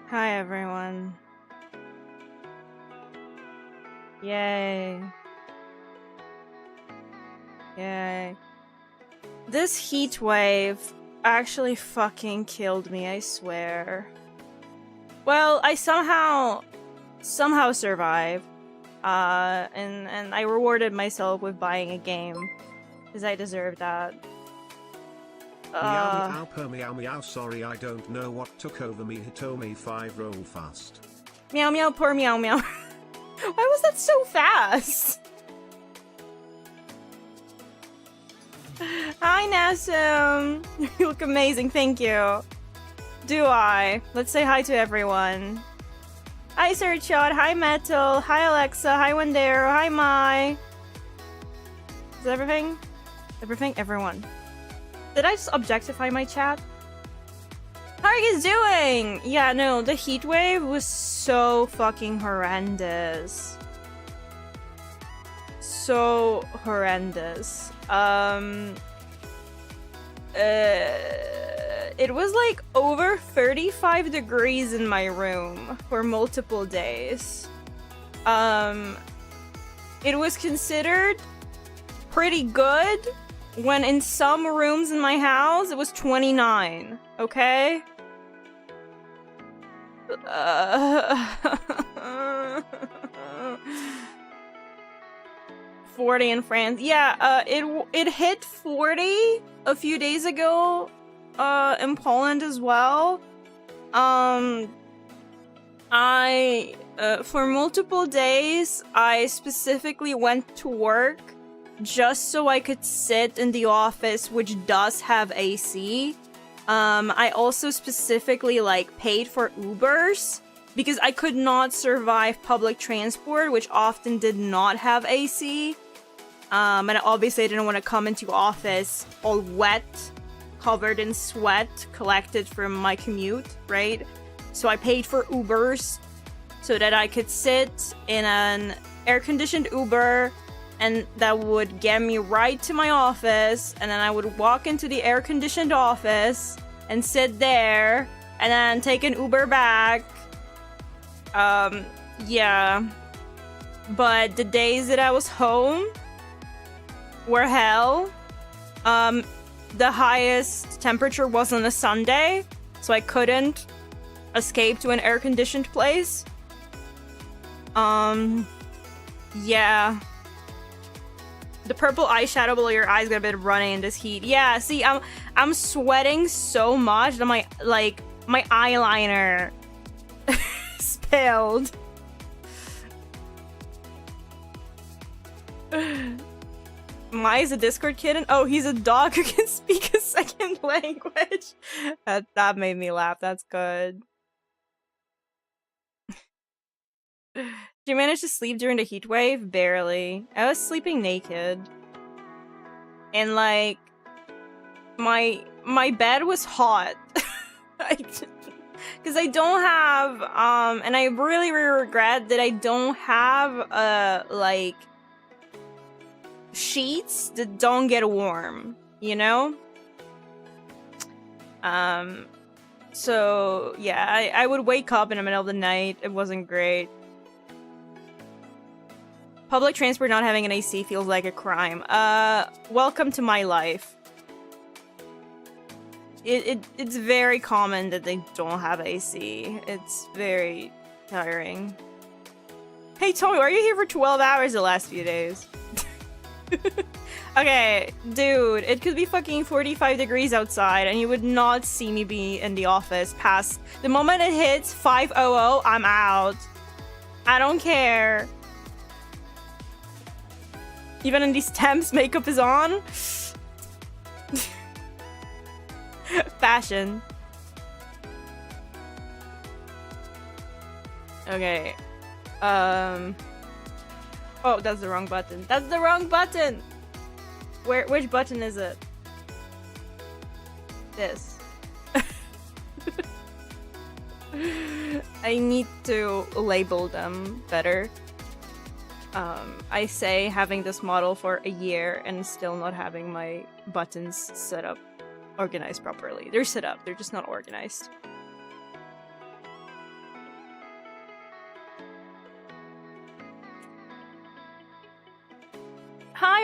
Hi everyone. Yay. Yay. This heat wave actually fucking killed me, I swear. Well, I somehow survived. And I rewarded myself with buying a game. Because I deserve that. Meow meow per meow meow, sorry I don't know what took over me. Hitomi 5 roll fast. Meow meow poor meow meow. Why was that so fast? Hi Nassim! You look amazing, thank you. Do I? Let's say hi to everyone. Hi Sirchot, hi Metal, hi Alexa, hi Wendero, hi Mai. Is that everything? Everything? Everyone. Did I just objectify my chat? How are you guys doing? Yeah, no, the heat wave was so fucking horrendous. So horrendous. It was like over 35 degrees in my room for multiple days. It was considered pretty good when in some rooms in my house it was 29, okay? 40 in France. Yeah, it hit 40 a few days ago in Poland as well. I for multiple days I specifically went to work just so I could sit in the office, which does have AC. I also specifically like paid for Ubers because I could not survive public transport, which often did not have AC. And obviously I didn't want to come into office all wet, covered in sweat collected from my commute, right? So I paid for Ubers so that I could sit in an air-conditioned Uber and that would get me right to my office, and then I would walk into the air-conditioned office and sit there and then take an Uber back. Yeah. But the days that I was home were hell. The highest temperature was on a Sunday, so I couldn't escape to an air-conditioned place. Yeah. The purple eyeshadow below your eyes got a bit runny in this heat. Yeah, see, I'm sweating so much that my eyeliner spilled. Mai's a Discord kitten? Oh, he's a dog who can speak a second language. That made me laugh. That's good. Did you manage to sleep during the heat wave? Barely. I was sleeping naked. And like my bed was hot. Because I don't have and I really regret that I don't have like sheets that don't get warm, you know? So yeah, I would wake up in the middle of the night. It wasn't great. Public transport not having an AC feels like a crime. Welcome to my life. It's very common that they don't have AC. It's very tiring. Hey Tommy, why are you here for 12 hours the last few days? Okay, dude, it could be fucking 45 degrees outside and you would not see me be in the office past the moment it hits 5:00, I'm out. I don't care. Even in these temps, makeup is on. Fashion. Okay. Oh, that's the wrong button. That's the wrong button! Which button is it? This. I need to label them better. I say having this model for a year and still not having my buttons set up, organized properly. They're set up, they're just not organized.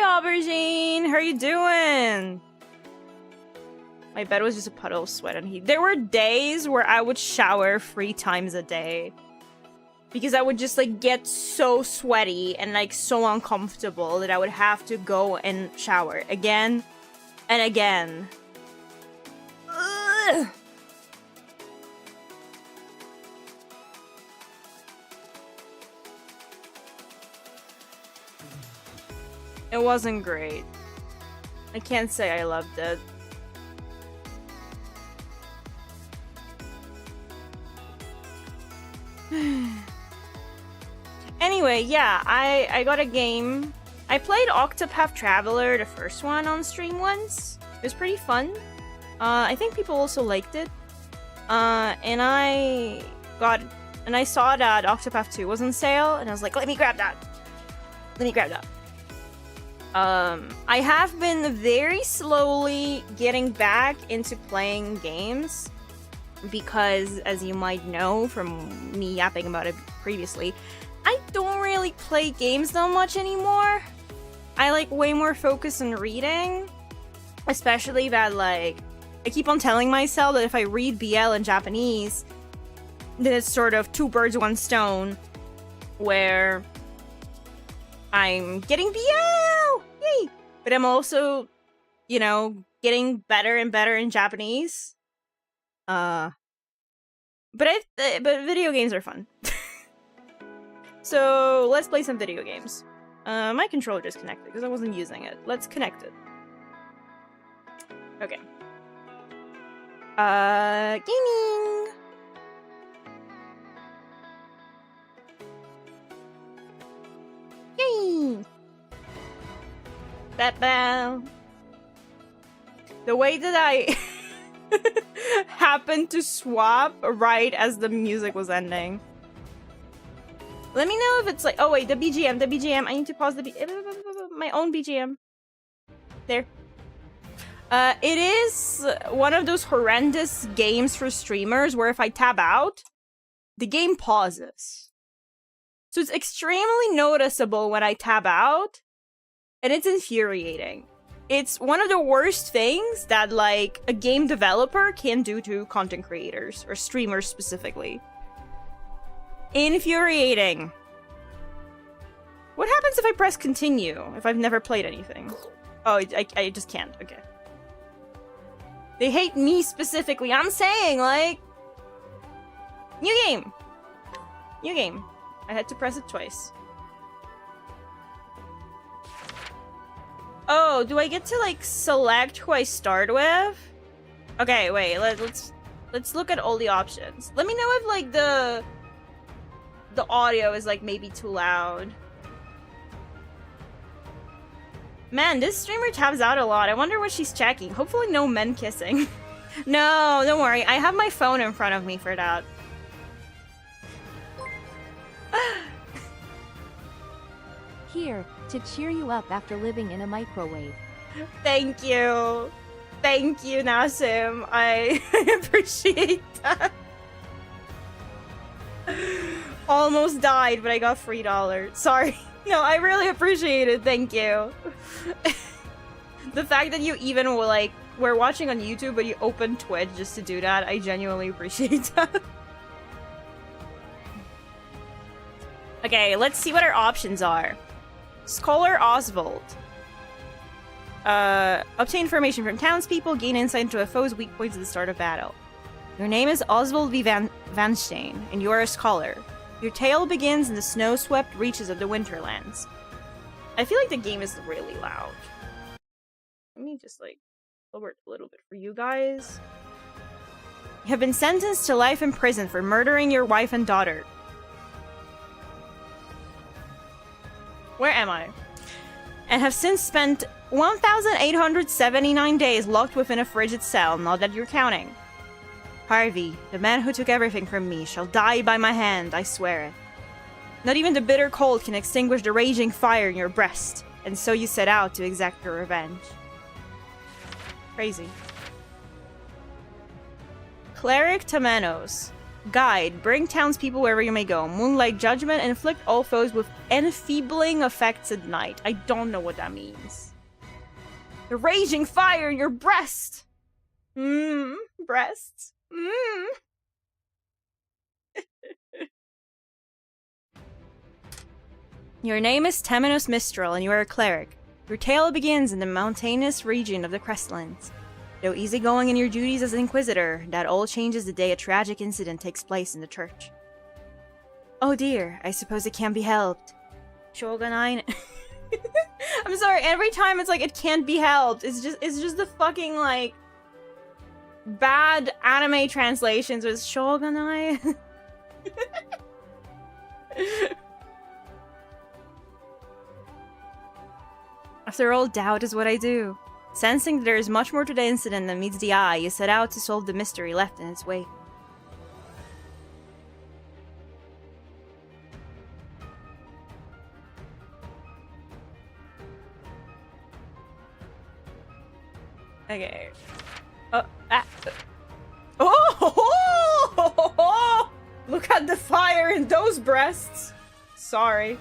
Hi, Aubergine! How are you doing? My bed was just a puddle of sweat and heat. There were days where I would shower 3 times a day. Because I would just, like, get so sweaty and, like, so uncomfortable that I would have to go and shower again and again. Ugh. It wasn't great. I can't say I loved it. Anyway, yeah, I got a game. I played Octopath Traveler, the first one, on stream once. It was pretty fun. I think people also liked it. And I saw that Octopath 2 was on sale, and I was like, let me grab that. Let me grab that. I have been very slowly getting back into playing games because, as you might know from me yapping about it previously, I don't really play games that much anymore. I like way more focus on reading, especially that, like, I keep on telling myself that if I read BL in Japanese, then it's sort of 2 birds, 1 stone, where I'm getting BL! Yay! But I'm also, you know, getting better and better in Japanese. But video games are fun. So let's play some video games. My controller disconnected because I wasn't using it. Let's connect it. Okay. Gaming! Yay! Ba-ba. The way that I happened to swap right as the music was ending. Let me know if it's like... Oh wait, the BGM. I need to pause my own BGM. There. It is one of those horrendous games for streamers where if I tab out, the game pauses. So it's extremely noticeable when I tab out, and it's infuriating. It's one of the worst things that, like, a game developer can do to content creators, or streamers specifically. Infuriating. What happens if I press continue, if I've never played anything? Oh, I just can't, okay. They hate me specifically. I'm saying, like... New game! New game. I had to press it twice. Oh, do I get to, like, select who I start with? Okay, wait, let's look at all the options. Let me know if, like, the audio is, like, maybe too loud. Man, this streamer tabs out a lot. I wonder what she's checking. Hopefully no men kissing. No, don't worry. I have my phone in front of me for that. Here, to cheer you up after living in a microwave. Thank you. Thank you, Nasim. I appreciate that. Almost died, but I got $3. Sorry. No, I really appreciate it. Thank you. The fact that you even were like, we're watching on YouTube, but you opened Twitch just to do that, I genuinely appreciate that. Okay, let's see what our options are. Scholar Oswald. Obtain information from townspeople, gain insight into a foe's weak points at the start of battle. Your name is Oswald V. Vanstein, and you are a scholar. Your tale begins in the snow-swept reaches of the Winterlands. I feel like the game is really loud. Let me just, like, lower it a little bit for you guys. You have been sentenced to life in prison for murdering your wife and daughter. Where am I? And have since spent 1,879 days locked within a frigid cell, not that you're counting. Harvey, the man who took everything from me, shall die by my hand, I swear it. Not even the bitter cold can extinguish the raging fire in your breast, and so you set out to exact your revenge. Crazy. Cleric Tamanos. Guide. Bring townspeople wherever you may go. Moonlight judgment. Inflict all foes with enfeebling effects at night. I don't know what that means. The raging fire in your breast. Breasts. Your name is Temenos Mistral, and you are a cleric. Your tale begins in the mountainous region of the Crestlands. Though easygoing in your duties as an Inquisitor, that all changes the day a tragic incident takes place in the church. Oh dear, I suppose it can't be helped. Shogunine. I'm sorry, every time it's like, it can't be helped. It's just the fucking, like, bad anime translations with Shogunine. After all, doubt is what I do. Sensing that there is much more to the incident than meets the eye, you set out to solve the mystery left in its wake. Okay. Oh! Look at the fire in those breasts! Sorry.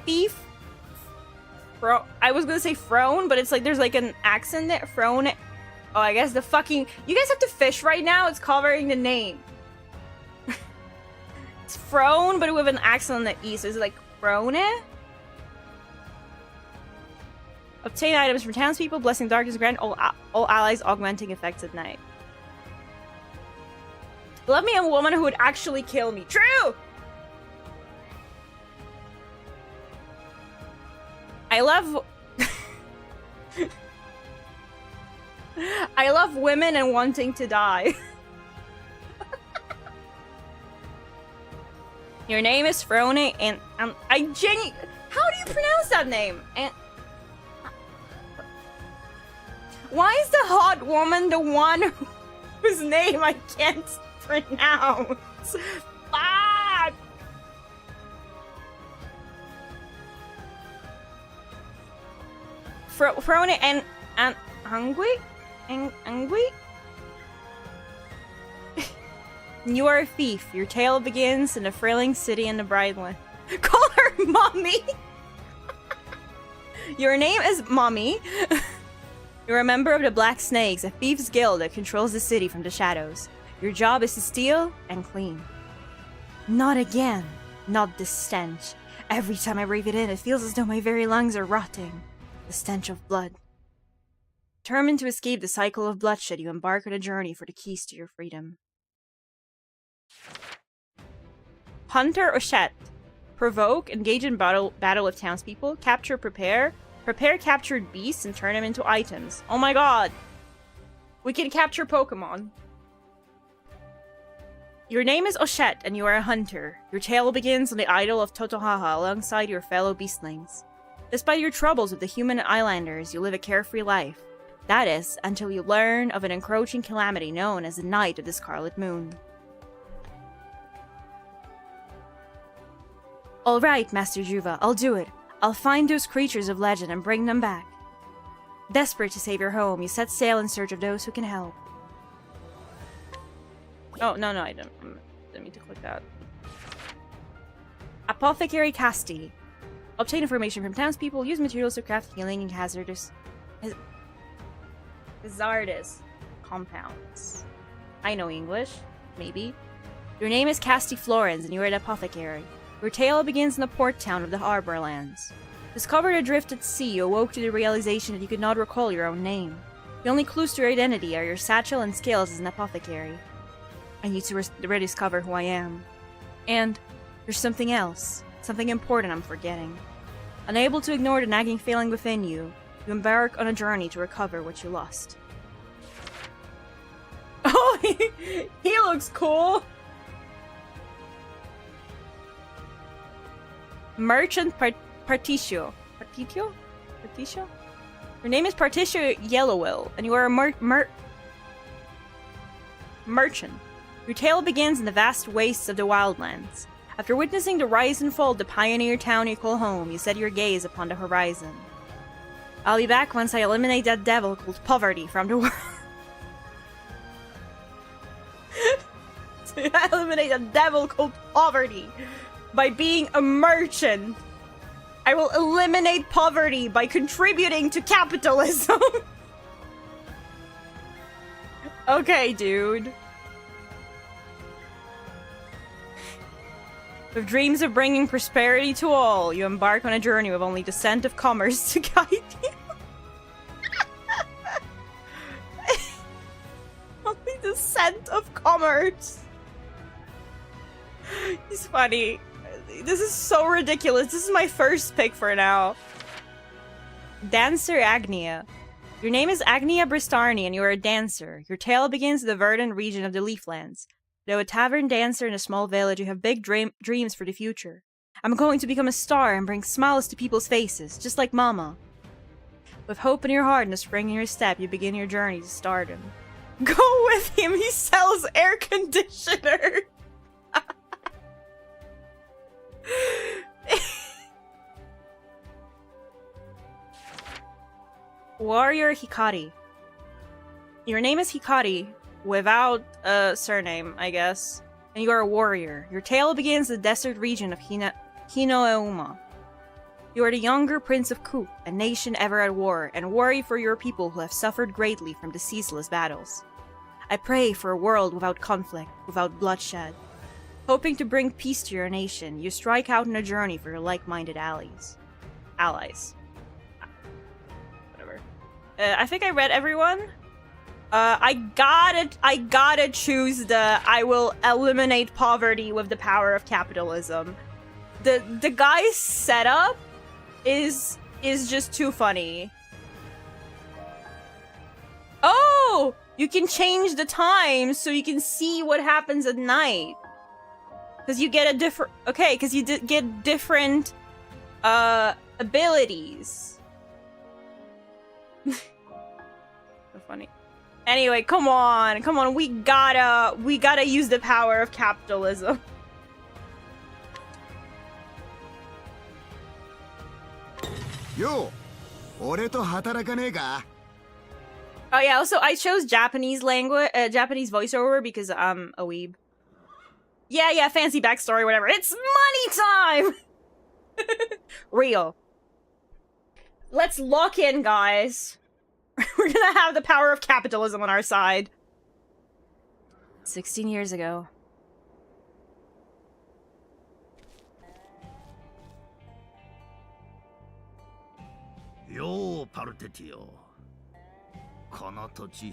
Thief. I was gonna say Frone, but it's like there's like an accent there. Frone. Oh, I guess the fucking. You guys have to fish right now? It's covering the name. It's Frone, but with an accent on the E, so is it like Frone? Obtain items from townspeople, blessing darkness grant all allies augmenting effects at night. Love me a woman who would actually kill me. True! I love... I love women and wanting to die. Your name is Frone, and I genuinely... How do you pronounce that name? And why is the hot woman the one whose name I can't pronounce? Fuck! Frone and Angui? Angui? You are a thief. Your tale begins in a thrilling city in the Brideland. Call her Mommy! Your name is Mommy. You're a member of the Black Snakes, a thieves guild that controls the city from the shadows. Your job is to steal and clean. Not again. Not this stench. Every time I breathe it in, it feels as though my very lungs are rotting. The stench of blood. Determined to escape the cycle of bloodshed, you embark on a journey for the keys to your freedom. Hunter Ochette. Provoke, engage in battle with townspeople, capture, prepare captured beasts and turn them into items. Oh my god! We can capture Pokemon. Your name is Ochette, and you are a hunter. Your tale begins on the idol of Totohaha alongside your fellow beastlings. Despite your troubles with the human islanders, you live a carefree life. That is, until you learn of an encroaching calamity known as the Night of the Scarlet Moon. Alright, Master Juva, I'll do it. I'll find those creatures of legend and bring them back. Desperate to save your home, you set sail in search of those who can help. Oh, no, I didn't mean to click that. Apothecary Casti. Obtain information from townspeople, use materials to craft healing and hazardous compounds. I know English. Maybe. Your name is Casti Florens, and you are an apothecary. Your tale begins in the port town of the Harborlands. Discovered adrift at sea, you awoke to the realization that you could not recall your own name. The only clues to your identity are your satchel and skills as an apothecary. I need to rediscover who I am. And there's something else. Something important I'm forgetting. Unable to ignore the nagging feeling within you, you embark on a journey to recover what you lost. Oh, he looks cool! Merchant Particio. Partitio? Particio? Your name is Particio Yellowwill, and you are a merchant. Your tale begins in the vast wastes of the wildlands. After witnessing the rise and fall of the pioneer town you call home, you set your gaze upon the horizon. I'll be back once I eliminate that devil called poverty from the world. I eliminate a devil called poverty by being a merchant. I will eliminate poverty by contributing to capitalism. Okay, dude. With dreams of bringing prosperity to all, you embark on a journey with only the scent of commerce to guide you. Only the scent of commerce. He's funny. This is so ridiculous. This is my first pick for now. Dancer Agnia. Your name is Agnia Bristarni and you are a dancer. Your tale begins in the verdant region of the Leaflands. Though a tavern dancer in a small village, you have big dreams for the future. I'm going to become a star and bring smiles to people's faces, just like Mama. With hope in your heart and a spring in your step, you begin your journey to stardom. Go with him, he sells air conditioner! Warrior Hikari. Your name is Hikari, without a surname, I guess. And you are a warrior. Your tale begins in the desert region of Hinoeuma. You are the younger Prince of Ku, a nation ever at war, and worry for your people who have suffered greatly from the ceaseless battles. I pray for a world without conflict, without bloodshed. Hoping to bring peace to your nation, you strike out on a journey for your like-minded allies. Whatever. I think I read everyone. I gotta choose the I will eliminate poverty with the power of capitalism. The guy's setup is just too funny. Oh! You can change the time so you can see what happens at night. Because you get a different... Okay, because you get different abilities. So funny. Anyway, come on, we gotta use the power of capitalism. Yo, 俺と働かねえか? Oh yeah, also I chose Japanese language, Japanese voiceover because I'm a weeb. Yeah, fancy backstory, whatever. It's money time! Real. Let's lock in, guys. We're gonna have the power of capitalism on our side. 16 years ago. Yo, Partetio. この土地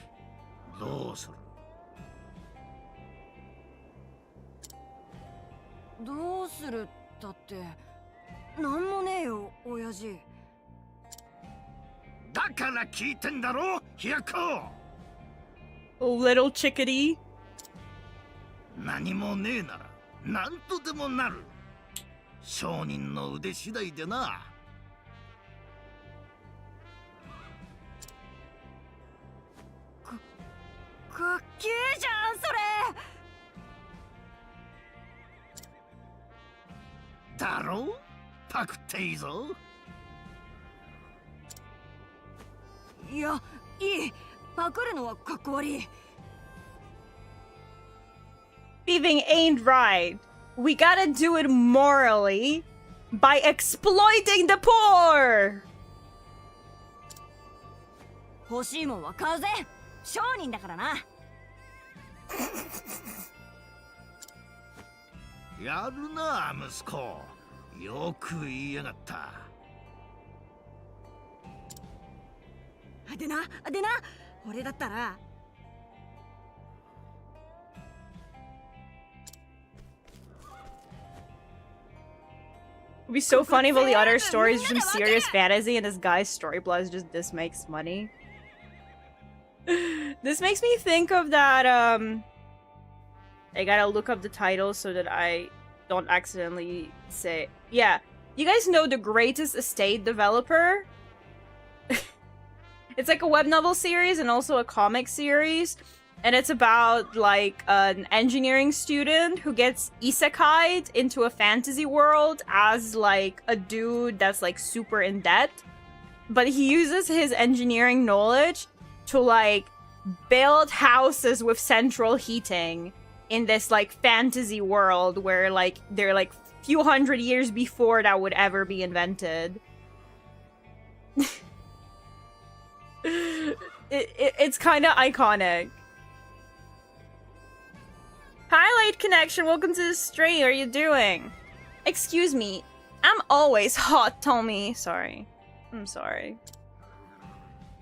どうする? どうするったってなんもねえよ親父。だから聞いてんだろ、ひやこ。 Little chickadee. 何もねえなら何とでもなる。商人の腕次第でな。かっけえじゃんそれ。だろ？パクっていいぞ。いや、いい。パクるのはかっこ悪い。Thieving ain't right. We gotta do it morally by exploiting the poor. 欲しいもんは買うぜ。商人だからな。やるな息子。よく言いやがった。でな、俺だったら。It'd be so funny if all the other stories are some serious fantasy and this guy's story plot is just this makes money. This makes me think of that, I gotta look up the title so that I don't accidentally say... Yeah, you guys know The Greatest Estate Developer? It's like a web novel series and also a comic series. And it's about, like, an engineering student who gets isekai'd into a fantasy world as, like, a dude that's, like, super in debt. but he uses his engineering knowledge to, like, build houses with central heating in this, like, fantasy world where, like, they're, like, few hundred years before that would ever be invented. It's kind of iconic. Hi, Light Connection. Welcome to the stream. How are you doing? Excuse me. I'm always hot, Tommy. Sorry. I'm sorry.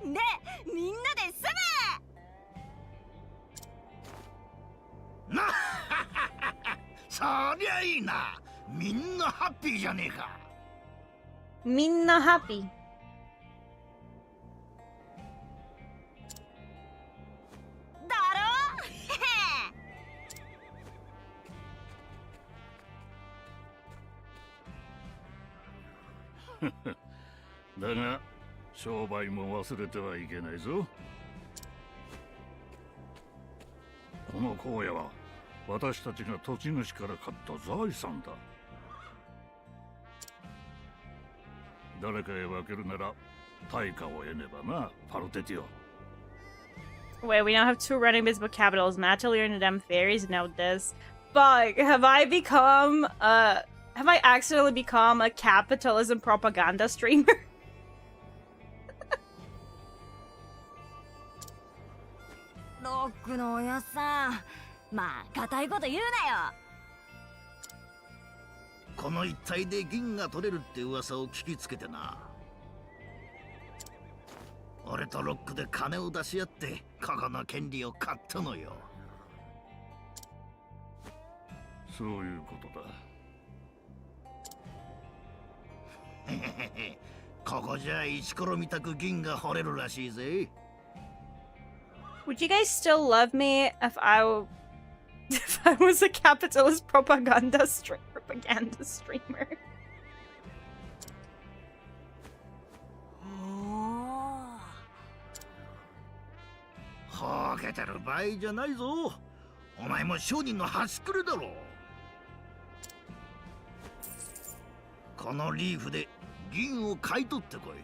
で、みんなで住なそりゃいいな。みんなハッピーじゃねえか。みんな happy. むだろだが商売も忘れてはいけないぞ。この荒野は私たちが土地主から買った財産だ。誰かへ分けるなら対価を得ねばな、パルテティオ。Wait, we now have two running visible capitals. Natalie and them fairies know this. Fuck, have I accidentally become a capitalism propaganda streamer? ロックのおやっさん、まあ固いこと言うなよ。この一帯で銀が取れるって噂を聞きつけてな。俺とロックで金を出し合ってここの権利を買ったのよ。そういうことだ。ここじゃ石ころみたく銀が掘れるらしいぜ。Would you guys still love me if I was a capitalist propaganda streamer? ほけてる場合じゃないぞ。お前も商人の端くれだろ。このリーフで銀を買い取ってこい。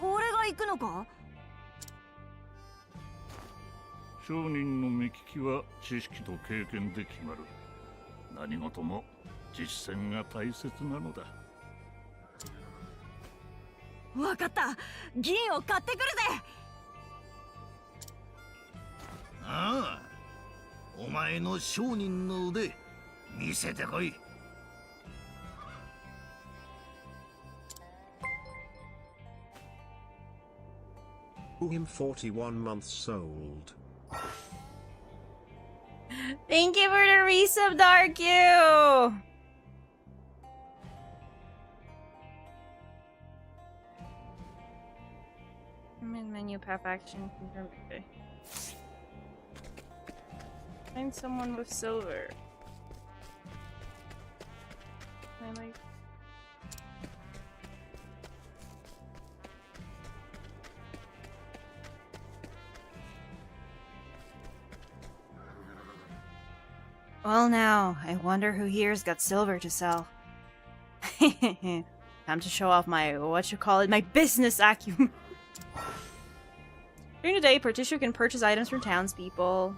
俺が行くのか？商人の目利きは知識と経験で決まる。何事も実践が大切なのだ。わかった。銀を買ってくるぜ。ああ、お前の商人の腕見せてこい。him 41 months old. Thank you for the resub, Dark You! Menu path action confirmed. Okay. Find someone with silver. I like. Well now, I wonder who here's got silver to sell. Time to show off my, my business acumen. During the day, Partition can purchase items from townspeople.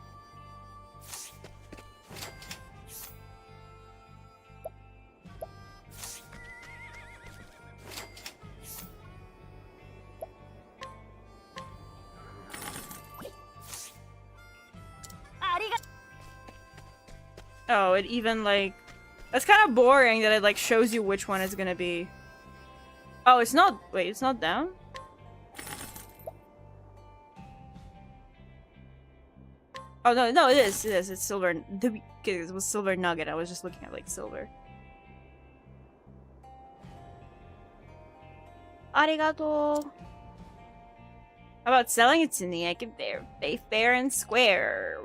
Oh, it even, like... That's kind of boring that it, like, shows you which one it's gonna be. Oh, it's not... Wait, it's not down? Oh, no, it is. It is. It's silver. It was silver nugget. I was just looking at, like, silver. Arigato. How about selling it to me? I can pay fair and square.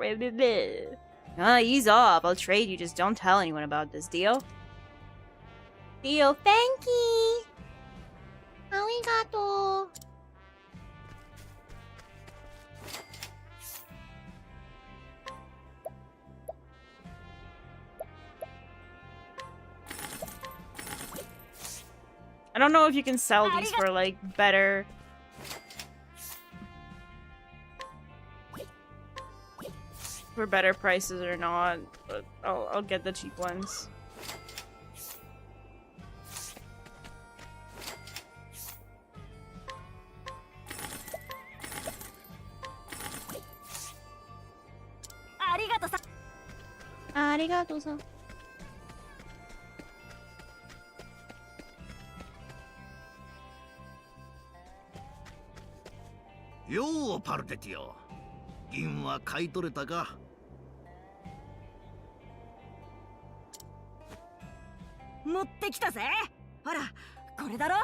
Ease off. I'll trade you. Just don't tell anyone about this deal. Deal. Thank you. Arigato. I don't know if you can sell these for like better. For better prices or not, but I'll get the cheap ones. Arigato-san. ようパルテティオ、銀は買い取れたか？持ってきたぜ。ほら、これだろ。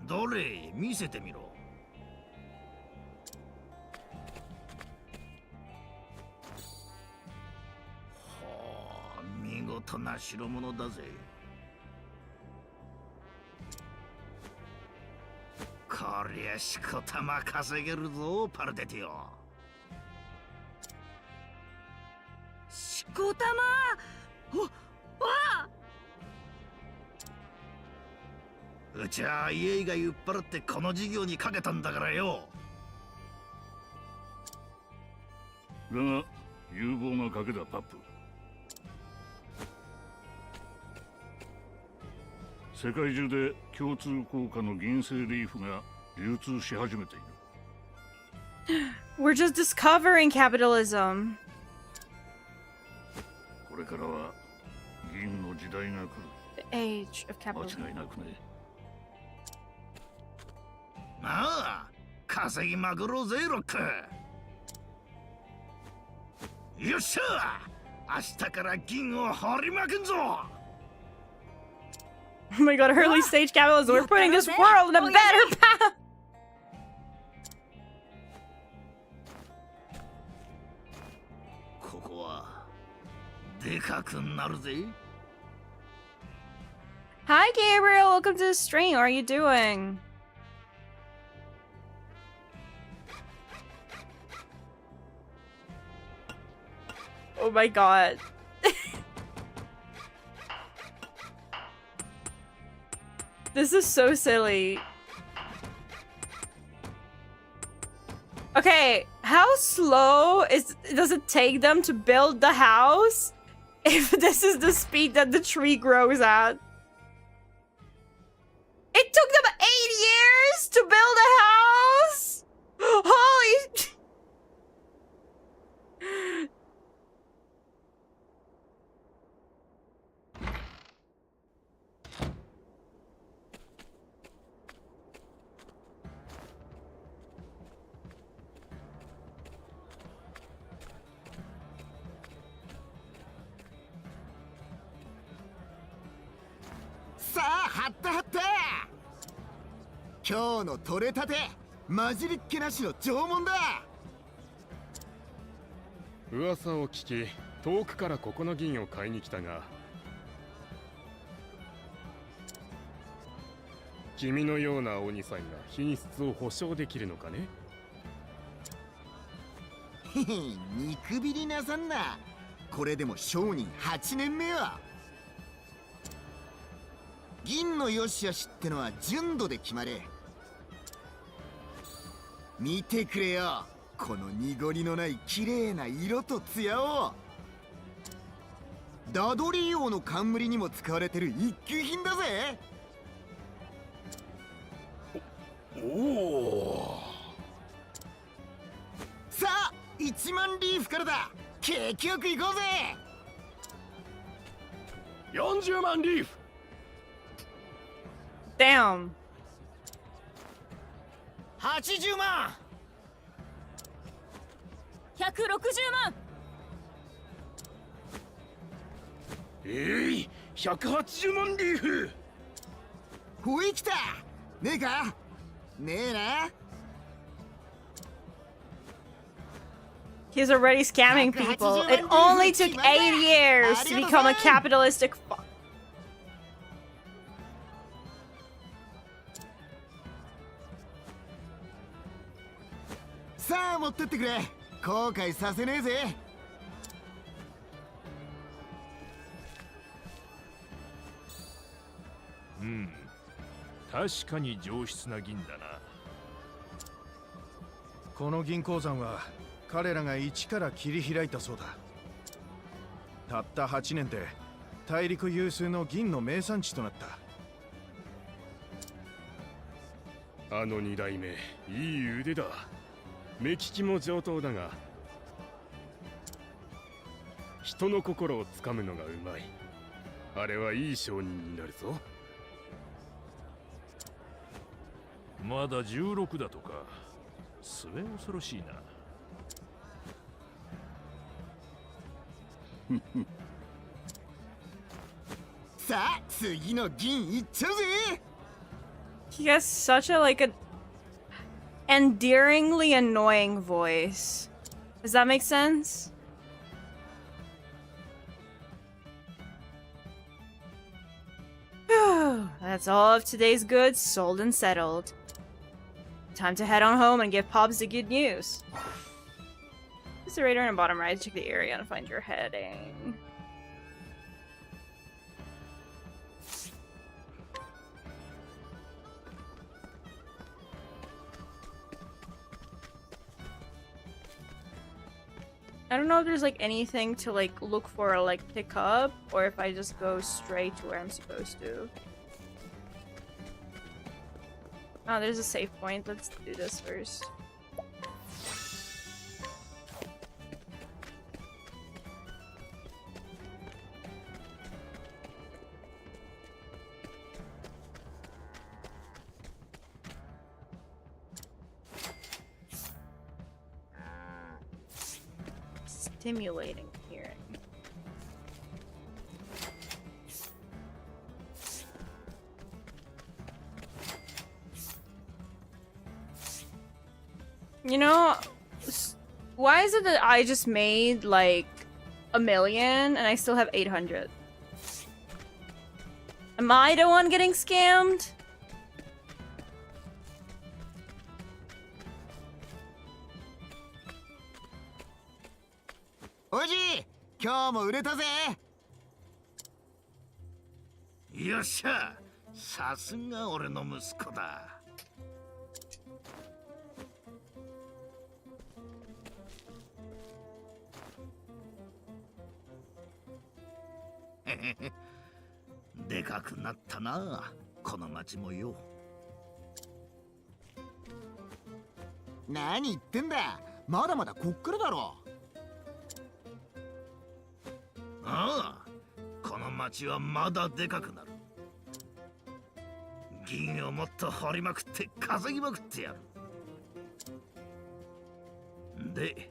どれ、見せてみろ。はあ、見事な代物だぜ。こりゃしこたま稼げるぞ、パルテティオ。しこたま。うちは家以外売っ払ってこの事業にかけたんだからよ。だが有望な賭けだ、パップ。世界中で共通効果の銀製リーフが流通し始めている。We're just discovering capitalism. これからは銀の時代が来る。The age of capitalism. 間違いなくね。まあ、稼ぎまくろうぜ、ロック。よっしゃ、明日から銀を掘りまくんぞ。Oh my god, early stage capitalism. We're putting this world in a better path. ここはでかくなるぜ。Hi, Gabriel. Welcome to the stream. How are you doing? Oh my god. This is so silly. Okay, how slow does it take them to build the house if this is the speed that the tree grows at? It took them 8 years to build a house? Holy...さあ、はったはった。今日の取れたて、混じりっけなしの縄文だ。噂を聞き、遠くからここの銀を買いに来たが、君のような鬼さんが品質を保証できるのかね？へへ、見くびりなさんな。これでも商人8年目よ。銀の良し悪しってのは純度で決まれ。見てくれよ、この濁りのない綺麗な色と艶を。ダドリー王の冠にも使われてる一級品だぜ。おお。さあ、1万リーフからだ。景気よく行こうぜ。40万リーフ。Damn. 80万。160万。180万リーフ。ほい来た。ねえか？ねえな。He's already scamming people. It only took 8 years to become a capitalistic fuck. さあ持ってってくれ。後悔させねえぜ。うん。確かに上質な銀だな。この銀鉱山は彼らが一から切り開いたそうだ。たった8年で大陸有数の銀の名産地となった。あの二代目、いい腕だ。目利きも上等だが、人の心をつかむのがうまい。あれはいい商人になるぞ。まだ16だとか。末恐ろしいな。さあ、次の銀いっちゃうぜ。 He has such a like a endearingly annoying voice. Does that make sense? That's all of today's goods sold and settled. Time to head on home and give Pops the good news. Use the radar in the bottom right to check the area and find your heading. I don't know if there's like anything to like look for or like pick up, or if I just go straight to where I'm supposed to. Oh, there's a save point. Let's do this first. Stimulating hearing. You know, why is it that I just made like 1 million and I still have 800? Am I the one getting scammed? Oji, 今日も売れたぜ。よっしゃ、さすが俺の息子だ。でかくなったな、この町もよ。何言ってんだ、まだまだこっからだろ。ああ、この町はまだでかくなる。銀をもっと掘りまくって稼ぎまくってやる。で、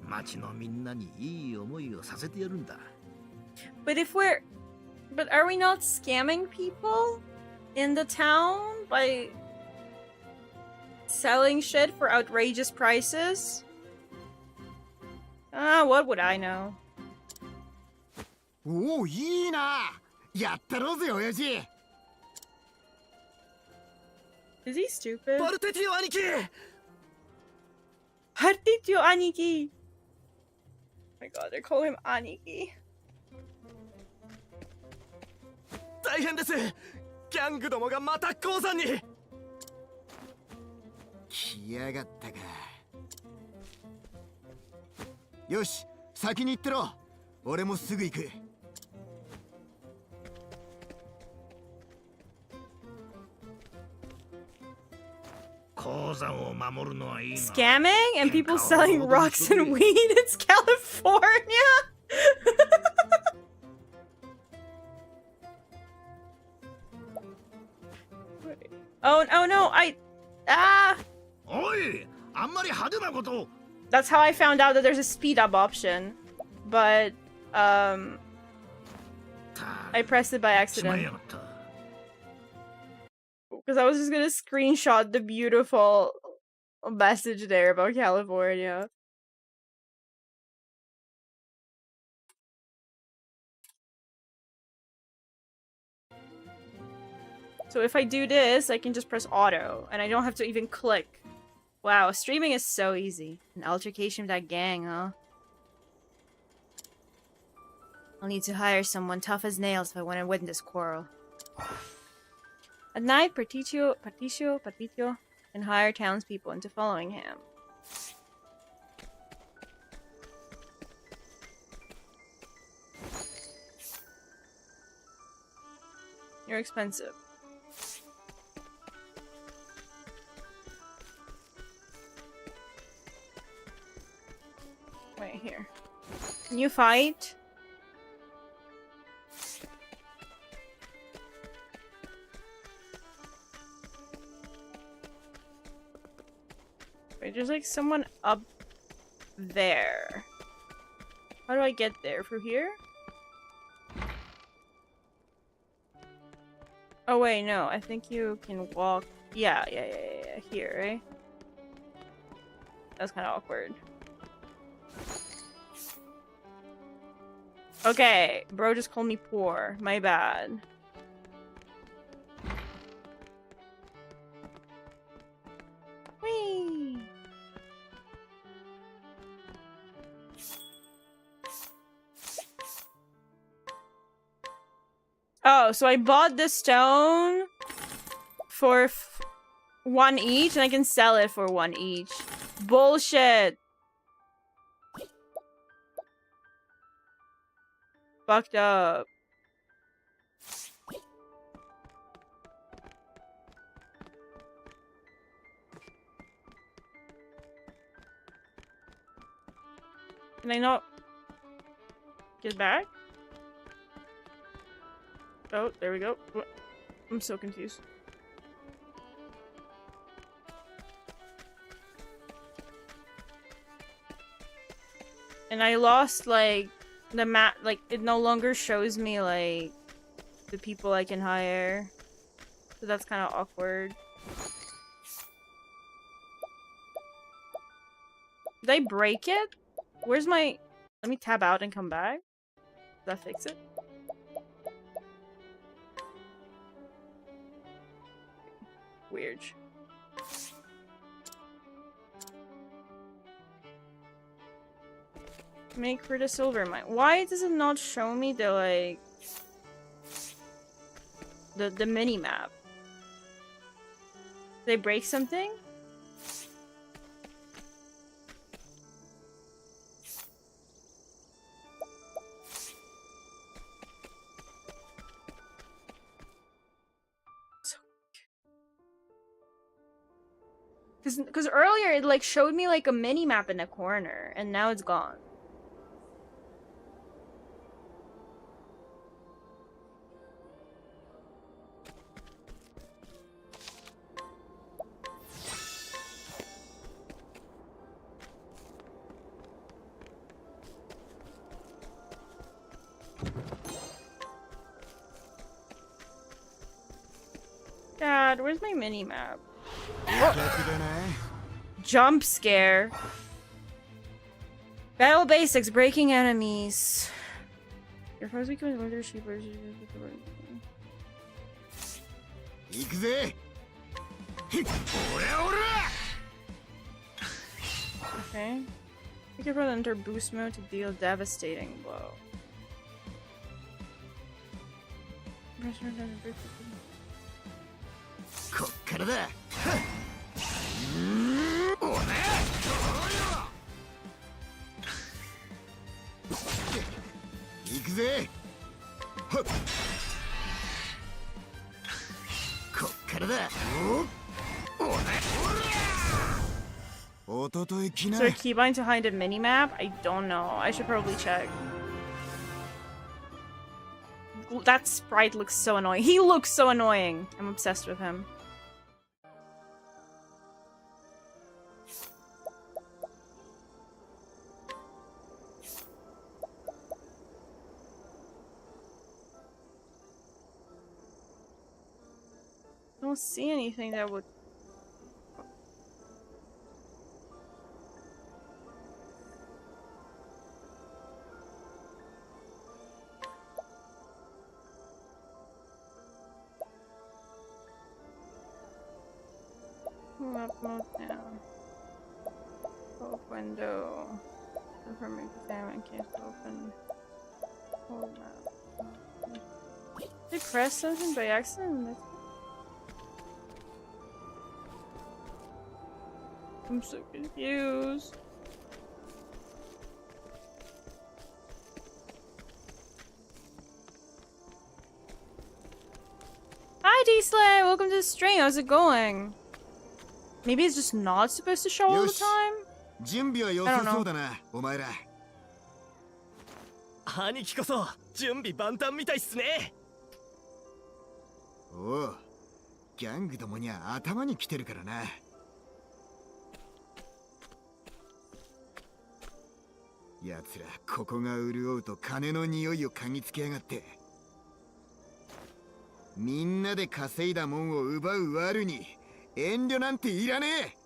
町のみんなにいい思いをさせてやるんだ。But are we not scamming people in the town by selling shit for outrageous prices? What would I know? おお、いいな。やったろうぜ、親父。Is he stupid? バルテティオ兄貴。Partitio Aniki. Oh my god, they call him Aniki. 大変です。ギャングどもがまた鉱山に。来やがったか。よし、先に行ってろ。俺もすぐ行く。鉱山を守るのはいいな。 Scamming and people selling rocks and weed in California? Oh no,おい、あんまり派手なことを。 That's how I found out that there's a speed up option. But, I pressed it by accident. Because I was just gonna screenshot the beautiful message there about California. So if I do this, I can just press auto, and I don't have to even click. Wow, streaming is so easy. An altercation with that gang, huh? I'll need to hire someone tough as nails if I want to win this quarrel. At night, Patricio can hire townspeople into following him. You're expensive. Wait, here. Can you fight? Wait, there's like someone up there. How do I get there? Through here? Oh wait, no. I think you can walk. Yeah. Here, right? That's kind of awkward. Okay, bro just called me poor. My bad. Whee! Oh, so I bought the stone for 1 each, and I can sell it for 1 each. Bullshit! Fucked up. Can I not get back? Oh, there we go. I'm so confused. And I lost, like, the map. Like, it no longer shows me, like, the people I can hire. So that's kind of awkward. Did I break it? Where's my... Let me tab out and come back. Does that fix it? Weird. Make for the silver mine. Why does it not show me the, like... The mini-map? Did I break something? Because earlier it like showed me like a mini map in the corner, and now it's gone. Dad, where's my mini map? Jump scare. Battle basics, breaking enemies. Your foes become winter sheepers. Okay. Be careful to enter boost mode to deal devastating blow. Is there a keybind to hide a mini-map? I don't know. I should probably check. That sprite looks so annoying. He looks so annoying. I'm obsessed with him. I don't see anything that would... Up, mode down. Open window. Confirming exam in case open. Hold up. Did I press something by accident? I'm so confused. Hi D-Slay, welcome to the stream. How's it going? Maybe it's just not supposed to show all the time? 準備は良さそうだな、お前ら。兄貴こそ準備万端みたいっすね。おう、ギャングどもには頭に来てるからな。奴らここが潤うと金の匂いを嗅ぎつけやがって。みんなで稼いだもんを奪う悪に遠慮なんていらねえ。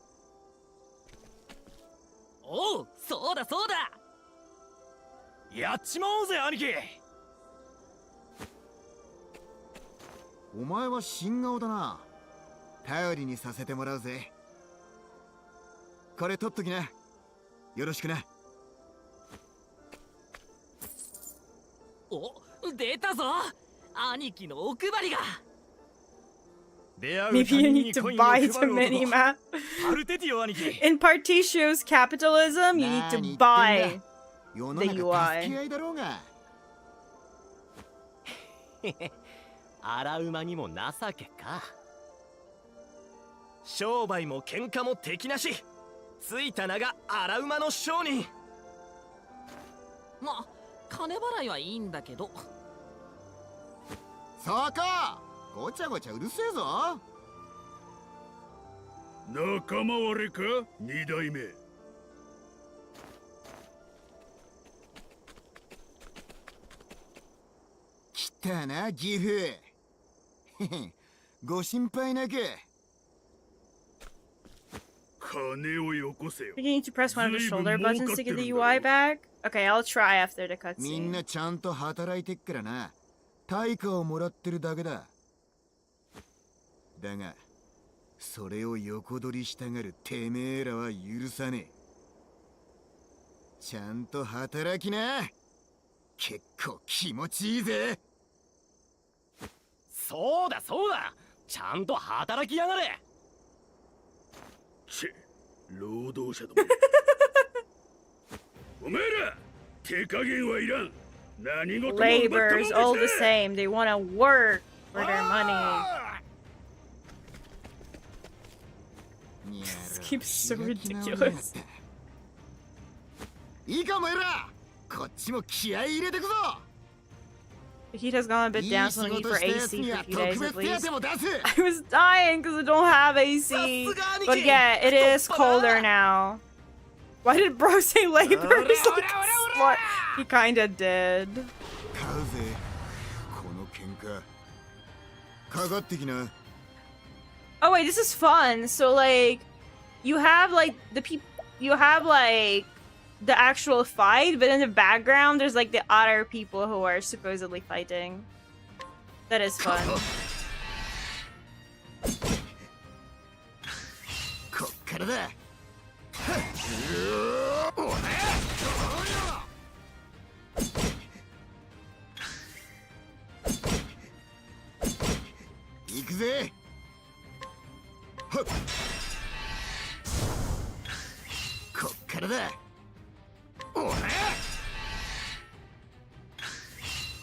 おう、そうだそうだ。やっちまおうぜ兄貴。お前は新顔だな。頼りにさせてもらうぜ。これ取っときな。よろしくな。お、出たぞ。兄貴のお配りが。 Maybe you need to buy the mini-map. In Partitio's capitalism, you need to buy the UI. 荒馬にも情けか。商売も喧嘩も敵なし。ついた名が荒馬の商人。ま、金払いはいいんだけど。そうか。ごちゃごちゃうるせえぞ。仲間割れか、二代目。来たな、ギフ。ご心配なく。金をよこせよ。You need to press one of the shoulder buttons to get the UI back? Okay, I'll try after the cutscene. みんなちゃんと働いてっからな。対価をもらってるだけだ。だが、それを横取りしたがるてめえらは許さねえ。ちゃんと働きな。結構気持ちいいぜ。そうだそうだ。ちゃんと働きやがれ。チェ、労働者ども。お前ら、手加減はいらん。何事も奪ったもんで Labor's all the same. They want to work for their money. This keeps so ridiculous. いいかお前ら。こっちも気合い入れてくぞ。The heat has gone a bit down, so I need for AC for a few days at least. I was dying because I don't have AC. But yeah, it is colder now. Why did bro say labor? Like, he kinda did. 買うぜ。この喧嘩。かかってきな。 Oh wait, this is fun. So like, you have like you have like the actual fight, but in the background there's like the other people who are supposedly fighting. That is fun. こっからだ。行くぜ。こっからだ。おら。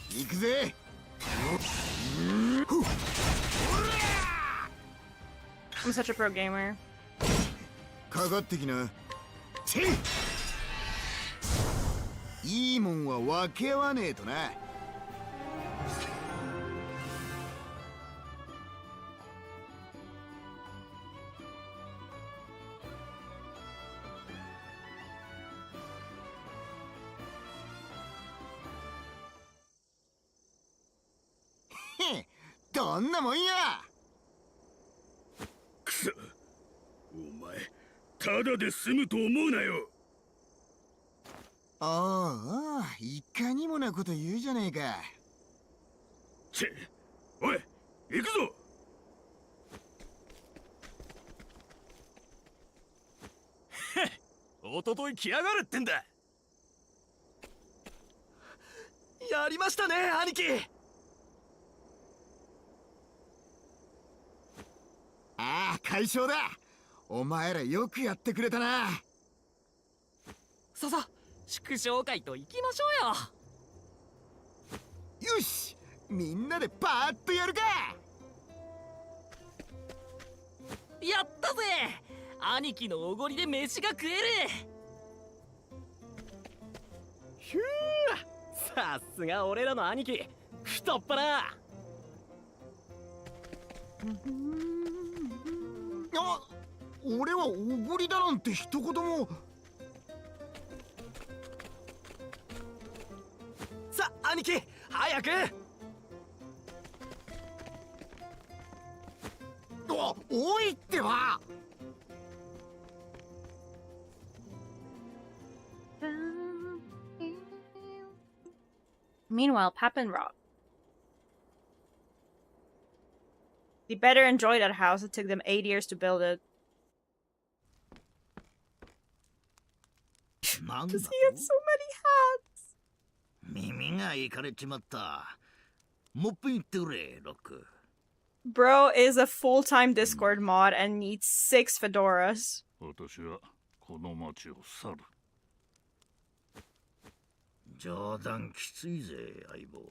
行くぜ。I'm such a pro gamer. かかってきな。いいもんは分け合わねえとな。どんなもんや。くそ、お前ただで済むと思うなよ。ああ、いかにもなこと言うじゃねえか。チェ、おい、行くぞ。おととい来やがるってんだ。やりましたね兄貴。ああ、快勝だ。お前らよくやってくれたな。ささ、祝勝会と行きましょうよ。よし、みんなでパーッとやるか。やったぜ。兄貴のおごりで飯が食える。ひゅー、さすが俺らの兄貴、太っ腹。あ、俺はおごりだなんて一言も。さ、兄貴、早く。おいってば。Meanwhile, Pappenrock. They better enjoy that house. It took them 8 years to build it. なんだ Because と he has so many hats. 耳がいかれちまった。もっぺん言ってくれ、ロック。Bro is a full-time Discord mod and needs 6 fedoras. 私はこの町を去る。冗談きついぜ、相棒。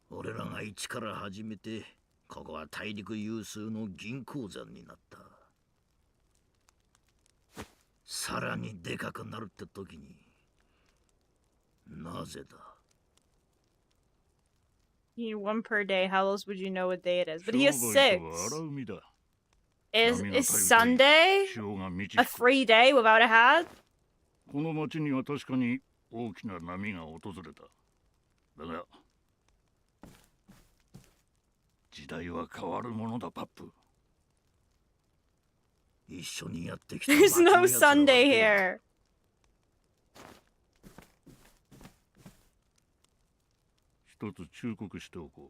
俺らが一から始めて、ここは大陸有数の銀鉱山になった。さらにでかくなるって時に、なぜだ。You need 1 per day. How else would you know what day it is? But he has 6. Is Sunday a free day without a hat? この町には確かに大きな波が訪れた。だが、時代は変わるものだ、パップ。一緒にやってきた。There's no Sunday here. 一つ忠告しておこ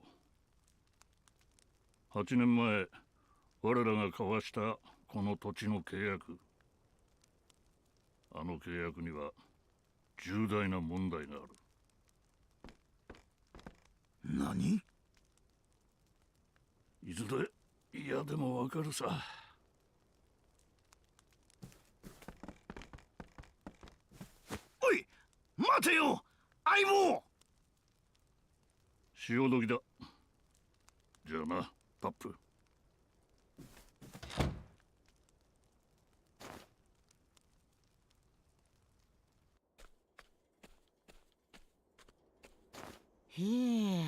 う。8年前、我らが交わしたこの土地の契約。あの契約には重大な問題がある。何？いずれ嫌でもわかるさ。おい、待てよ、相棒。潮時だ。じゃあな、パップ。へえ、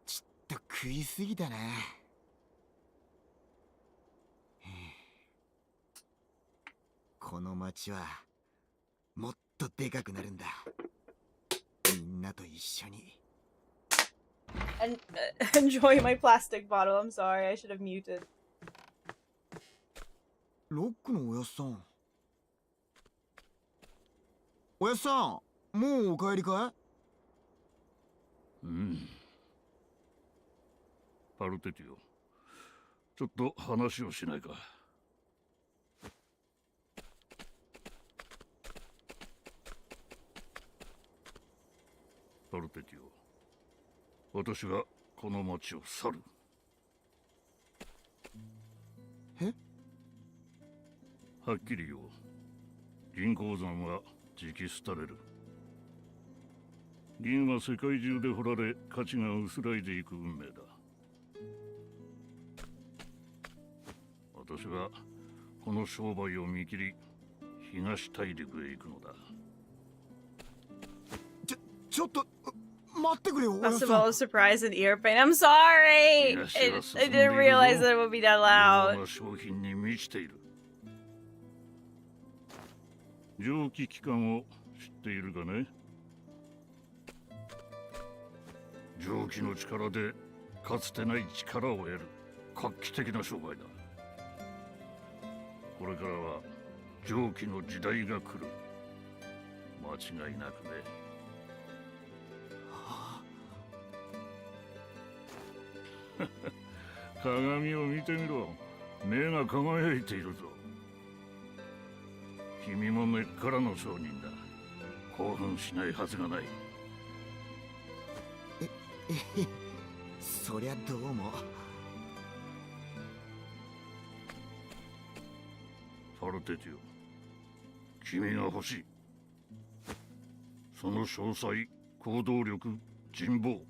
ちょっと食いすぎたな。この町はもっとでかくなるんだ。みんなと一緒に。And enjoy my plastic bottle. I'm sorry, I should have muted. ロックのおやっさん。おやっさん、もうお帰りかい？うん。パルテティオ、ちょっと話をしないか。パルテティオ、私がこの町を去る。え？はっきり言おう。銀鉱山はじき廃れる。銀は世界中で掘られ、価値が薄らいでいく運命だ。私はこの商売を見切り、東大陸へ行くのだ。ちょっと待ってくれよ。 Must have all surprise and ear pain. I'm sorry! I didn't realize that it would be that loud. 商品に満ちている。蒸気機関を知っているかね？蒸気の力でかつてない力を得る画期的な商売だ。これからは蒸気の時代が来る。間違いなくね。鏡を見てみろ。目が輝いているぞ。君も根っからの商人だ。興奮しないはずがない。そりゃどうも。パルテティオ、君が欲しい。その詳細、行動力、人望。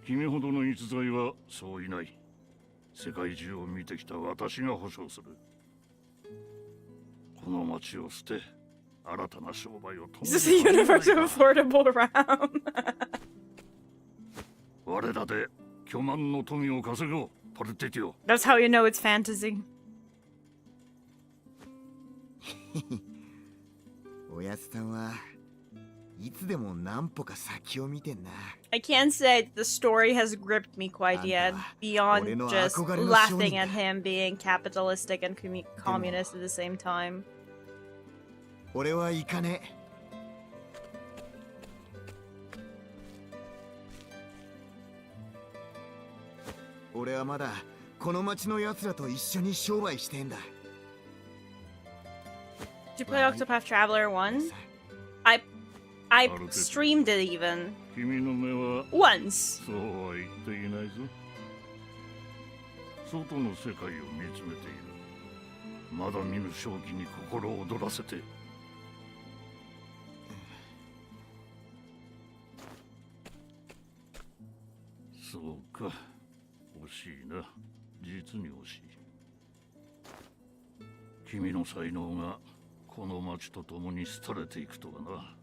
君ほどの逸材はそういない。世界中を見てきた私が保証する。この町を捨て、新たな商売を止める。Is this a universal affordable round? 我らで巨万の富を稼ごう、パルテティオ。That's how you know it's fantasy. おやつさんはいつでも何歩か先を見てんな。I can't say the story has gripped me quite yet, beyond just laughing at him being capitalistic and communist at the same time. 俺は行かねえ。俺はまだこの町の奴らと一緒に商売してんだ。Did you play Octopath Traveler 1? I streamed it even. 君の目は Once. そうは言っていないぞ。外の世界を見つめている。まだ見ぬ正気に心を躍らせて。そうか、惜しいな。実に惜しい。君の才能がこの町と共に廃れていくとはな。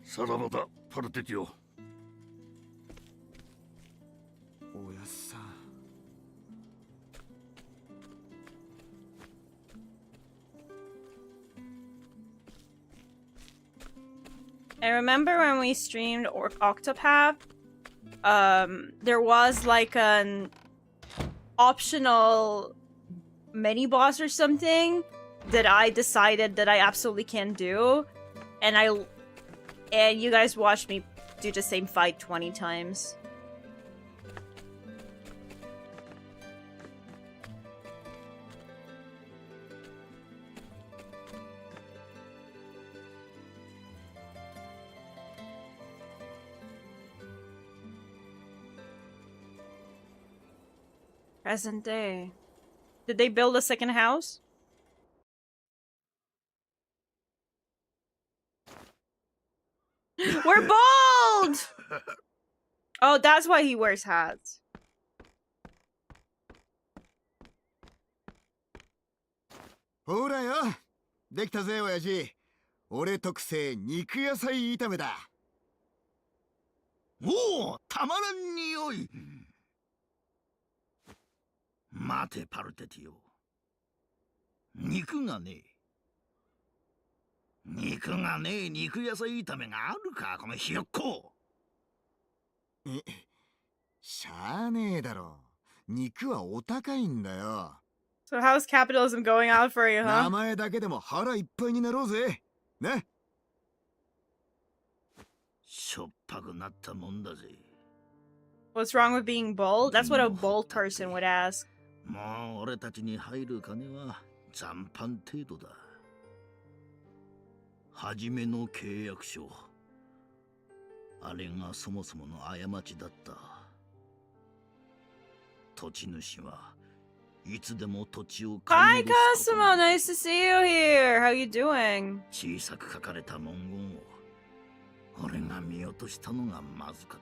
さらばだ、パルテティオ。おやさん。I remember when we streamed Octopath, there was like an optional mini boss or something that I decided that I absolutely can't do, and you guys watched me do the same fight 20 times. Present day. Did they build a second house? We're bald! Oh, that's why he wears hats. ほらよ、できたぜ親父。俺特製肉野菜炒めだ。おお、たまらん匂い。待てパルテティオ。肉がねえ肉野菜炒めがあるか、このひよっこ。しゃあねえだろ。肉はお高いんだよ。So how's capitalism going out for you, huh? 名前だけでも腹いっぱいになろうぜ。ね。しょっぱくなったもんだぜ。What's wrong with being bold? That's what a bold person would ask. もう俺たちに入る金は残飯程度だ。初めの契約書。あれがそもそもの過ちだった。土地主はいつでも土地を買い Hi, 戻すこと。 Cosmo. Nice to see you here. How you doing? 小さく書かれた文言を俺が見落としたのがまずかっ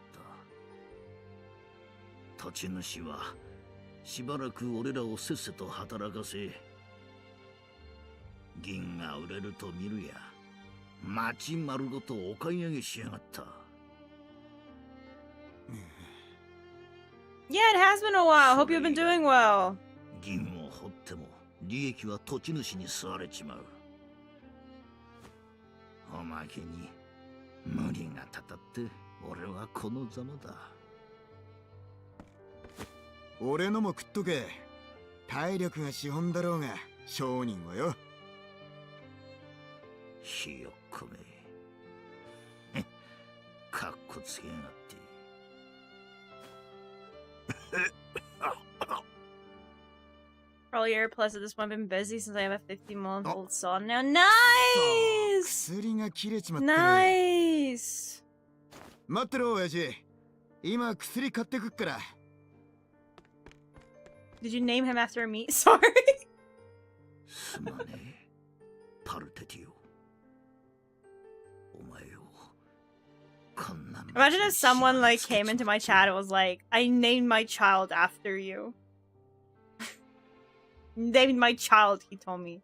た。土地主はしばらく俺らをせっせと働かせ、銀が売れると見るや町丸ごとお買い上げしやがった。Yeah, it has been a while. Hope you've been doing well. 銀を掘っても利益は土地主に吸われちまう。おまけに無理がたたって俺はこのざまだ。俺のも食っとけ。体力が資本だろうが商人はよ。ひよっこめ。かっこつけやがって。Earlier, plus at this point, I've been busy since I have a 50-month-old son now. Nice! 薬が切れちまってる。Nice! 待ってろ親父。今薬買ってくっから。Did you name him after me? Sorry. すまねえ、パルテティオ。お前をこんな Imagine if someone like came into my chat and was like, I named my child after you. Named my child, he told me.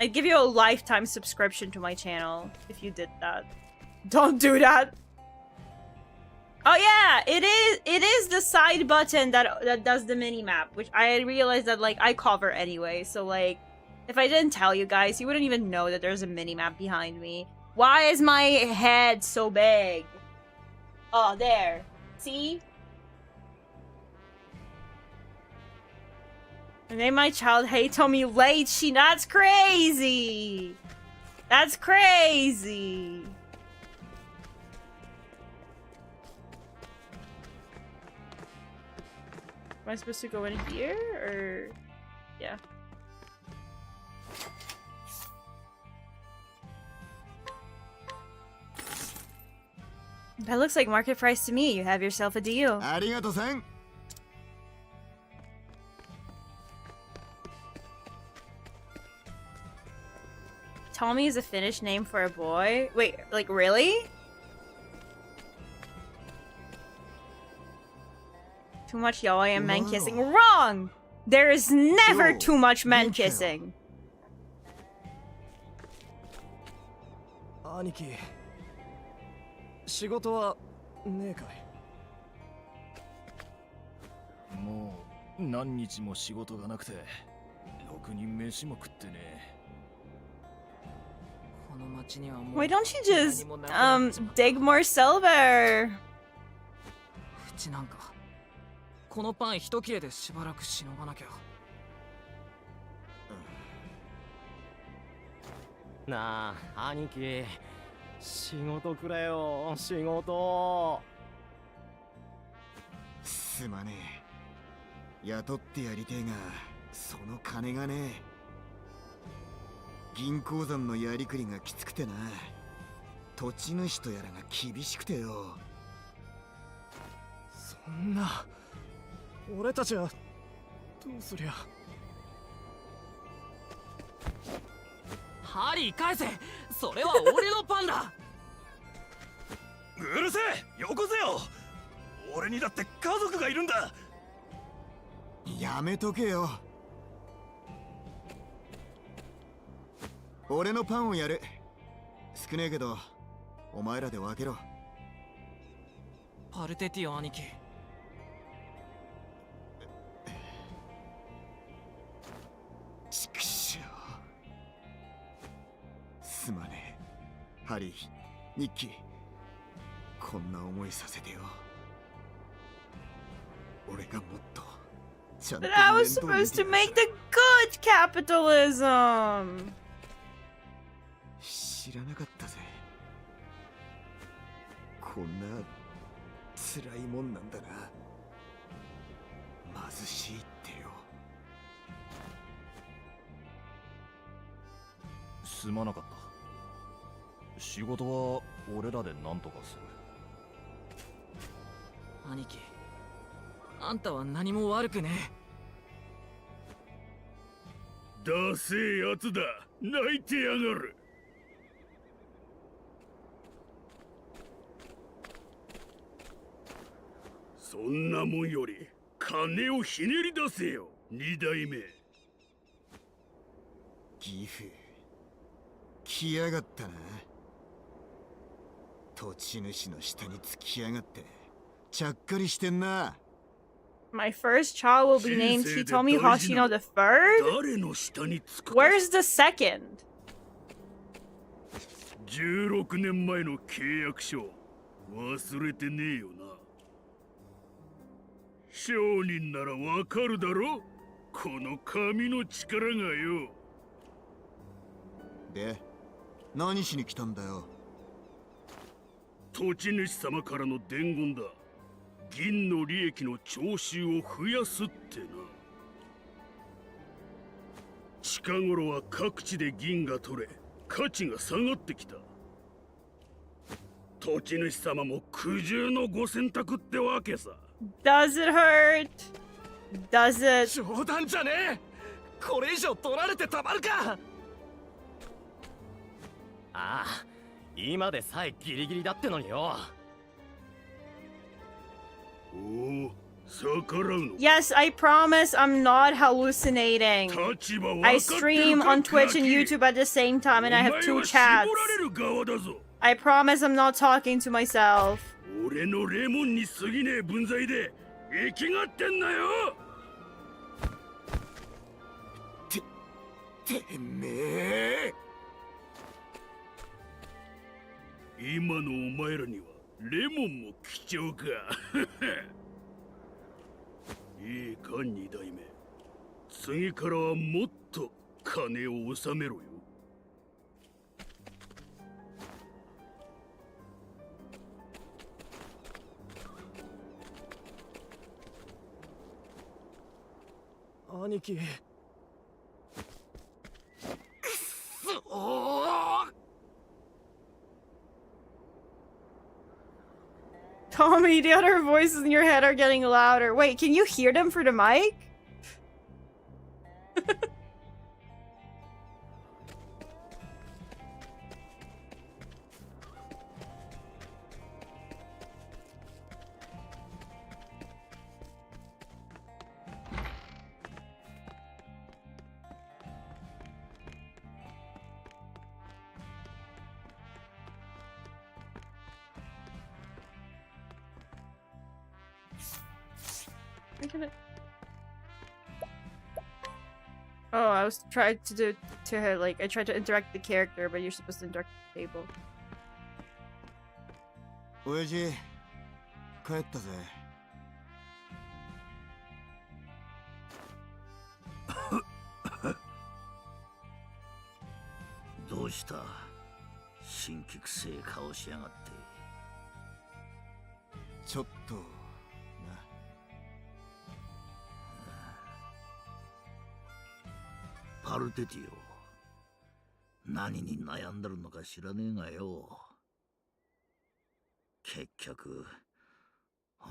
I'd give you a lifetime subscription to my channel if you did that. Don't do that. Oh yeah, it is the side button that does the mini map, which I realized that like I cover anyway. So like, if I didn't tell you guys, you wouldn't even know that there's a mini map behind me. Why is my head so big? Oh, there. See? I named my child Hitomi late. That's crazy. That's crazy. Am I supposed to go in here or yeah? That looks like market price to me. You have yourself a deal. Arigato-san. Tommy is a Finnish name for a boy? Wait, like really? Too much yaoi and men kissing. Wrong! There is never too much men kissing. 兄貴、仕事はねえかい？もう何日も仕事がなくて、ろくに飯も食ってねえ。 Why don't you just dig more silver? うちなんかこのパン一切れでしばらくしのがなきゃ。なあ兄貴、仕事くれよ、仕事。すまねえ、雇ってやりてえがその金がねえ。 銀鉱山のやりくりがきつくてな、土地主とやらが厳しくてよ。そんな、俺たちはどうすりゃ。ハリー返せ、それは俺のパンだ。うるせえ、よこせよ。俺にだって家族がいるんだ。やめとけよ。 俺のパンをやる。少ねえけどお前らで分けろ。パルテティオ兄貴。ちくしょう。すまねえ、ハリー、ニッキー、こんな思いさせてよ。俺がもっとちゃんと But I was supposed to make the good capitalism. 知らなかったぜ。こんな辛いもんなんだな。貧しいってよ。すまなかった。仕事は俺らで何とかする。兄貴、あんたは何も悪くねえ。ダセえやつだ。泣いてやがる。 そんなもんより金をひねり出せよ、二代目。ギフ、来やがったな。土地主の下につきやがってちゃっかりしてんな。 My first child will be named Hitomi Hoshino the third? Where's the second? 16年前の契約書忘れてねえよな。 商人ならわかるだろ、この紙の力がよ。で、何しに来たんだよ。土地主様からの伝言だ。銀の利益の徴収を増やすってな。近頃は各地で銀が取れ、価値が下がってきた。土地主様も苦渋のご選択ってわけさ。Does it hurt? Does it? 冗談じゃねえ。これ以上取られてたまるか。ああ、今でさえギリギリだってのによ。おお、逆らうの。 Yes, I promise I'm not hallucinating. 立場分か I ってるか stream on Twitch and ガキ YouTube at the same time and I have 2お前は chats. 絞られる側だぞ。 I promise I'm not talking to myself. 俺のレモンに過ぎねえ分際で生きがってんなよ。てめえ。今のお前らにはレモンも貴重か。いいか二代目、次からはもっと金を納めろよ。兄貴。Tommy, the other voices in your head are getting louder. Wait, can you hear them through the mic? Oh, I was trying to do to her like I tried to interact with the character, but you're supposed to interact with the table. 親父、帰ったぜ。どうした？辛気くせえ顔しやがって。ちょっとな。パルテティオ、何に悩んでるのか知らねえがよ。結局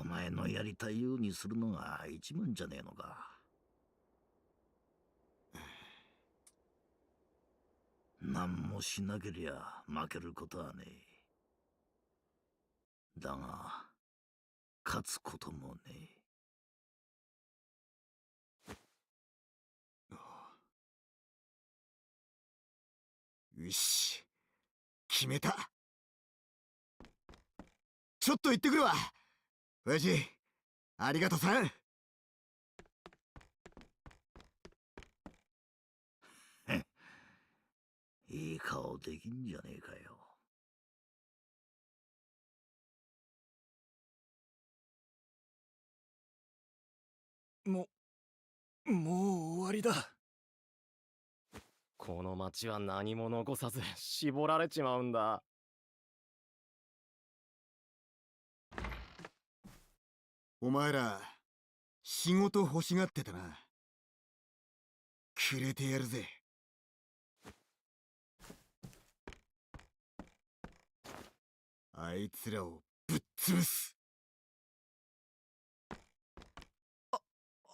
お前のやりたいようにするのが一番じゃねえのか。何もしなけりゃ負けることはねえ。だが勝つこともねえ。よし、決めた。ちょっと行ってくるわ。親父、ありがとさん。いい顔できんじゃねえかよ。もう終わりだ。この町は何も残さず絞られちまうんだ。お前ら仕事欲しがってたな。くれてやるぜ。あいつらをぶっ潰す。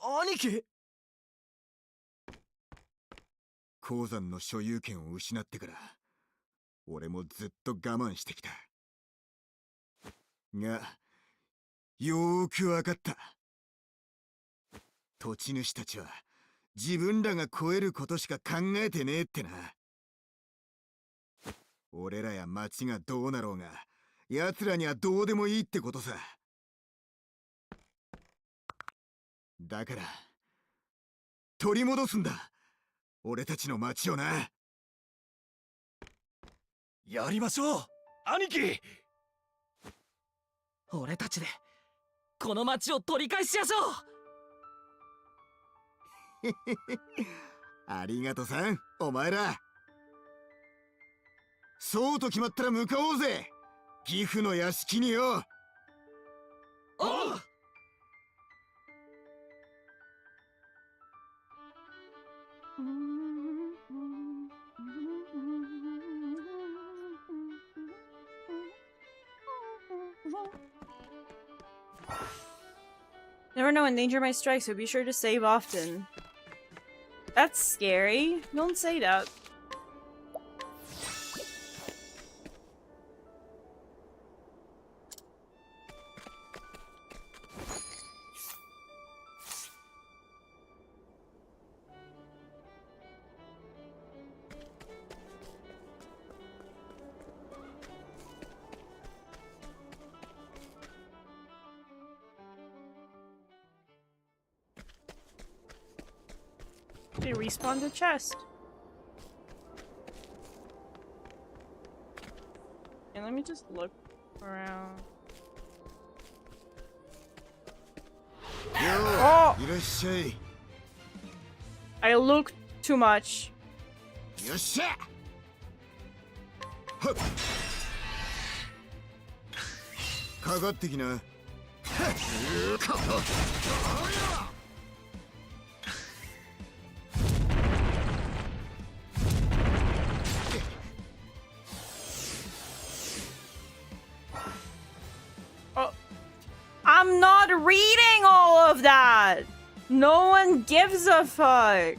兄貴。鉱山の所有権を失ってから俺もずっと我慢してきたが、よーくわかった。土地主たちは自分らが超えることしか考えてねえってな。俺らや町がどうなろうが奴らにはどうでもいいってことさ。だから取り戻すんだ、俺たちの町をな。やりましょう、兄貴。俺たちでこの町を取り返しやしょう。ありがとさん、お前ら。そうと決まったら向かおうぜ、岐阜の屋敷によ。おう。never know when danger might strike, so be sure to save often. That's scary. Don't say that. They respawn the chest. And let me just look around. Oh! I looked too much. I'm not reading all of that! No one gives a fuck!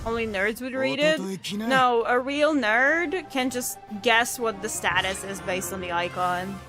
Only nerds would read it? No, a real nerd can just guess what the status is based on the icon.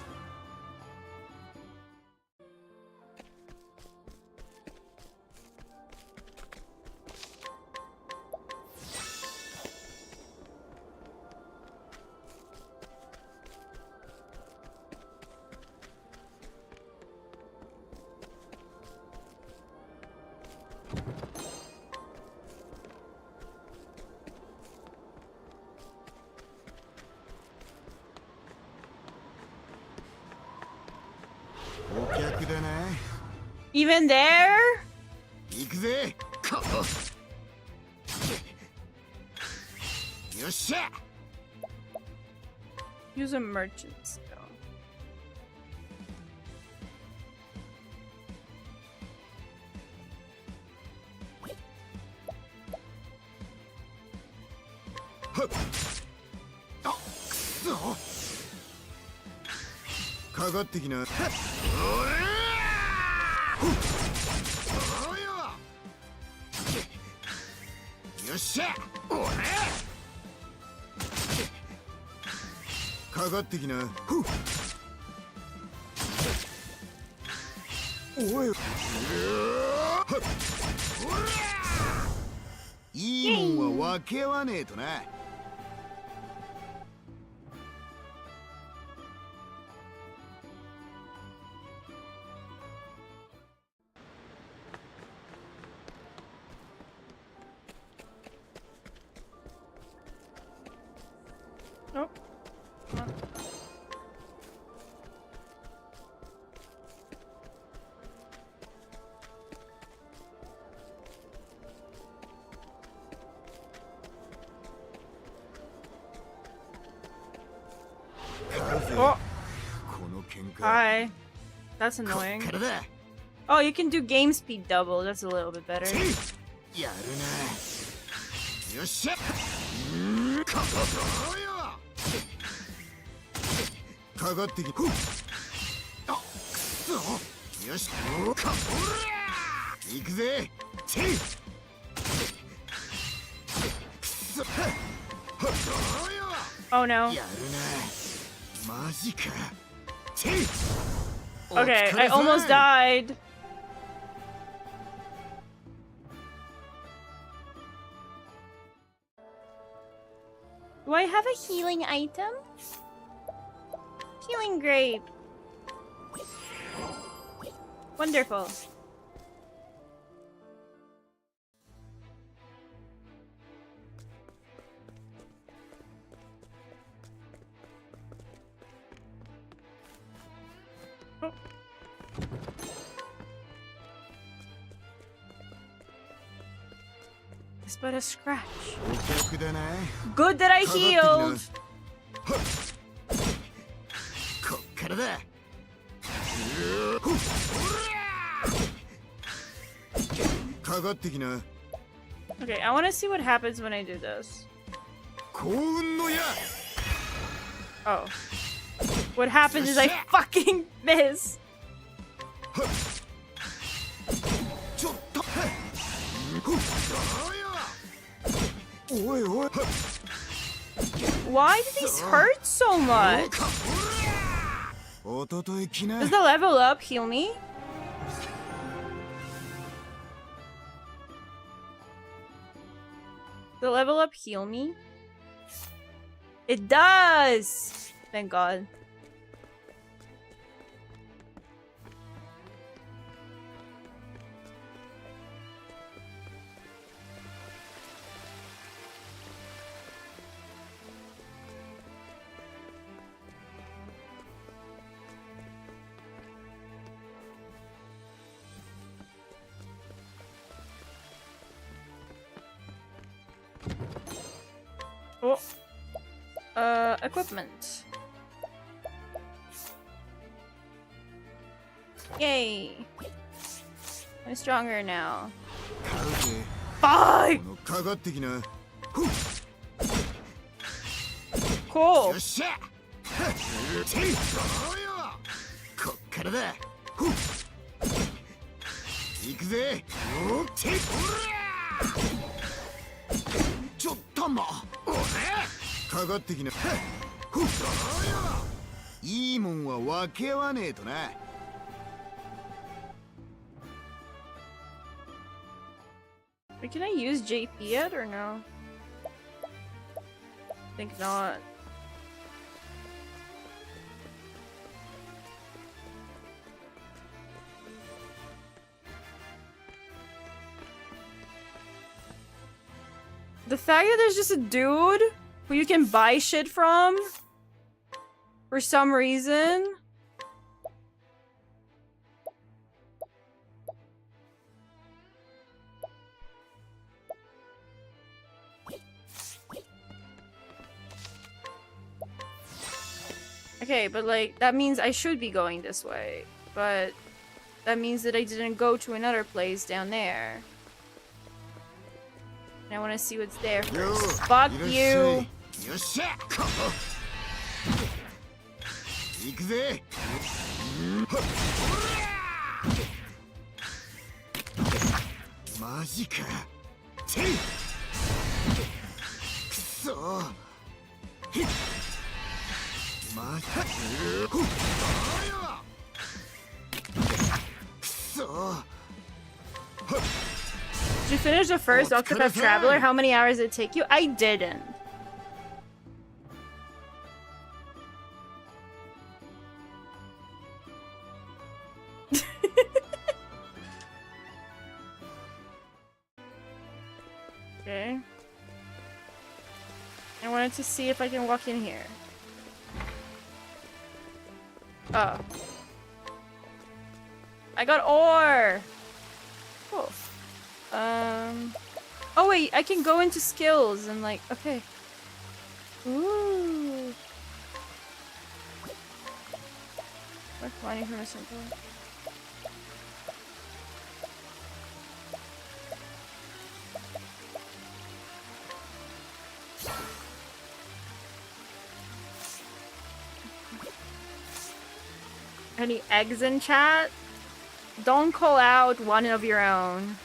Even there? Use a merchant skill. Oh. Come on. Oh. Hi. That's annoying. Oh, you can do game speed double. That's a little bit better. Oh no. Okay, I almost died. Do I have a healing item? Healing grape. Wonderful. Oh. It's but a scratch. Good that I healed. Okay, I want to see what happens when I do this. Oh. What happens is I fucking miss. Why do these hurt so much? Does the level up heal me? The level up heal me? It does! Thank God. Oh. Equipment. Yay! I'm stronger now. 5! Cool! Wait, can I use JP yet or no? Think not. The fact that there's just a dude who you can buy shit from for some reason. Okay, but like, that means I should be going this way. But that means that I didn't go to another place down there. And I want to see what's there first. Fuck you! Did you finish the first Octopath Traveler? How many hours did it take you? I didn't. Okay. I wanted to see if I can walk in here. Oh. I got ore! Cool. Oh wait, I can go into skills and like, okay. Ooh. What's money from a simple? Any eggs in chat? Don't call out one of your own.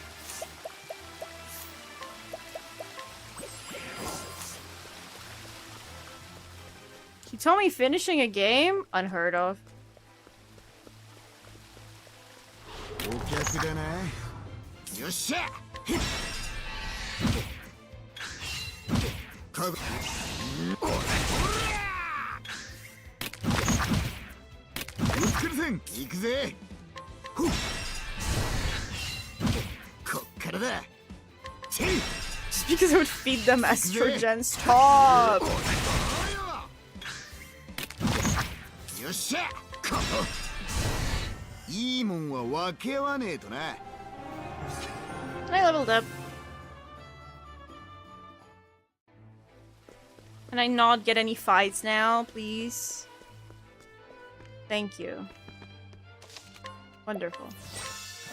Hitomi finishing a game? Unheard of. Just because I would feed them estrogen. Stop! I leveled up. Can I not get any fights now, please? Thank you. Wonderful.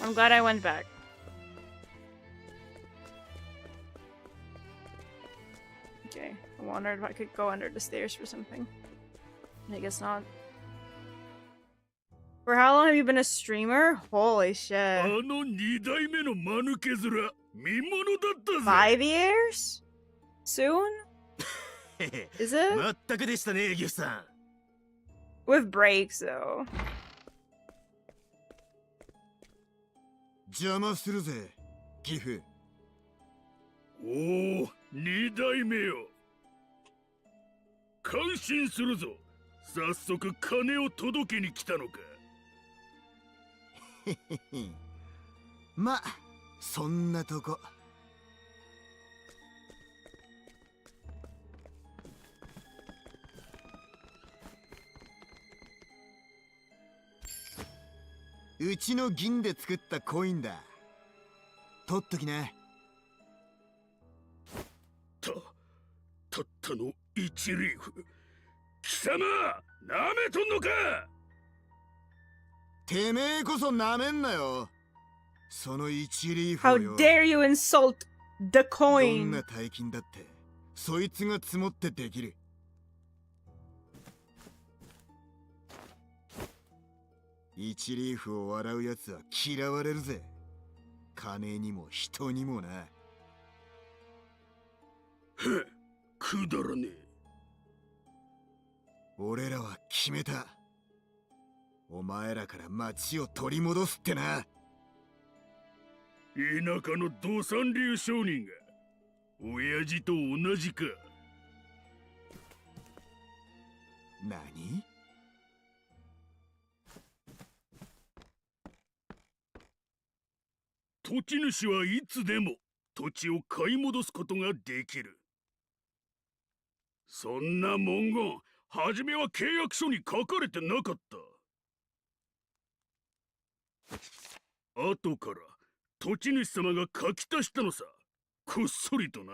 I'm glad I went back. Okay. I wondered if I could go under the stairs for something. I guess not. For how long have you been a streamer? Holy shit. 2代目の間抜け面、見物だったぜ。 5 years? Soon? Is it? まったくでしたね、ギフさん。 With breaks, though. 邪魔するぜ、ギフ。おお、2代目よ。感心するぞ。早速金を届けに来たのか。ま、そんなとこ。うちの銀で作ったコインだ。取っときな。たったの1リーフ。貴様、なめとんのか。てめえこそなめんなよ。その1リーフ How をよ。 dare you insult the どん coin? な大金だってそいつが積もってできる。1リーフを笑うやつは嫌われるぜ。金にも人にもな。ふっ、くだらねえ。俺らは決めた。お前らから町を取り戻すってな。田舎の土三流商人が親父と同じか。何？土地主はいつでも土地を買い戻すことができる。そんな文言、初めは契約書に書かれてなかった。後から土地主様が書き足したのさ。こっそりとな。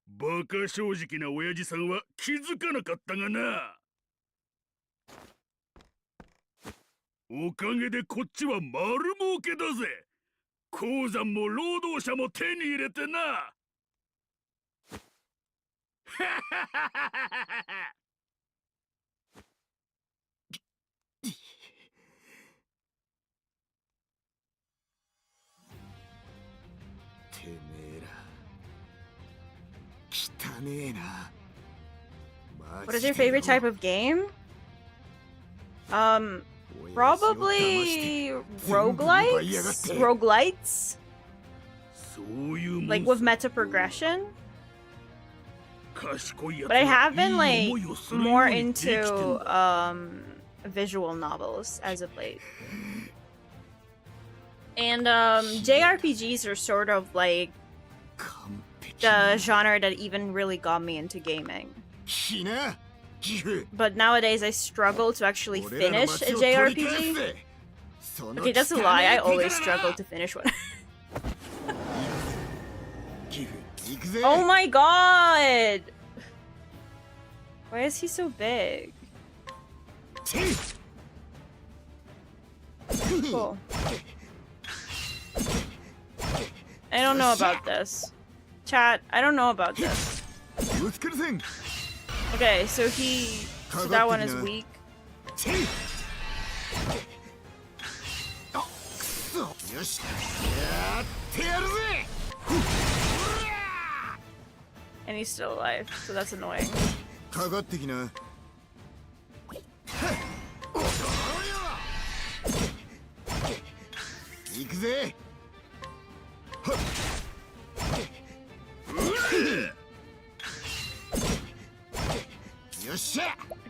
バカ正直な親父さんは気づかなかったがな。おかげでこっちは丸儲けだぜ。鉱山も労働者も手に入れてな。てめえら汚ねえな。 What is your favorite type of game? Probably roguelites? Roguelites? Like with meta progression? But I have been like more into visual novels as of late. And JRPGs are sort of like the genre that even really got me into gaming. But nowadays I struggle to actually finish a JRPG. Okay, that's a lie. I always struggle to finish one. Oh my god! Why is he so big? Cool. I don't know about this. Chat, I don't know about this. Okay, so so that one is weak. And he's still alive, so that's annoying.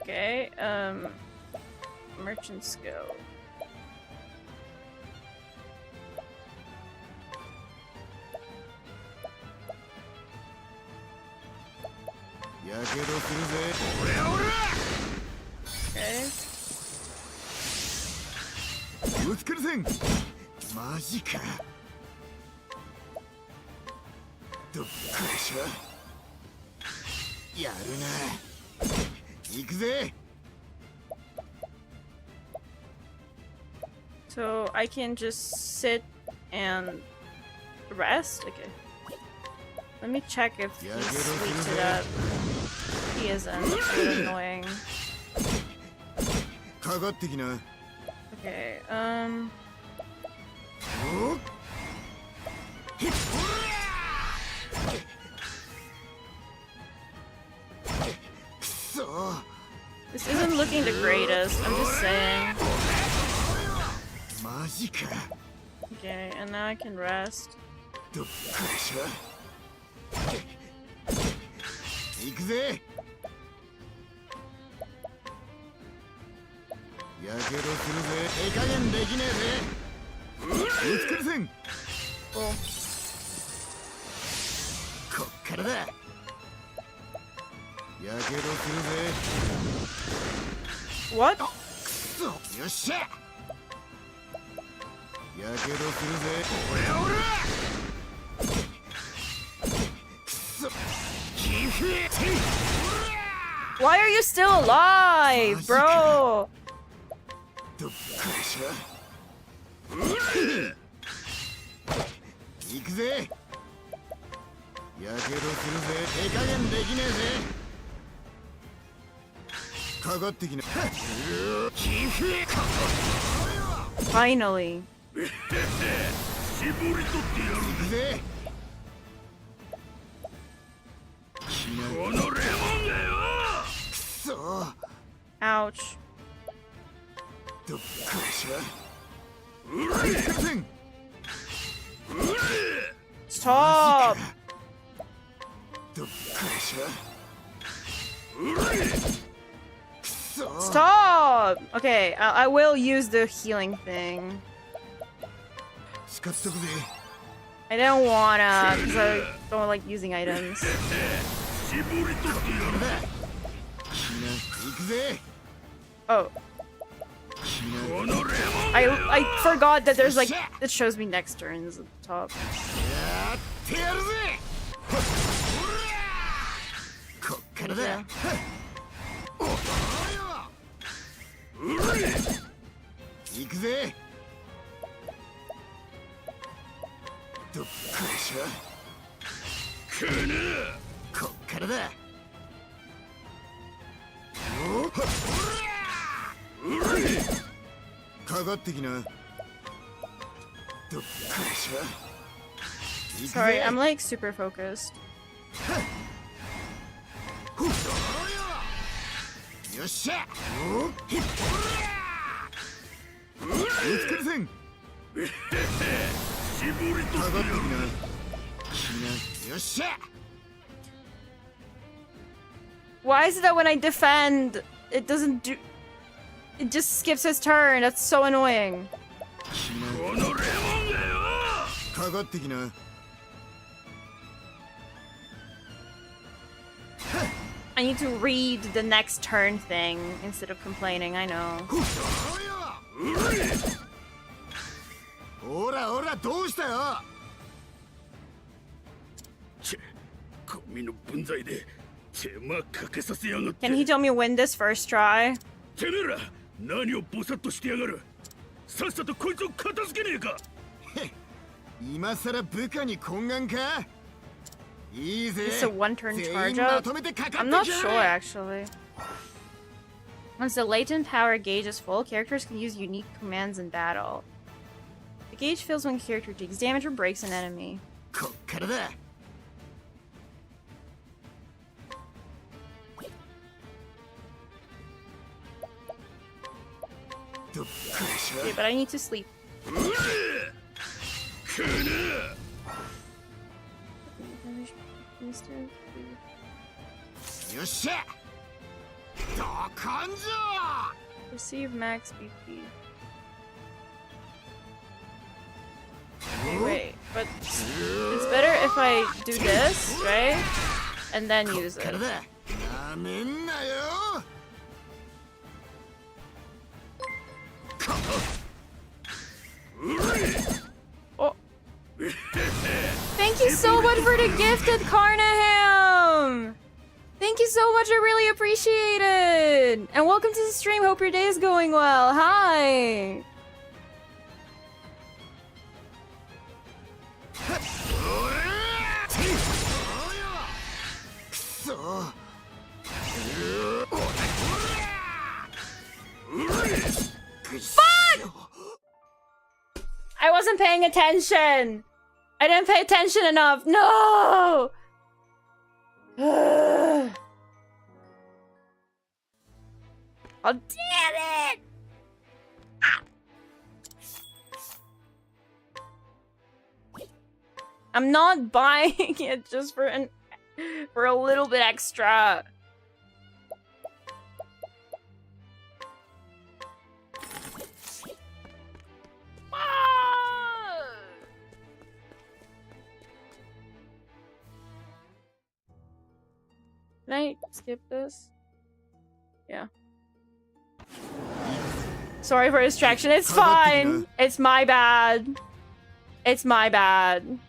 Okay, merchant skill. Okay. マジか。どっかでしょ。やるな。行くぜ。 So I can just sit and rest? Okay. Let me check if he's sweet it up. He isn't. It's a bit annoying. Okay, this isn't looking the greatest, I'm just saying. Okay, and now I can rest. Cool. What? Why are you still alive, bro? Finally. Ouch. Stop! Stop! Okay, I will use the healing thing. I don't wanna, because I don't like using items. Oh. I forgot that there's like, it shows me next turns at the top. Yeah. Sorry, I'm like super focused. Why is it that when I defend, it doesn't do... It just skips his turn? That's so annoying. I need to read the next turn thing instead of complaining, I know. Can Hitomi win this first try? Is this a one-turn charge up? I'm not sure, actually. Once the latent power gauge is full, characters can use unique commands in battle. The gauge fills when character takes damage or breaks an enemy. Okay, but I need to sleep. Receive max BP. Wait, but it's better if I do this, right? And then use it. Oh. Thank you so much for the gifted Carnaham! Thank you so much, I really appreciate it! And welcome to the stream, hope your day is going well. Hi! I wasn't paying attention. I didn't pay attention enough. No. Oh, damn it. I'm not buying it just for a little bit extra. Can I skip this? Yeah. Sorry for distraction. It's fine. It's my bad. It's my bad.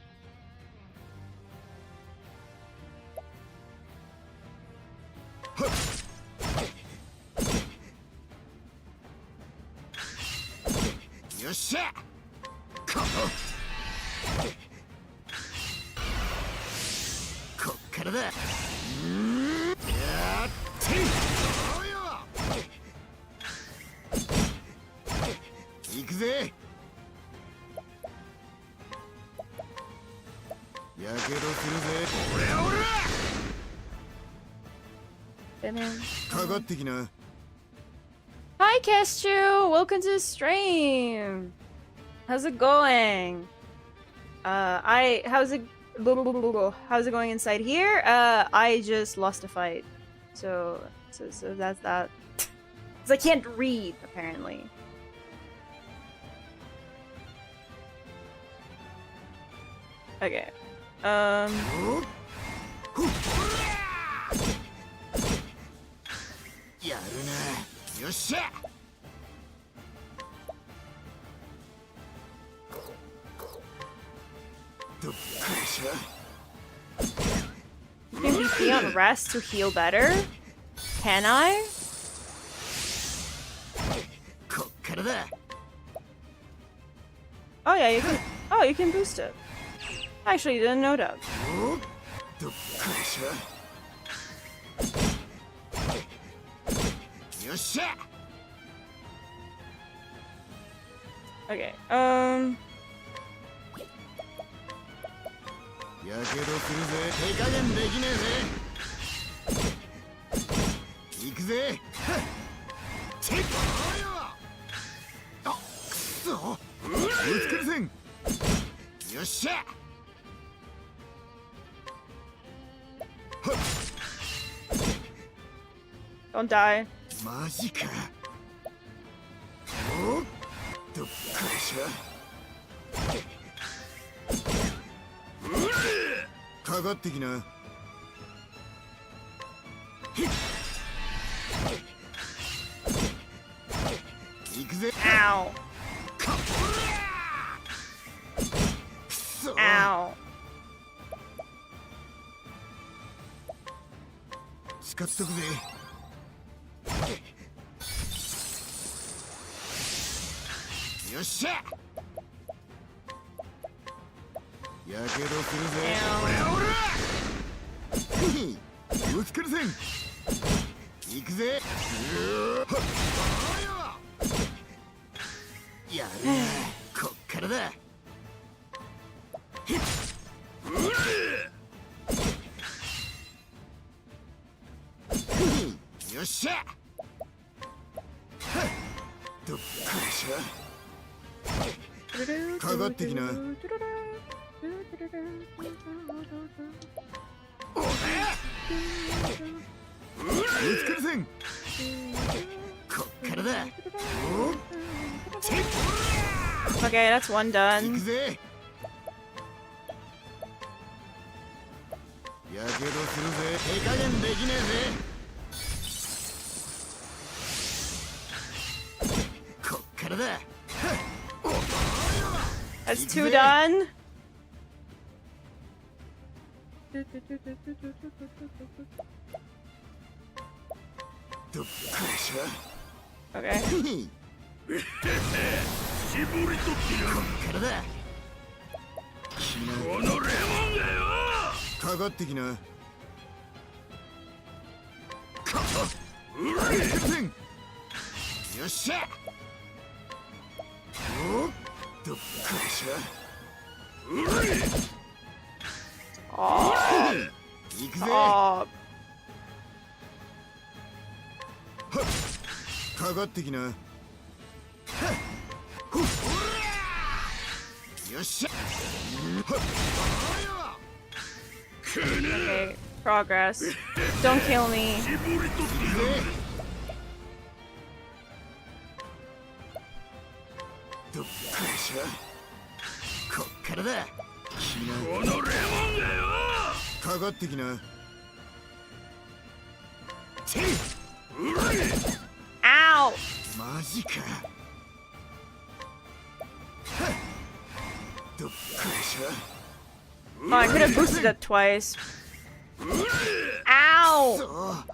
Hi, Kestu! Welcome to the stream! How's it going? How's it going inside here? I just lost a fight. So that's that. Because I can't read, apparently. Okay. You can BP on rest to heal better? Can I? Oh yeah, you can. Oh, you can boost it. I actually didn't know that. Okay, don't die. Ow. Ow. Okay, that's one done. That's two done. Okay. よっしゃ。おっ、どっかでしょ。行くぜ。かかってきな。よっしゃ。Okay, progress. Don't kill me. どっかでしょ。こっからだ。このレモンがよ。かかってきな。Ow! マジか。どっかでしょ。Oh, I could have boosted that twice. Ow!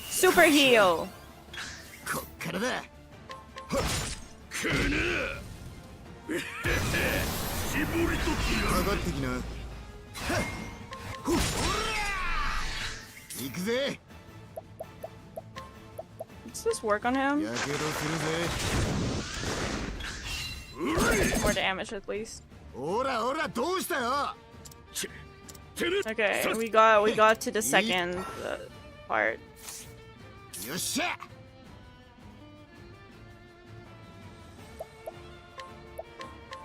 Super heal. こっからだ。かかってきな。行くぜ。Does this work on him? やけどするぜ。 More damage at least. おらおら、どうしたよ。 Okay, we got to the second part. よっしゃ。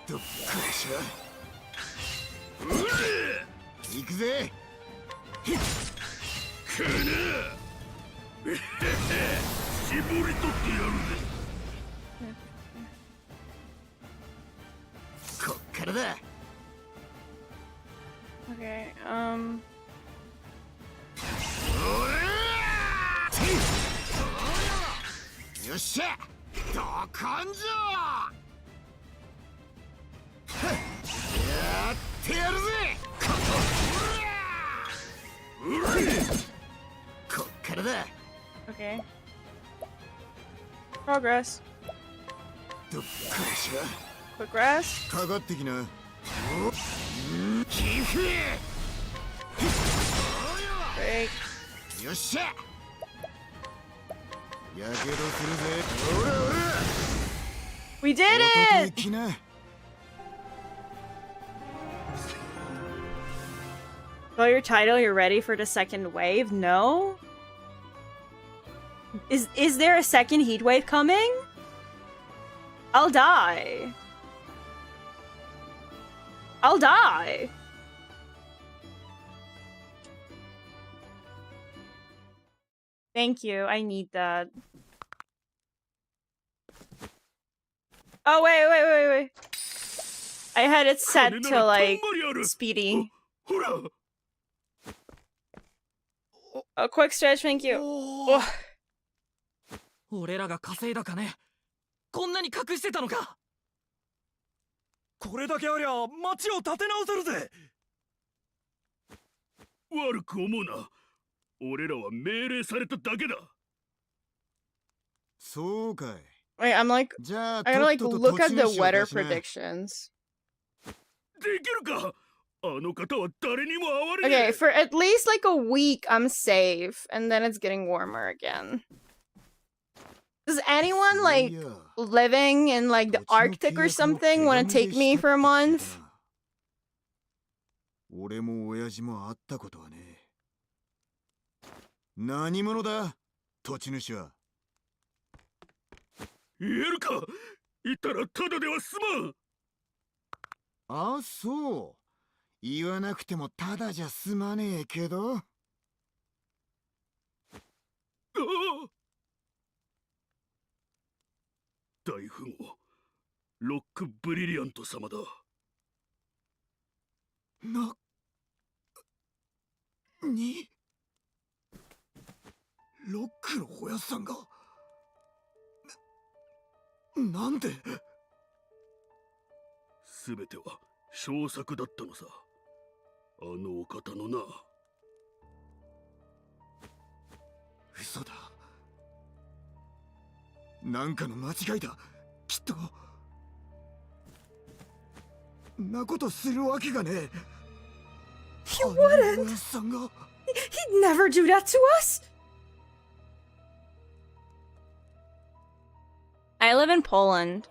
どっかでしょ。行くぜ。絞り取ってやるぜ。こっからだ。Okay, よっしゃ。どかんじゃ。やってやるぜ。こっからだ。 okay. Progress. どっかでしょ。 Quick rest. かかってきな。寄付。 Break. よっしゃ。やけどするぜ。おらおら。 We did it! きな。 Well, your title, you're ready for the second wave? No? Is there a second heat wave coming? I'll die. I'll die. Thank you. I need that. Oh, wait. I had it set to, like, speedy. A quick stretch, thank you. Oh. 俺らが稼いだ金こんなに隠してたのか。これだけありゃ町を立て直せるぜ。悪く思うな。俺らは命令されただけだ。そうかい。 Wait, I'm like, I gotta like look at the weather predictions. できるか。あの方は誰にも会われ Okay, for at least like a week, I'm safe, and then it's getting warmer again. Does anyone like living in like the Arctic or something want to take me for a month? 俺も親父も会ったことはねえ。何者だ、土地主は。言えるか。言ったらただでは済まん。あ、そう。言わなくてもただじゃ済まねえけど。ああ。大富豪ロックブリリアント様だ。ロックのおやさんがなんで。すべては小作だったのさ。あのお方のな。嘘だ。なんかの間違いだ。きっと。んなことするわけがねえ。He wouldn't. He'd never do that to us. I live in Poland.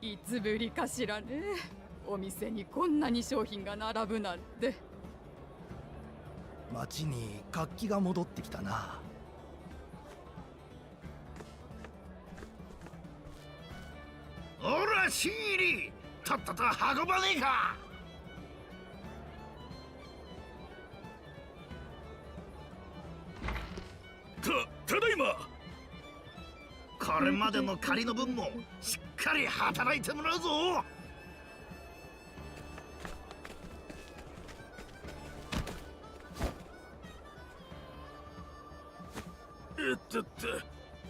いつぶりかしらね。お店にこんなに商品が並ぶなんて。街に活気が戻ってきたな。おら新入り、とっとと運ばねえか。ただいま。これまでの借りの分もしっかり働いてもらうぞ。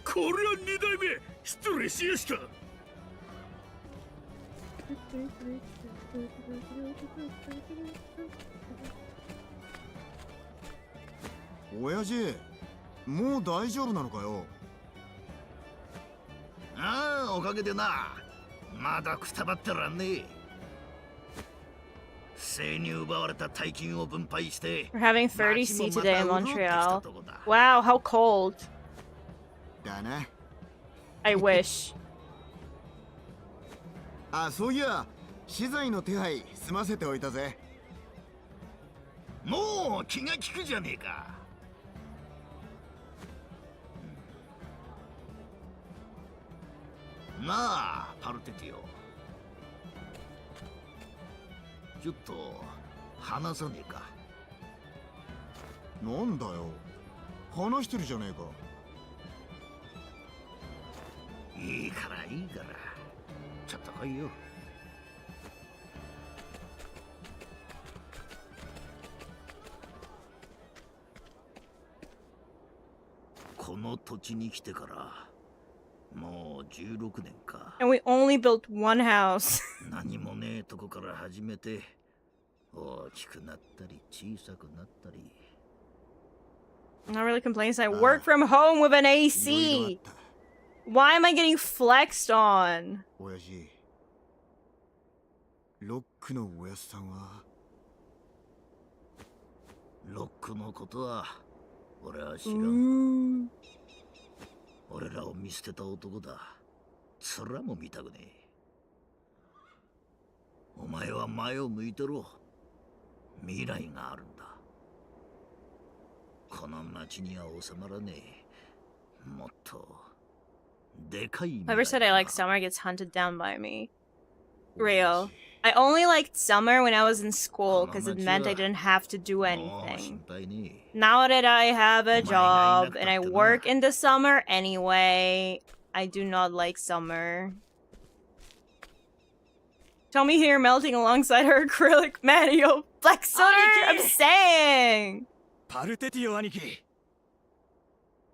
これは2代目。失礼しやした。親父、もう大丈夫なのかよ。ああ、おかげでな。まだくたばってらんねえ。不正に奪われた大金を分配して。 We're having 30C today in Montreal. Wow, how cold. だな。I wish. あ、そういや、資材の手配済ませておいたぜ。もう気が利くじゃねえか。なあ、パルテティオ。ちょっと話さねえか。なんだよ、話してるじゃねえか。いいからいいから、ちょっと来いよ。この土地に来てからもう16年か。And we only built one house. 何もねえとこから始めて、大きくなったり小さくなったり。I'm not really complaining. I work from home with an AC. Why am I getting flexed on? 親父、ロックのおやっさんは。ロックのことは俺は知らん。俺らを見捨てた男だ。面も見たくねえ。お前は前を向いてろ。未来があるんだ。この町には収まらねえ。もっとでかい。 Whoever said I like summer gets hunted down by me. Real. I only liked summer when I was in school because it meant I didn't have to do anything. Now that I have a job and I work in the summer anyway, I do not like summer. Hitomi here melting alongside her acrylic man. Yo, Black Sutter, I'm saying! パルテティオ兄貴。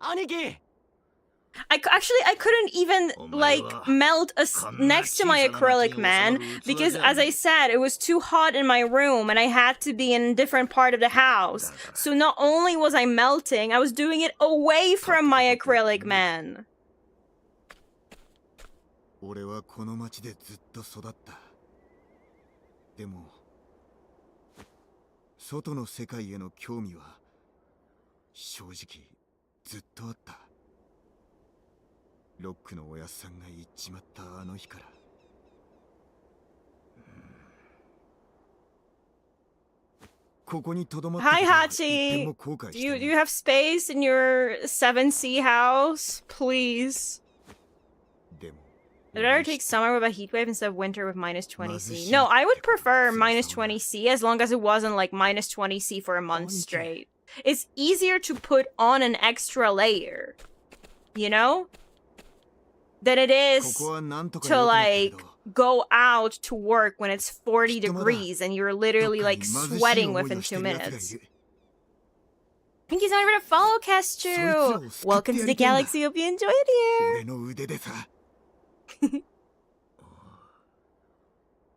兄貴。 I couldn't even like melt next to my acrylic man because, as I said, it was too hot in my room and I had to be in a different part of the house. So not only was I melting, I was doing it away from my acrylic man. 俺はこの町でずっと育った。でも外の世界への興味は正直ずっとあった。ロックのおやっさんが言っちまったあの日から。ここに留まって Hi Hachi! Do you have space in your 7C house? Please. I'd rather take summer with a heat wave instead of winter with minus 20C. No, I would prefer minus 20C as long as it wasn't like minus 20C for a month straight. It's easier to put on an extra layer, you know? Than it is to like go out to work when it's 40 degrees and you're literally like sweating within 2 minutes. Thank you so much for the follow, Kestu! Welcome to the galaxy, hope you enjoyed it here!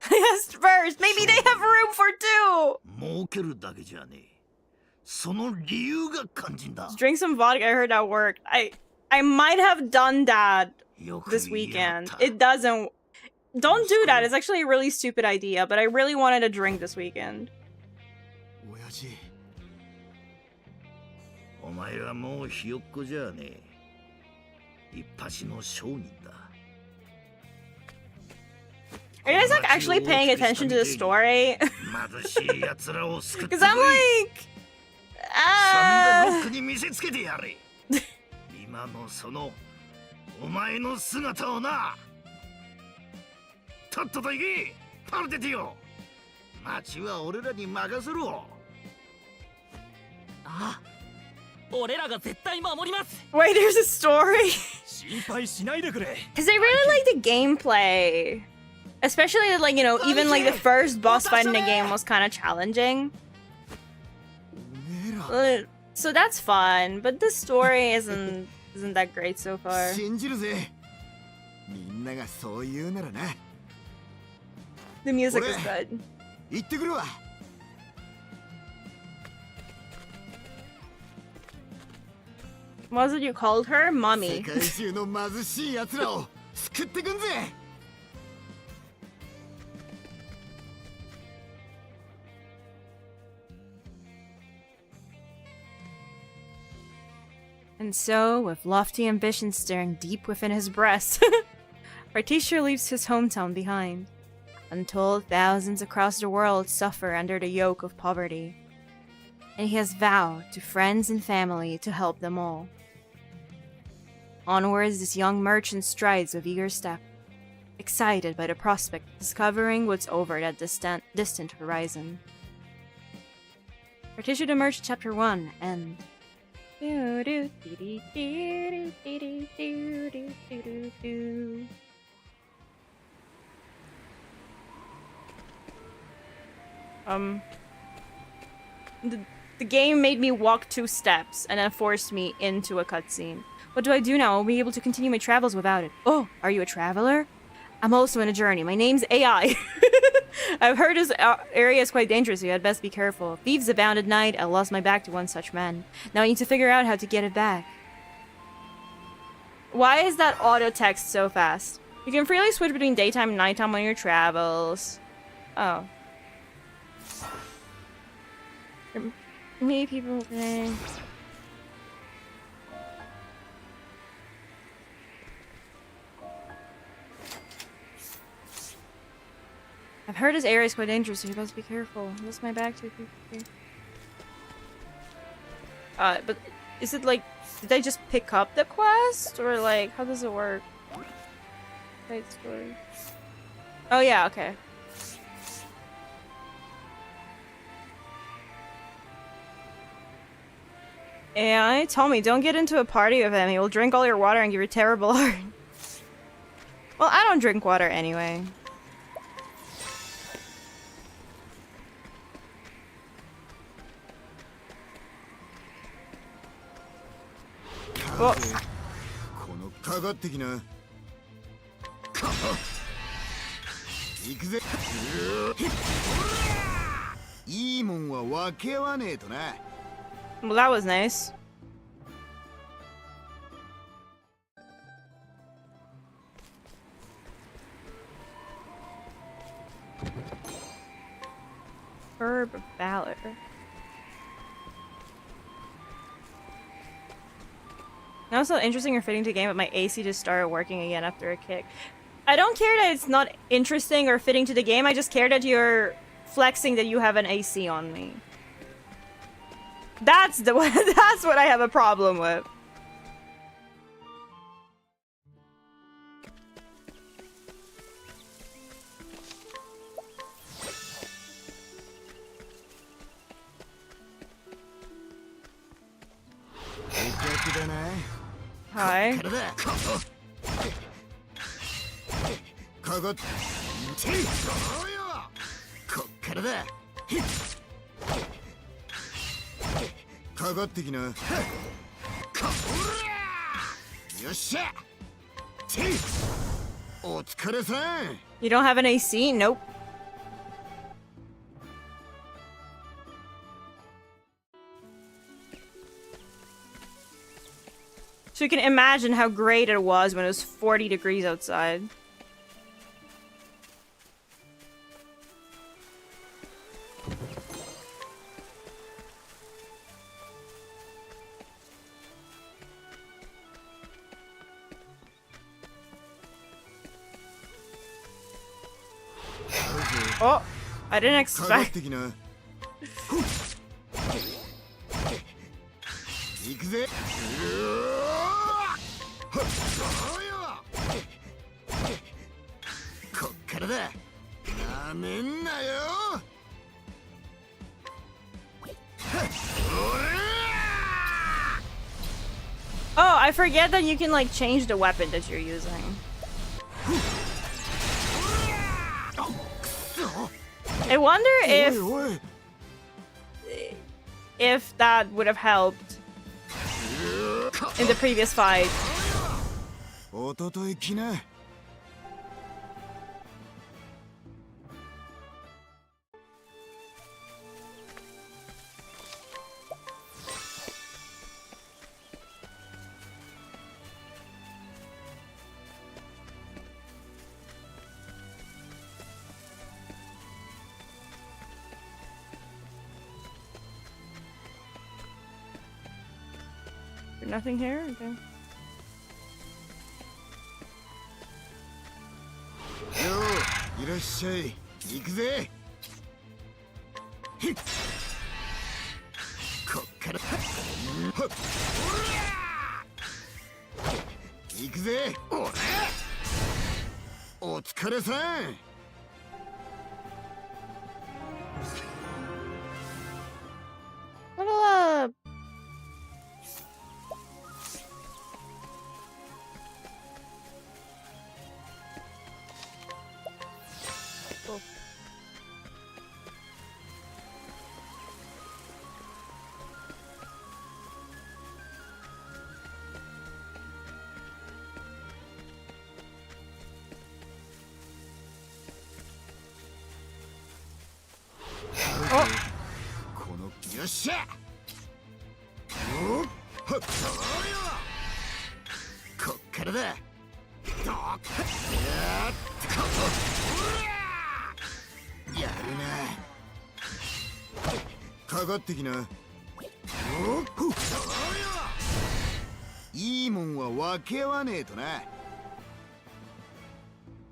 I asked first, maybe they have room for 2! 儲けるだけじゃねえ。その理由が肝心だ。 Drink some vodka. I heard that worked. I might have done that this weekend. It doesn't. Don't do that. It's actually a really stupid idea, but I really wanted a drink this weekend. 親父。お前はもうひよっこじゃねえ。一発の商人だ。 Are you guys like actually paying attention to the story? 貧しい奴らを救って Because I'm like, 306に見せつけてやれ。今のそのお前の姿をな。とっとと行け、パルテティオ。町は俺らに任せろ。ああ、俺らが絶対守ります。 wait, there's a story? 心配しないでくれ。 Because I really like the gameplay. Especially, like, you know, even like the first boss fight in the game was kind of challenging. So that's fun, but the story isn't that great so far. 信じるぜ。みんながそう言うならな。 The music is good. 行ってくるわ。 What was it you called her? 世 Mommy. 界中の貧しい奴らを救ってくんぜ。 And so, with lofty ambitions staring deep within his breast, our teacher leaves his hometown behind. Untold thousands across the world suffer under the yoke of poverty, and he has vowed to friends and family to help them all. Onwards, this young merchant strides with eager step, excited by the prospect of discovering what's over that distant horizon. Partition to Merchant Chapter 1, End. The game made me walk 2 steps and then forced me into a cutscene. What do I do now? I'll be able to continue my travels without it. Oh, are you a traveler? I'm also on a journey. My name's AI. I've heard this area is quite dangerous, so you had best be careful. Thieves abound at night. I lost my bag to one such man. Now I need to figure out how to get it back. Why is that auto text so fast? You can freely switch between daytime and nighttime on your travels. Oh. Many people today. I've heard this area is quite dangerous, so you best be careful. What's my bag to? But is it like, did I just pick up the quest, or like, how does it work? Side story. Oh yeah, okay. AI, Hitomi, don't get into a party with him. He will drink all your water and give you terrible heart. Well, I don't drink water anyway. Oh. このかかってきな。行くぜ。いいもんは分け合わねえとな。Well, that was nice. Herb of Valor. Now it's so interesting or fitting to game, but my AC just started working again after a kick. I don't care that it's not interesting or fitting to the game, I just care that you're flexing that you have an AC on me. That's the one. That's what I have a problem with. Hi. You don't have an AC? Nope. So you can imagine how great it was when it was 40 degrees outside. Oh, I didn't expect. Oh, I forget that you can like change the weapon that you're using. I wonder if that would have helped in the previous fight. Nothing here? Okay. Level up! Cool.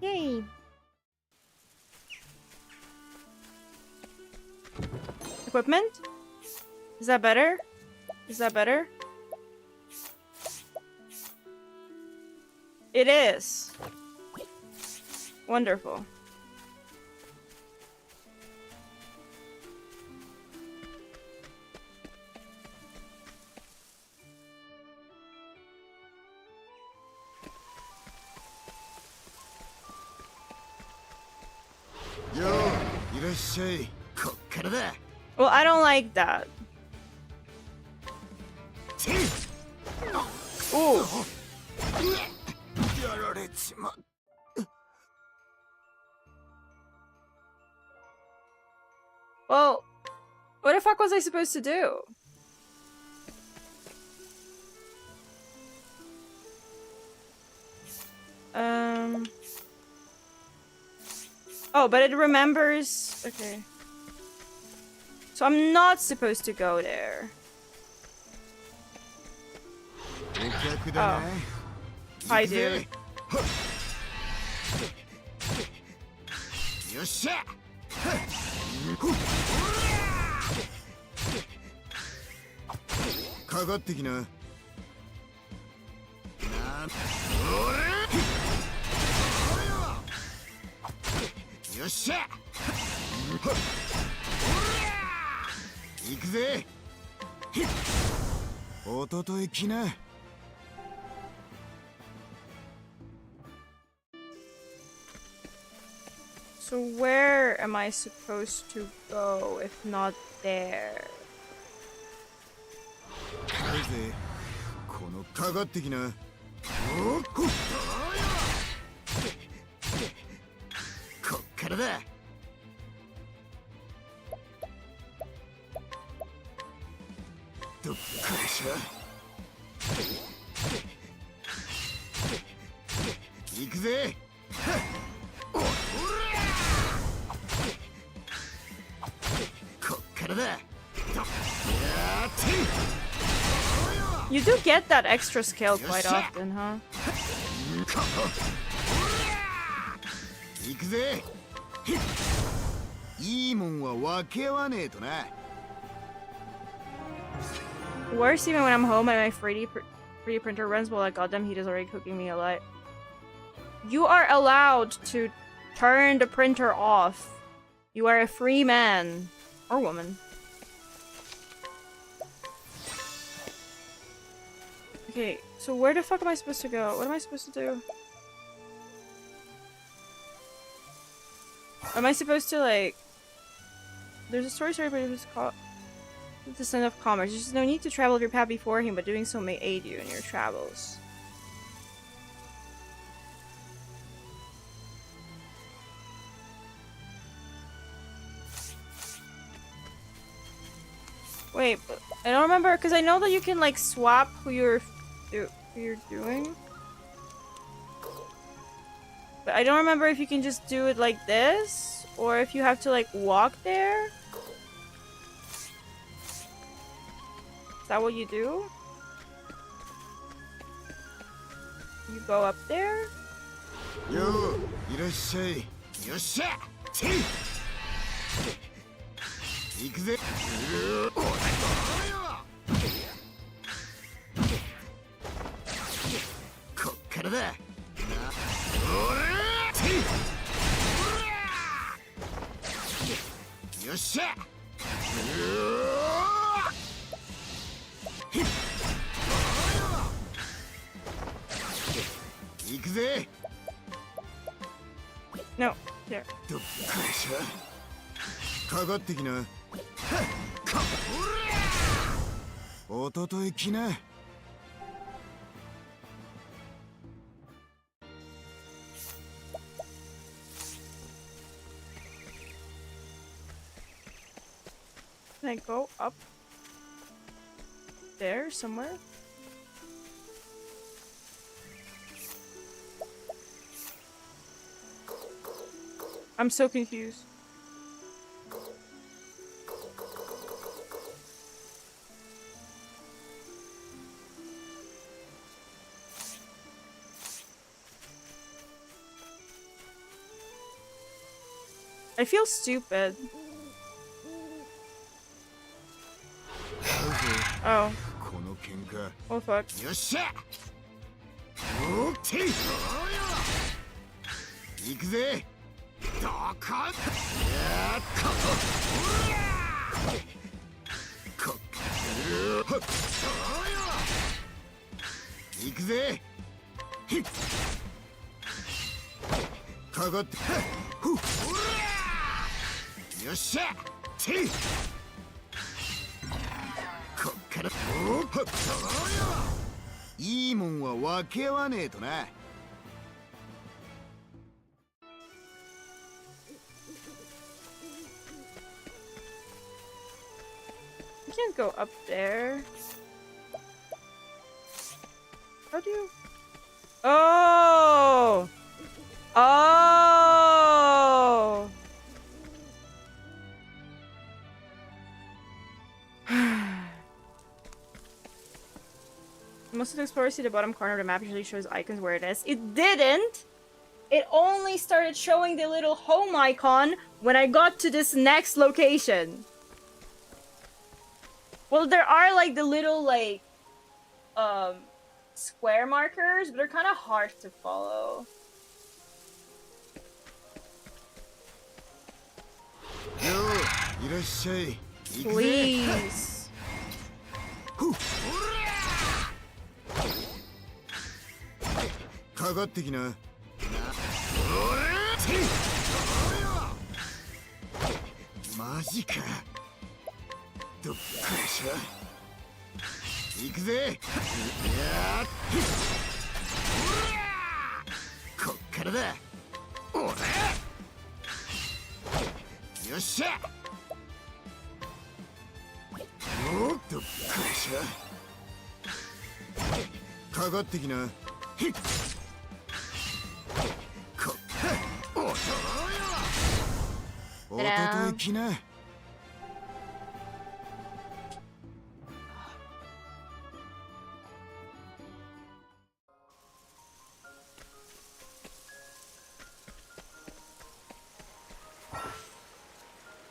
Yay! Equipment? Is that better? Is that better? It is. Wonderful. Well, I don't like that. Ooh. Well, what the fuck was I supposed to do? Oh, but it remembers... Okay. So I'm not supposed to go there. Oh. Hi, dude. So where am I supposed to go if not there? ぜ。おら。こっからだ。 You do get that extra scale quite often, huh? 行くぜ。いいもんは分け合わねえとな。 Worse, even when I'm home and my 3D printer runs, well, like, goddamn, he is already cooking me a lot. You are allowed to turn the printer off. You are a free man. Or woman. Okay, so where the fuck am I supposed to go? What am I supposed to do? Am I supposed to, like... There's a story but it was called... The Son of Commerce. There's no need to travel your path before him, but doing so may aid you in your travels. Wait, but I don't remember, because I know that you can, like, swap who you're doing. But I don't remember if you can just do it like this, or if you have to, like, walk there. Is that what you do? You go up there? Yo, irashai. Yossha! Tee! 行くぜ。こっからだ。よっしゃ。行くぜ。 No, here. どっからしゃ。かかってきな。 おととい来な。 Can I go up there somewhere? I'm so confused. I feel stupid. Oh. Oh fuck. I can't go up there. How do you... Oh! Oh! Most of the explorers see the bottom corner of the map usually shows icons where it is. It didn't! It only started showing the little home icon when I got to this next location. Well, there are like the little like square markers, but they're kind of hard to follow. Please. 弟来な。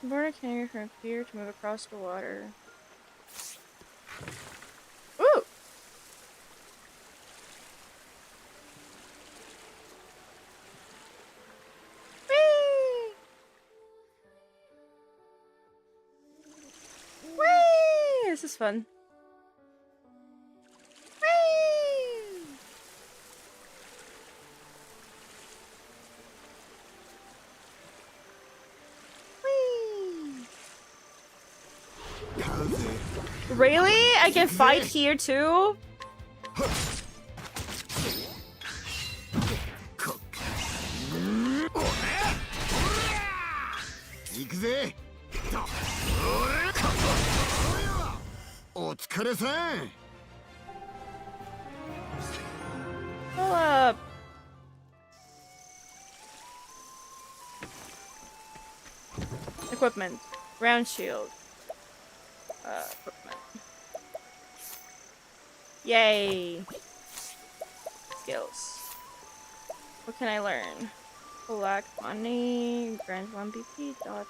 Border can from fear to move across the water. Ooh! Whee! Whee! This is fun. Whee! Really? I can fight here too? Pull up. Equipment. Round shield. Equipment. Yay! Skills. What can I learn? Collect money, grant 1 BP, dodge.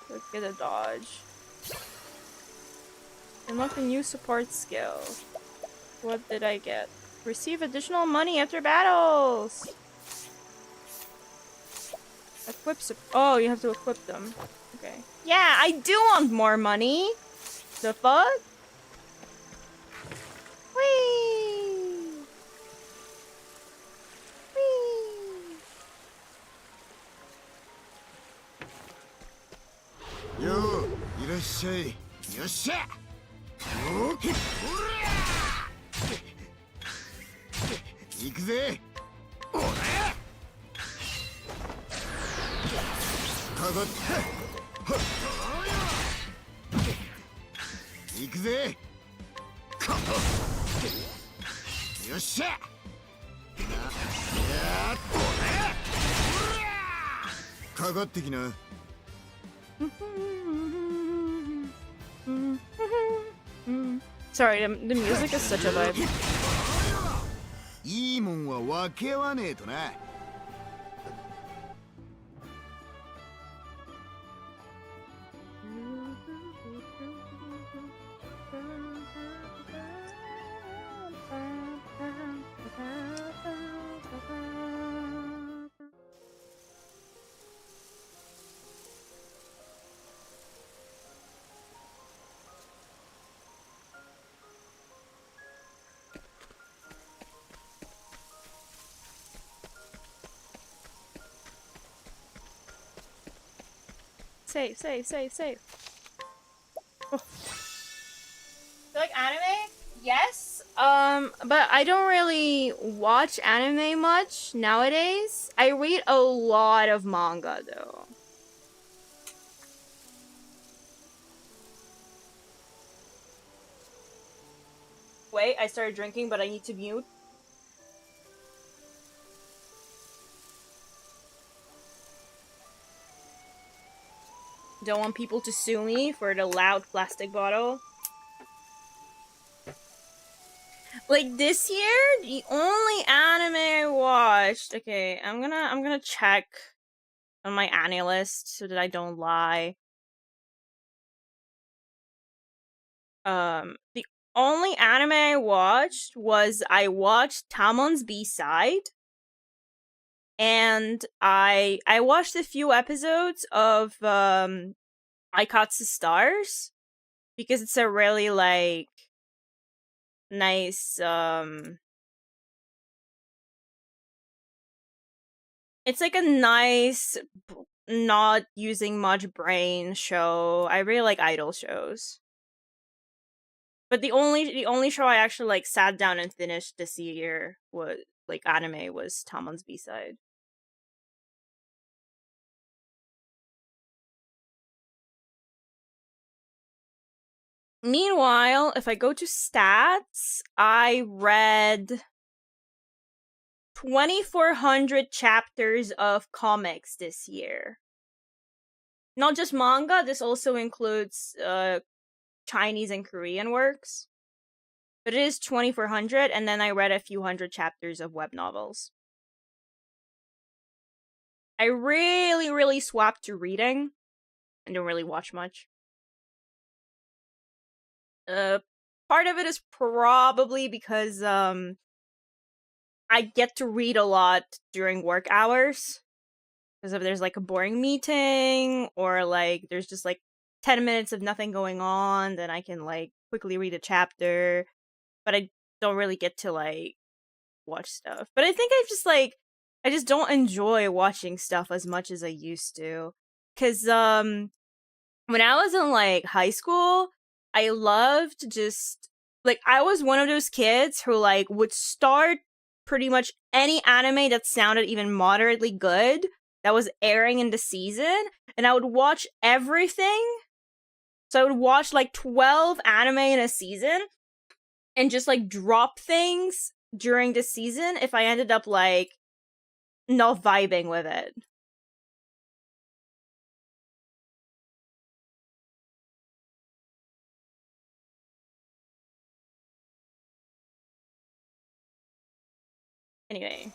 Let's get a dodge. Unlock a new support skill. What did I get? Receive additional money after battles! Equip oh, you have to equip them. Okay. Yeah, I do want more money! The fuck? Whee! Whee! Yo, いらっしゃい。よっしゃ。おーけ。行くぜ。おら。かかって。行くぜ。よっしゃ。やっとね。かかってきな。Sorry, the music is such a vibe. いいもんは分け合わねえとな。Save, save, save, save. Oh. You like anime? Yes. But I don't really watch anime much nowadays. I read a lot of manga though. Wait, I started drinking, but I need to mute. Don't want people to sue me for the loud plastic bottle. Like this year, the only anime I watched. Okay, I'm gonna check on my anime list so that I don't lie. The only anime I watched was Tamon's B-side. And I watched a few episodes of Aikatsu Stars because it's a really like nice it's like a nice not using much brain show. I really like idol shows. But the only show I actually like sat down and finished this year was like anime was Tamon's B-side. Meanwhile, if I go to stats, I read 2,400 chapters of comics this year. Not just manga, this also includes Chinese and Korean works. But it is 2,400, and then I read a few hundred chapters of web novels. I really, really swapped to reading. I don't really watch much. Part of it is probably because I get to read a lot during work hours. Because if there's like a boring meeting, or like there's just like 10 minutes of nothing going on, then I can like quickly read a chapter. But I don't really get to like watch stuff. But I think I just don't enjoy watching stuff as much as I used to. Cause when I was in like high school, I loved just like I was one of those kids who like would start pretty much any anime that sounded even moderately good that was airing in the season, and I would watch everything. So I would watch like 12 anime in a season and just like drop things during the season if I ended up like not vibing with it. Anyway.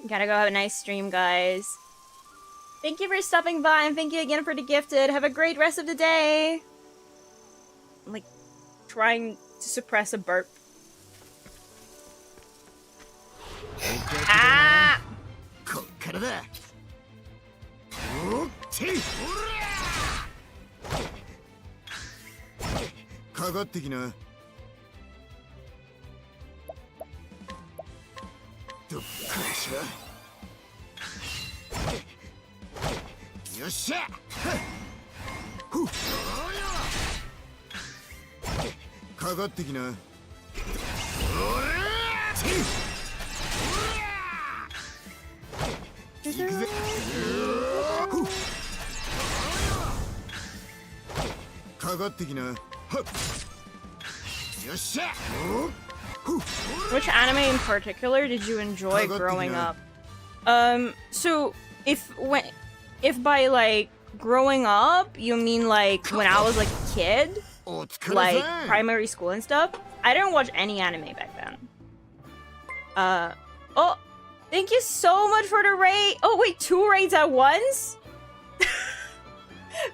Gotta go have a nice stream, guys. Thank you for stopping by, and thank you again for the gifted. Have a great rest of the day. I'm like trying to suppress a burp. Ah! こっからだ。おってかかってきな。どっからしは。よっしゃ。ふっ。かかってきな。 Which anime in particular did you enjoy growing up? So if by like growing up you mean like when I was like a kid, like primary school and stuff, I didn't watch any anime back then. Oh, thank you so much for the raid. Oh wait, 2 raids at once?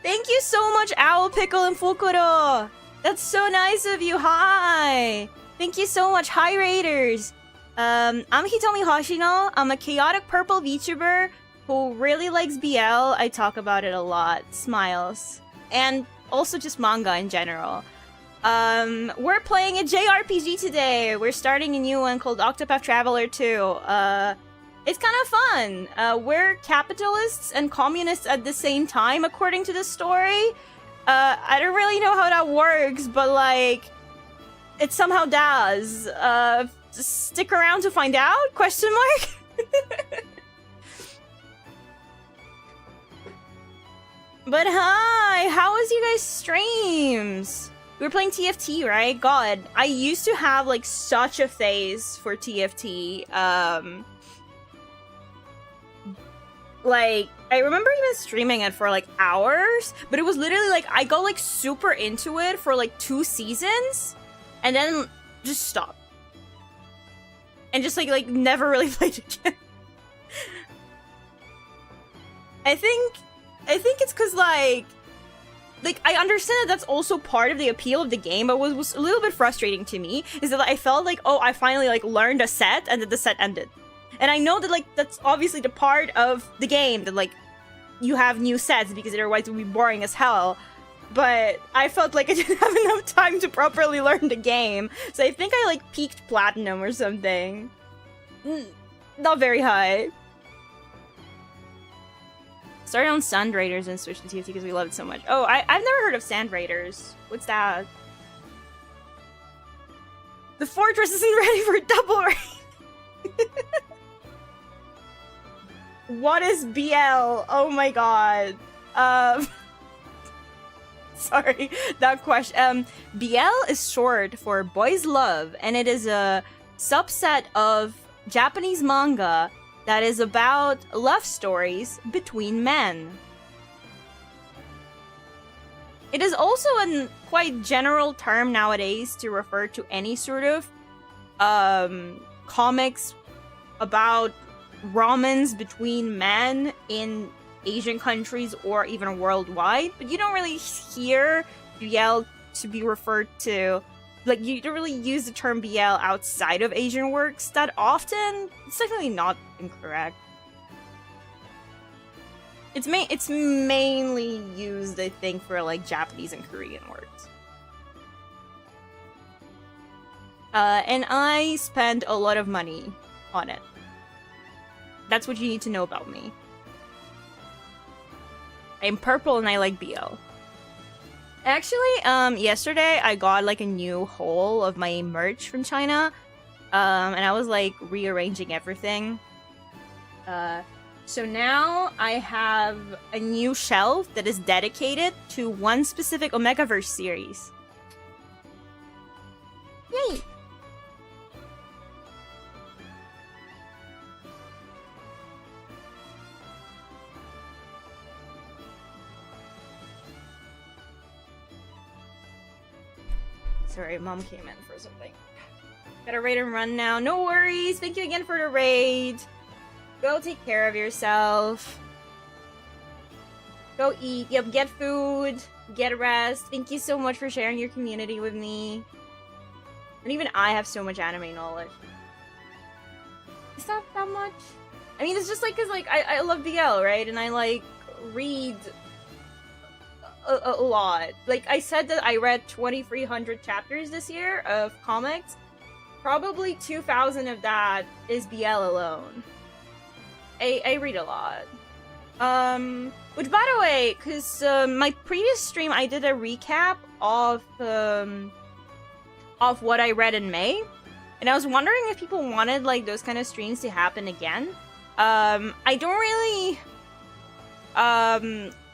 Thank you so much, Owl Pickle and Fukuro. That's so nice of you. Hi. Thank you so much. Hi, Raiders. I'm Hitomi Hoshino. I'm a chaotic purple VTuber who really likes BL. I talk about it a lot. Smiles. And also just manga in general. We're playing a JRPG today. We're starting a new one called Octopath Traveler 2. It's kind of fun. We're capitalists and communists at the same time, according to the story. I don't really know how that works, but like, it somehow does. Just stick around to find out? Question mark? But hi, how was you guys' streams? We were playing TFT, right? God, I used to have like such a phase for TFT. Like, I remember even streaming it for like hours, but it was literally like I got like super into it for like 2 seasons and then just stopped. And just like never really played again. I think it's cuz like I understand that that's also part of the appeal of the game, but what was a little bit frustrating to me is that I felt like, oh, I finally like learned a set and then the set ended. And I know that, like, that's obviously the part of the game that, like, you have new sets because otherwise it would be boring as hell. But I felt like I didn't have enough time to properly learn the game. So I think I, like, peaked platinum or something. Not very high. Started on Sand Raiders and switched to TFT because we love it so much. Oh, I've never heard of Sand Raiders. What's that? The fortress isn't ready for double raid. What is BL? Oh my god. Sorry, that question. BL is short for boys love, and it is a subset of Japanese manga that is about love stories between men. It is also a quite general term nowadays to refer to any sort of comics about romance between men in Asian countries or even worldwide, but you don't really hear BL to be referred to, like, you don't really use the term BL outside of Asian works that often. It's definitely not incorrect. It's mainly used, I think, for like Japanese and Korean works. And I spend a lot of money on it. That's what you need to know about me. I'm purple and I like BL. Actually, yesterday I got like a new haul of my merch from China. And I was like rearranging everything. So now I have a new shelf that is dedicated to one specific Omegaverse series. Yay! Sorry, mom came in for something. Gotta raid and run now. No worries. Thank you again for the raid. Go take care of yourself. Go eat. Yep, get food. Get rest. Thank you so much for sharing your community with me. And even I have so much anime knowledge. It's not that much. I mean, it's just like, cause like, I love BL, right? And I like read a lot. Like, I said that I read 2,300 chapters this year of comics. Probably 2,000 of that is BL alone. I read a lot. Which, by the way, because my previous stream I did a recap of what I read in May, and I was wondering if people wanted like those kind of streams to happen again. I don't really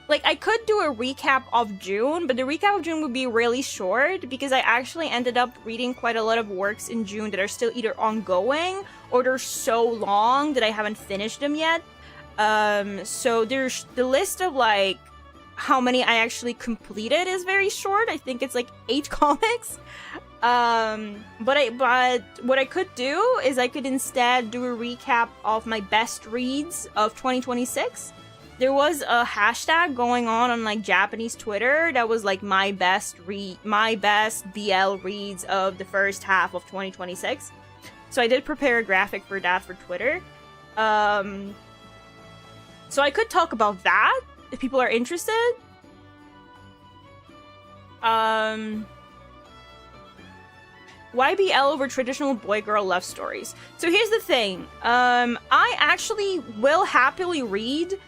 like, I could do a recap of June, but the recap of June would be really short because I actually ended up reading quite a lot of works in June that are still either ongoing or they're so long that I haven't finished them yet. So there's the list of like how many I actually completed is very short. I think it's like 8 comics. But what I could do is I could instead do a recap of my best reads of 2026. There was a hashtag going on like Japanese Twitter that was like my best BL reads of the first half of 2026. So I did prepare a graphic for that for Twitter. So I could talk about that if people are interested. Why BL over traditional boy-girl love stories? So here's the thing. I actually will happily read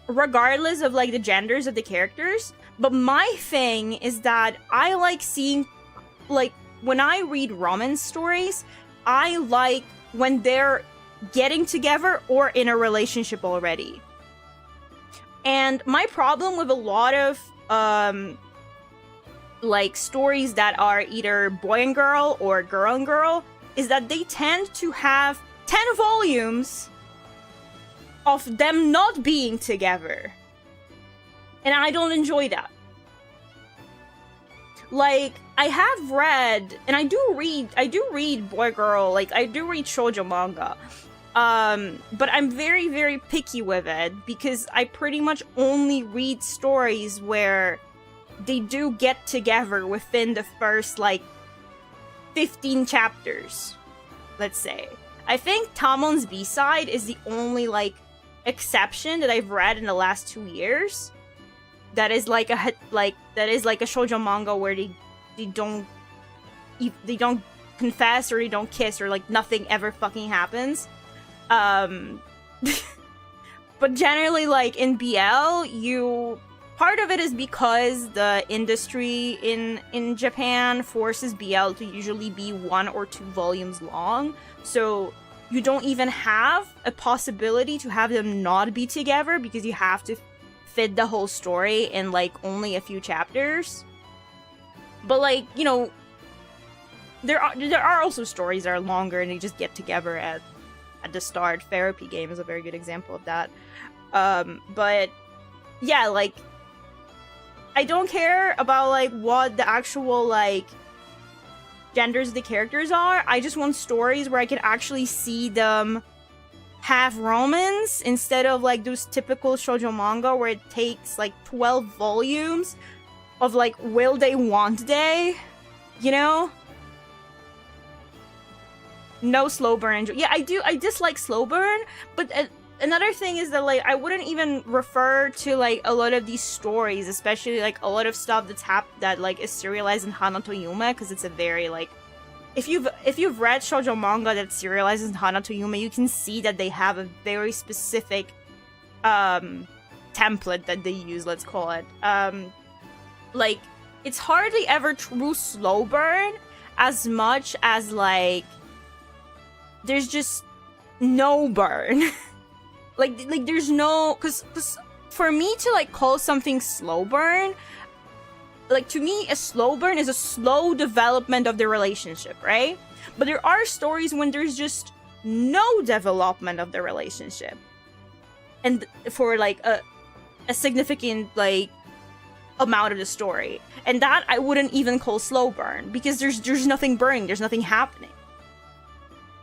regardless of like the genders of the characters, but my thing is that I like seeing, like, when I read romance stories, I like when they're getting together or in a relationship already. And my problem with a lot of like stories that are either boy and girl or girl and girl is that they tend to have 10 volumes of them not being together. And I don't enjoy that. Like, I have read, and I do read boy-girl, like, I do read shoujo manga. But I'm very, very picky with it, because I pretty much only read stories where they do get together within the first, like, 15 chapters, let's say. I think Tamon's B-side is the only, like, exception that I've read in the last 2 years that is like a shoujo manga where they don't confess or they don't kiss or like nothing ever fucking happens. But generally, like in BL, part of it is because the industry in Japan forces BL to usually be 1 or 2 volumes long, so you don't even have a possibility to have them not be together because you have to fit the whole story in like only a few chapters. But like, you know, there are also stories that are longer and they just get together at the start. Therapy Game is a very good example of that. But yeah, like, I don't care about like what the actual like genders of the characters are. I just want stories where I can actually see them have romance instead of like those typical shoujo manga where it takes like 12 volumes of like will they want they, you know? No slow burn. Yeah, I dislike slow burn, but another thing is that like I wouldn't even refer to like a lot of these stories, especially like a lot of stuff that like is serialized in Hana to Yume, because it's a very like, if you've read shoujo manga that serializes in Hana to Yume, you can see that they have a very specific template that they use, let's call it. Like, it's hardly ever true slow burn as much as like there's just no burn. like there's no, cause for me to like call something slow burn, like to me a slow burn is a slow development of the relationship, right? But there are stories when there's just no development of the relationship, and for like a significant like amount of the story, and that I wouldn't even call slow burn, because there's nothing burning, there's nothing happening.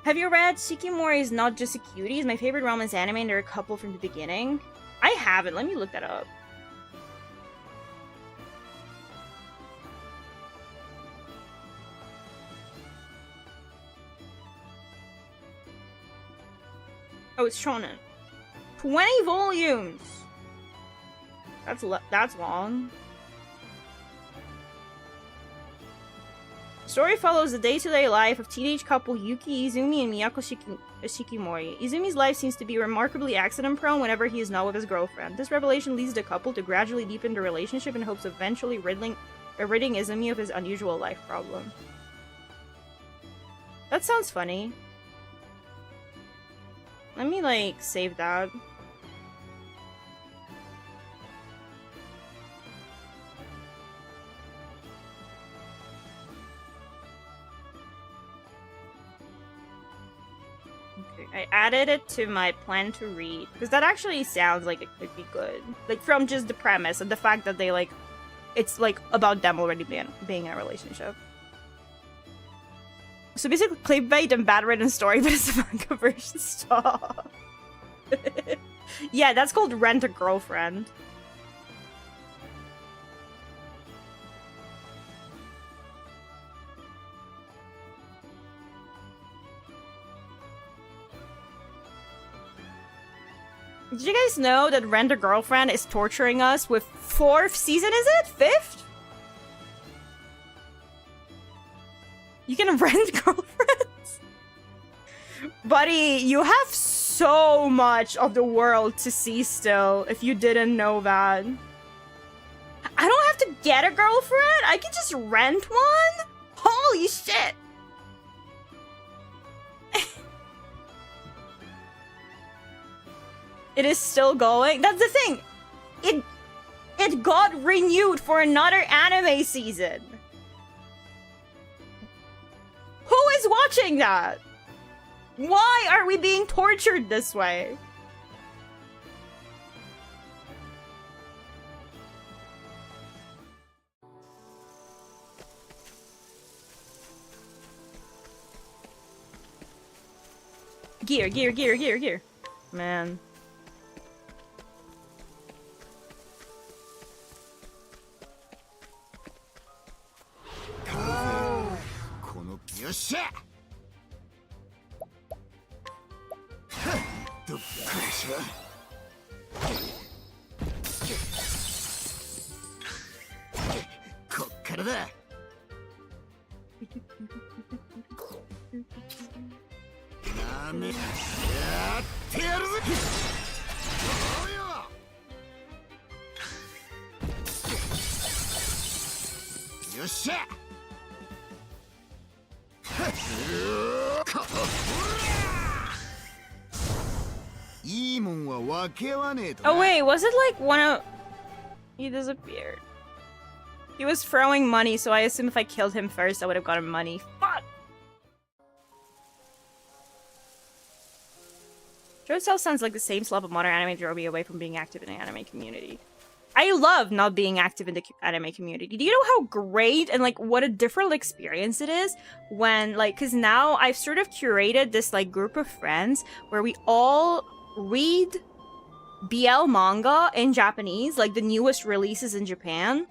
Have you read Shikimori is Not Just a Cutie? It's my favorite romance anime, and they're a couple from the beginning. I haven't. Let me look that up. Oh, it's shonen. 20 volumes! That's long. Story follows the day-to-day life of teenage couple Yuki Izumi and Miyako Shikimori. Izumi's life seems to be remarkably accident-prone whenever he is not with his girlfriend. This revelation leads the couple to gradually deepen the relationship in hopes of eventually ridding Izumi of his unusual life problem. That sounds funny. Let me, like, save that. I added it to my plan to read, because that actually sounds like it could be good. Like, from just the premise and the fact that they, like, it's, like, about them already being in a relationship. So basically, clickbait and bad-written story, but it's a manga version. Stop. Yeah, that's called Rent a Girlfriend. Did you guys know that Rent a Girlfriend is torturing us with 4th season, is it? 5th? You can rent girlfriends? Buddy, you have so much of the world to see still, if you didn't know that. I don't have to get a girlfriend? I can just rent one? Holy shit! It is still going? That's the thing! It got renewed for another anime season! Who is watching that? Why are we being tortured this way? Gear. Man. Oh wait, was it like one of... He disappeared. He was throwing money, so I assume if I killed him first, I would have gotten money. Fuck! Show itself sounds like the same slop of modern anime drove me away from being active in the anime community. I love not being active in the anime community. Do you know how great and like what a different experience it is when like, cause now I've sort of curated this like group of friends where we all read BL manga in Japanese, like the newest releases in Japan.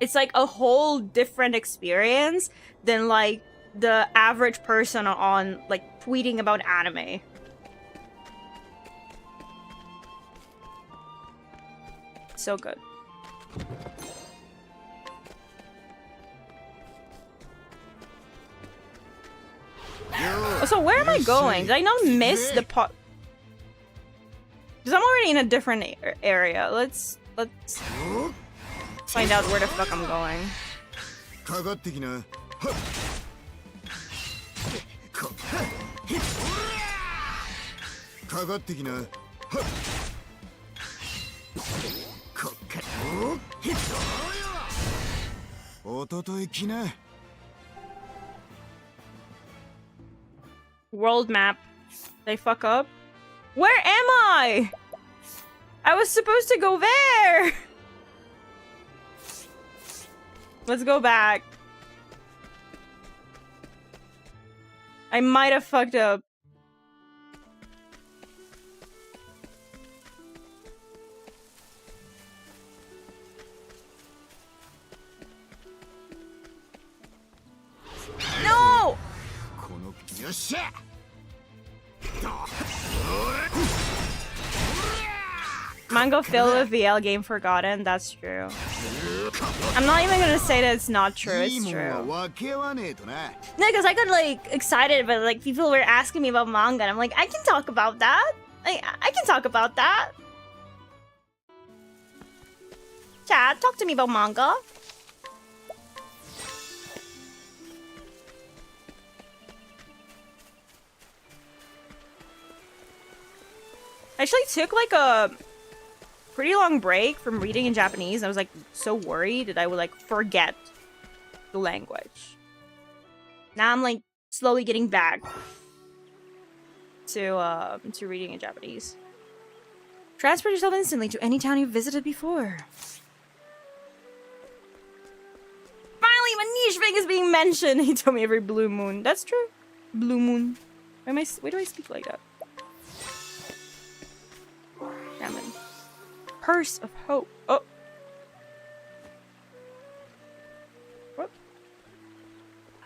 It's like a whole different experience than like the average person on like tweeting about anime. So good. So where am I going? Did I not miss the pot? Because I'm already in a different area. Let's find out where the fuck I'm going. World map. Did I fuck up? Where am I? I was supposed to go there. Let's go back. I might have fucked up. No! Manga filled with VL game forgotten. That's true. I'm not even gonna say that it's not true. It's true. No, because I got like excited, but like people were asking me about manga, and I'm like, I can talk about that. I can talk about that. Chat, talk to me about manga. I actually took like a pretty long break from reading in Japanese. I was like so worried that I would like forget the language. Now I'm like slowly getting back to reading in Japanese. Transport yourself instantly to any town you've visited before. Finally, my niche thing is being mentioned. He told me every blue moon. That's true. Blue moon. Why do I speak like that? Damn it. Purse of hope. Oh. What?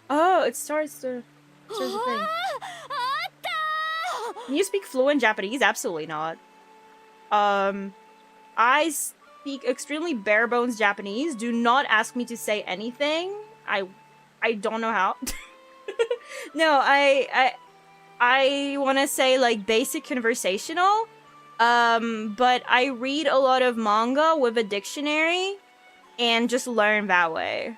Oh, it starts the thing. Can you speak fluent Japanese? Absolutely not. I speak extremely bare bones Japanese. Do not ask me to say anything. I don't know how. No, I want to say like basic conversational. But I read a lot of manga with a dictionary and just learn that way.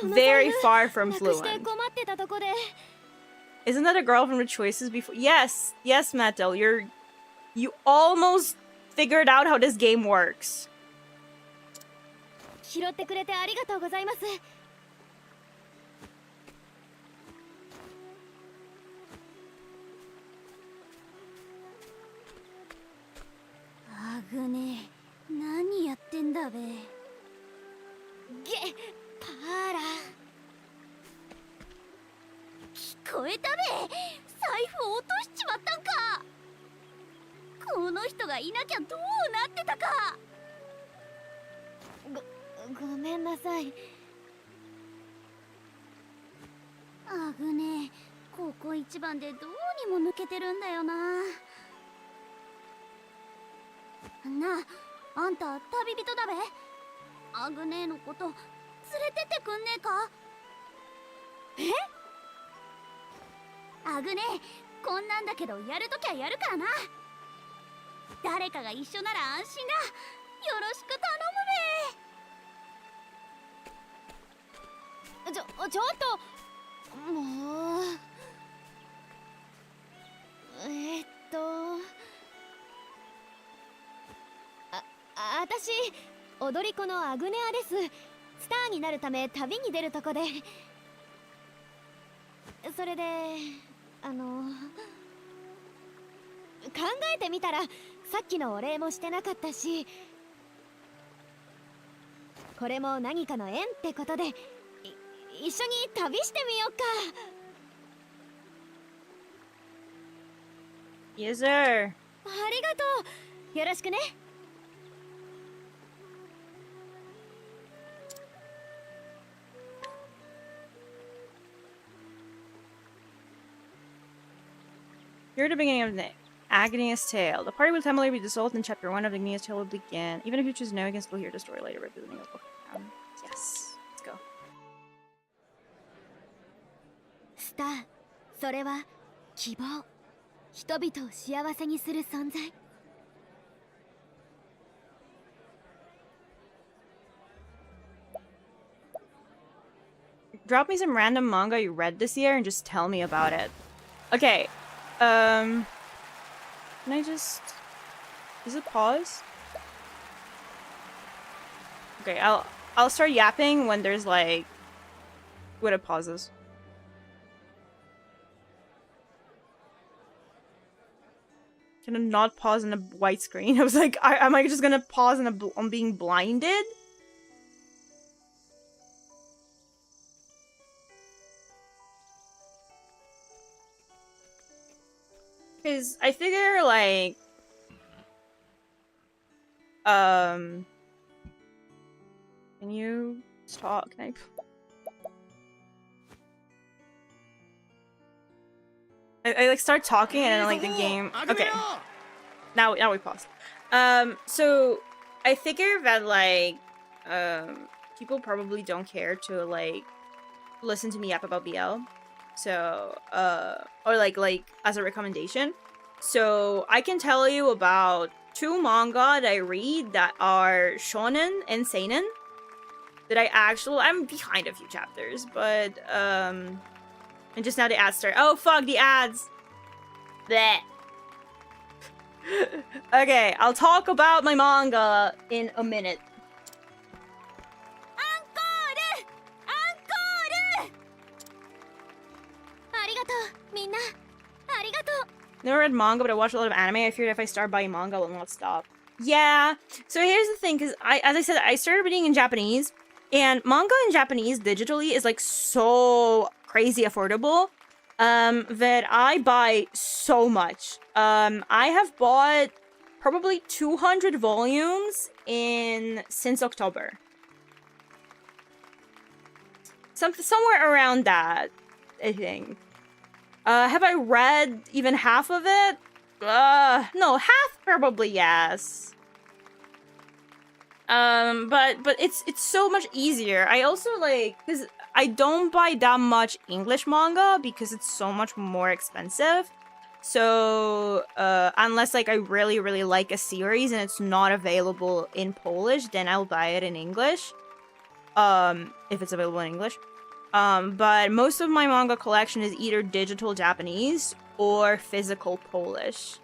Very far from fluent. Isn't that a girl from the choices before? Yes, Mattel, you almost figured out how this game works. 踊り子のアグネアです。スターになるため旅に出るとこで。それで考えてみたらさっきのお礼もしてなかったし、これも何かの縁ってことで一緒に旅してみようか。Yes, sir. ありがとう。よろしくね。Here at the beginning of the Agni's Tale. The party will temporarily be dissolved and chapter 1 of the Agni's Tale will begin. Even if you choose no, you can still hear the story later by visiting the book. Yes. Let's go. スター、それは希望。人々を幸せにする存在。Drop me some random manga you read this year and just tell me about it. Okay. Can I just... Is it pause? Okay, I'll start yapping when there's like... when it pauses. Can I not pause on a white screen? I was like, am I just gonna pause on being blinded? Because I figure, like... Can you talk? Can I like start talking and then like the game. Okay. Now we pause. So I figure that like people probably don't care to like listen to me yap about BL. So or like as a recommendation. So I can tell you about 2 manga that I read that are shonen and seinen. That I'm behind a few chapters, but and just now the ads start. Oh fuck, the ads! Bleh. Okay, I'll talk about my manga in a minute. Encore! Encore! Arigato, minna. Arigato. Never read manga, but I watch a lot of anime. I figured if I start buying manga, I will not stop. Yeah. So here's the thing, because as I said, I started reading in Japanese, and manga in Japanese digitally is like so crazy affordable that I buy so much. I have bought probably 200 volumes since October. Somewhere around that, I think. Have I read even half of it? No, half probably yes. But it's so much easier. I also like, because I don't buy that much English manga because it's so much more expensive. So, unless like I really, really like a series and it's not available in Polish, then I'll buy it in English. If it's available in English. But most of my manga collection is either digital Japanese or physical Polish.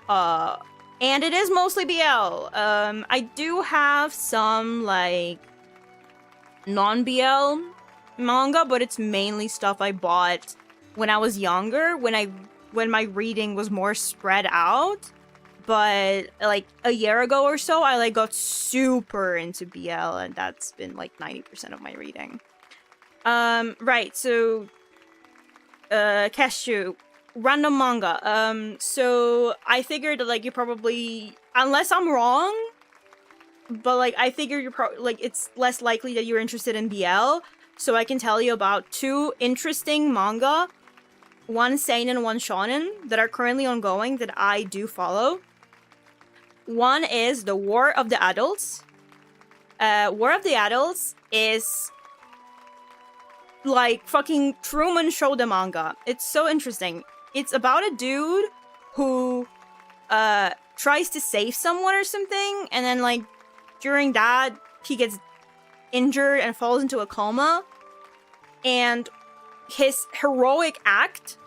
And it is mostly BL. I do have some, like, non-BL manga, but it's mainly stuff I bought when I was younger, when my reading was more spread out. But, like, a year ago or so, I, like, got super into BL, and that's been, like, 90% of my reading. Right, so, Keshu, random manga. So I figured that, like, you probably, unless I'm wrong, but, like, I figure you're probably, like, it's less likely that you're interested in BL, so I can tell you about 2 interesting manga, one seinen and one shonen, that are currently ongoing that I do follow. One is The War of the Adults. War of the Adults is like fucking Truman Show the manga. It's so interesting. It's about a dude who tries to save someone or something, and then like during that he gets injured and falls into a coma, and his heroic act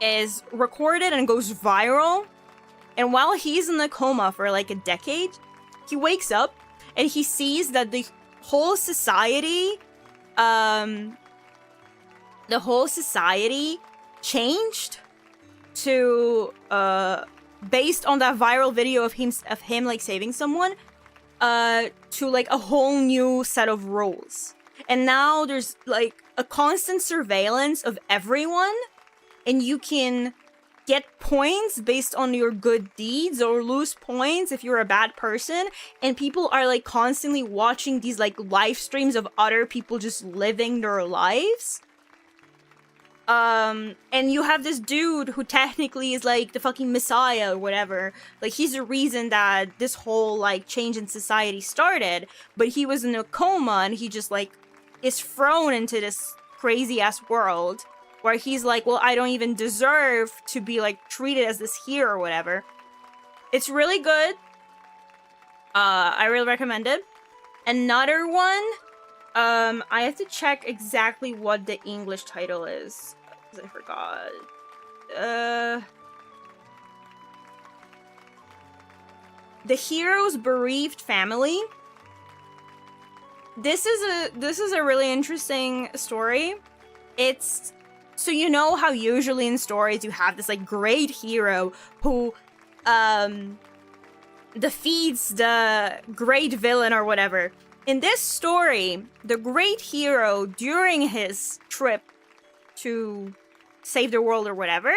is recorded and goes viral. And while he's in the coma for like a decade, he wakes up and he sees that the whole society changed to based on that viral video of him like saving someone, to like a whole new set of rules. And now there's like a constant surveillance of everyone, and you can get points based on your good deeds or lose points if you're a bad person. And people are like constantly watching these like live streams of other people just living their lives. And you have this dude who technically is like the fucking messiah or whatever. Like, he's the reason that this whole like change in society started, but he was in a coma and he just like is thrown into this crazy ass world where he's like, well, I don't even deserve to be like treated as this hero or whatever. It's really good. I really recommend it. Another one, I have to check exactly what the English title is, because I forgot. The Hero's Bereaved Family. This is a really interesting story. It's, so you know how usually in stories you have this like great hero who defeats the great villain or whatever. In this story, the great hero, during his trip to save the world or whatever,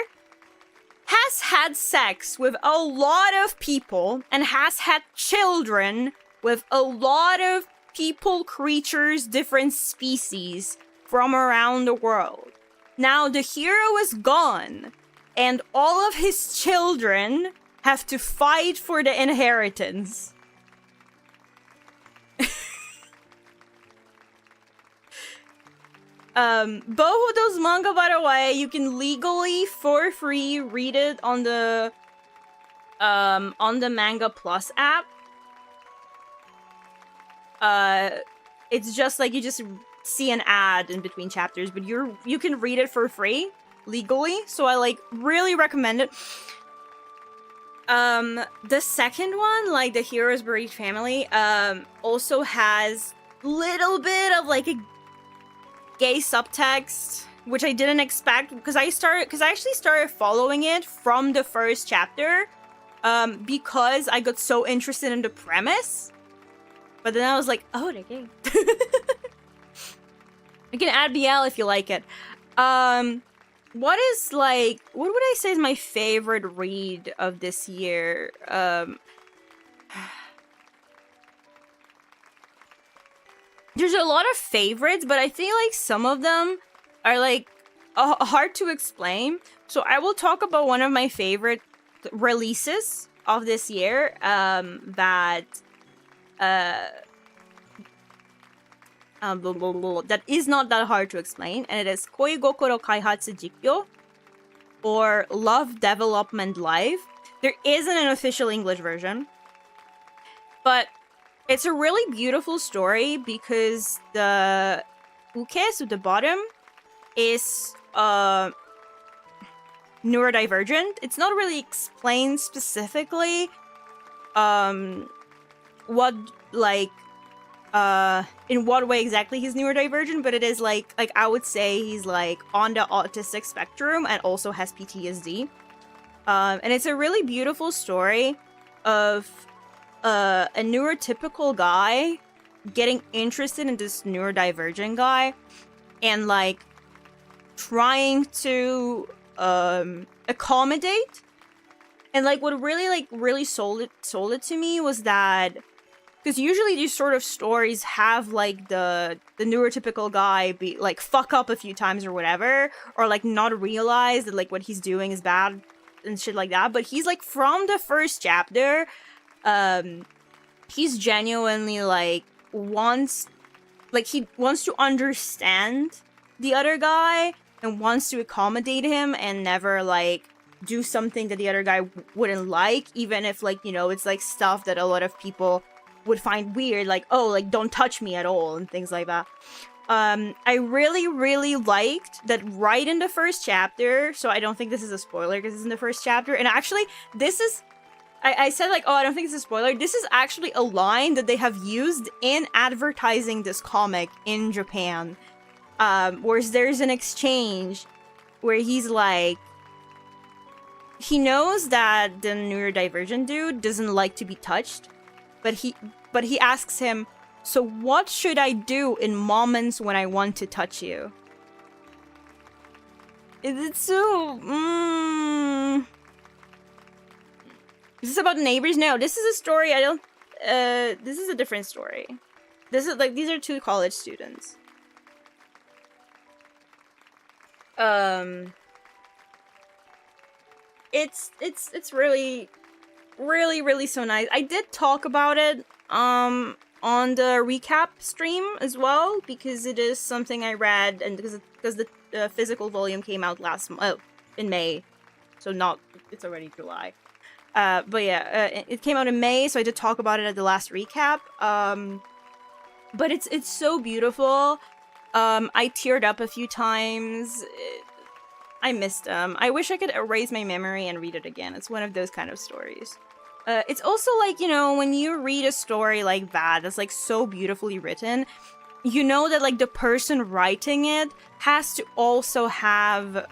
has had sex with a lot of people and has had children with a lot of people, creatures, different species from around the world. Now the hero is gone, and all of his children have to fight for the inheritance. Both of those manga, by the way, you can legally, for free, read it on the Manga Plus app. It's just like you just see an ad in between chapters, but you can read it for free legally, so I like really recommend it. The second one, like the Hero's Bereaved Family, also has little bit of like a gay subtext, which I didn't expect, because I actually started following it from the first chapter, because I got so interested in the premise. But then I was like, oh, they're gay. You can add BL if you like it. What would I say is my favorite read of this year? There's a lot of favorites, but I think like some of them are like hard to explain. So I will talk about one of my favorite releases of this year, that is not that hard to explain, and it is Koi Gokoro Kaihatsu Jikyo, or Love Development Live. There isn't an official English version, but it's a really beautiful story because the uke, so the bottom, is neurodivergent. It's not really explained specifically what like in what way exactly he's neurodivergent, but it is like I would say he's like on the autistic spectrum and also has PTSD. And it's a really beautiful story of a neurotypical guy getting interested in this neurodivergent guy and like trying to accommodate. And like what really sold it to me was that, because usually these sort of stories have like the neurotypical guy be like fuck up a few times or whatever, or like not realize that like what he's doing is bad and shit like that. But he's like, from the first chapter, he's genuinely like wants to understand the other guy and wants to accommodate him and never like do something that the other guy wouldn't like, even if like, you know, it's like stuff that a lot of people would find weird, like, oh, like don't touch me at all and things like that. I really liked that right in the first chapter, so I don't think this is a spoiler because it's in the first chapter, and actually this is I said like, oh, I don't think it's a spoiler. This is actually a line that they have used in advertising this comic in Japan. Where there's an exchange where he's like, he knows that the neurodivergent dude doesn't like to be touched, but he asks him, so what should I do in moments when I want to touch you? It's so... Is this about neighbors? No, this is a story I don't... this is a different story. This is like, these are two college students. It's really, really, really so nice. I did talk about it, on the recap stream as well, because it is something I read, and because the physical volume came out in May, so it's already July. But yeah, it came out in May, so I did talk about it at the last recap. But it's so beautiful. I teared up a few times. I missed them. I wish I could erase my memory and read it again. It's one of those kind of stories. It's also like, you know, when you read a story like that, that's like so beautifully written, you know that like the person writing it has to also have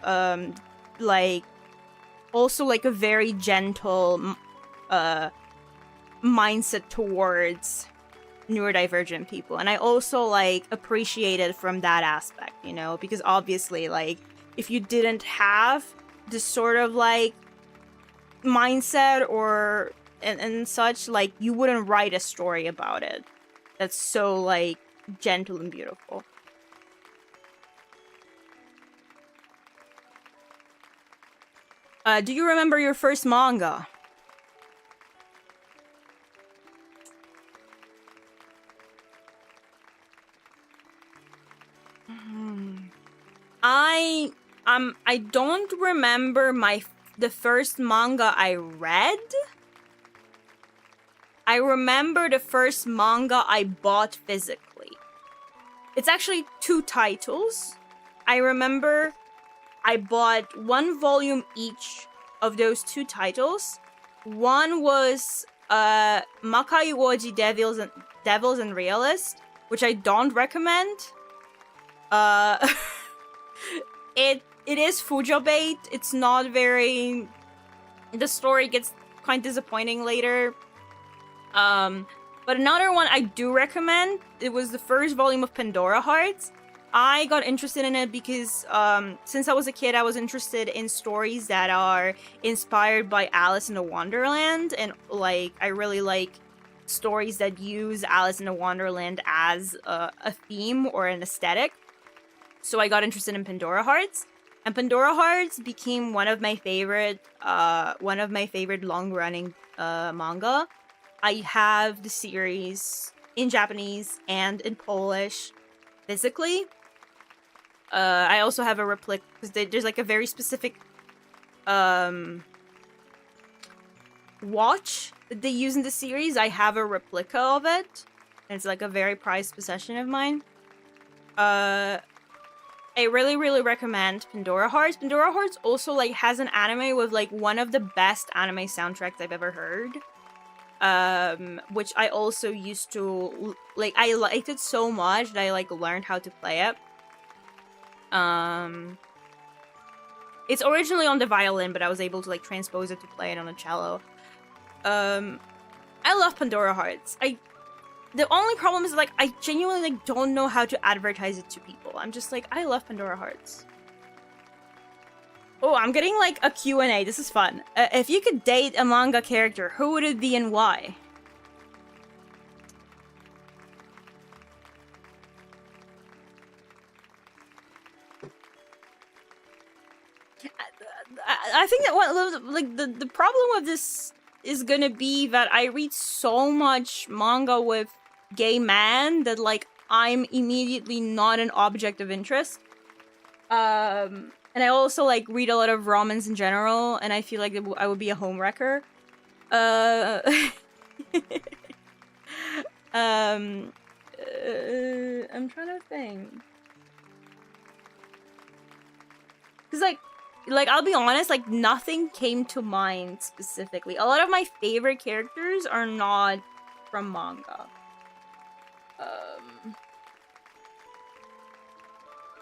like a very gentle mindset towards neurodivergent people. And I also like appreciate it from that aspect, you know, because obviously like if you didn't have this sort of like mindset or and such, like you wouldn't write a story about it that's so like gentle and beautiful. Do you remember your first manga? I don't remember the first manga I read. I remember the first manga I bought physically. It's actually 2 titles. I remember I bought 1 volume each of those 2 titles. One was Makai Woji Devils and Realist, which I don't recommend. It is Fujo bait. It's not very... The story gets quite disappointing later. But another one I do recommend, it was the first volume of Pandora Hearts. I got interested in it because since I was a kid, I was interested in stories that are inspired by Alice in the Wonderland, and like I really like stories that use Alice in the Wonderland as a theme or an aesthetic. So I got interested in Pandora Hearts, and Pandora Hearts became one of my favorite long-running manga. I have the series in Japanese and in Polish physically. I also have a replica because there's like a very specific watch that they use in the series. I have a replica of it, and it's like a very prized possession of mine. I really, really recommend Pandora Hearts. Pandora Hearts also like has an anime with like one of the best anime soundtracks I've ever heard. Which I also used to like. I liked it so much that I like learned how to play it. It's originally on the violin, but I was able to like transpose it to play it on a cello. I love Pandora Hearts. The only problem is like I genuinely like don't know how to advertise it to people. I'm just like, I love Pandora Hearts. Oh, I'm getting like a Q&A. This is fun. If you could date a manga character, who would it be and why? I think that the problem with this is gonna be that I read so much manga with gay men that like I'm immediately not an object of interest. And I also like read a lot of romance in general, and I feel like I would be a homewrecker. I'm trying to think. Cause like like, I'll be honest, like, nothing came to mind specifically. A lot of my favorite characters are not from manga.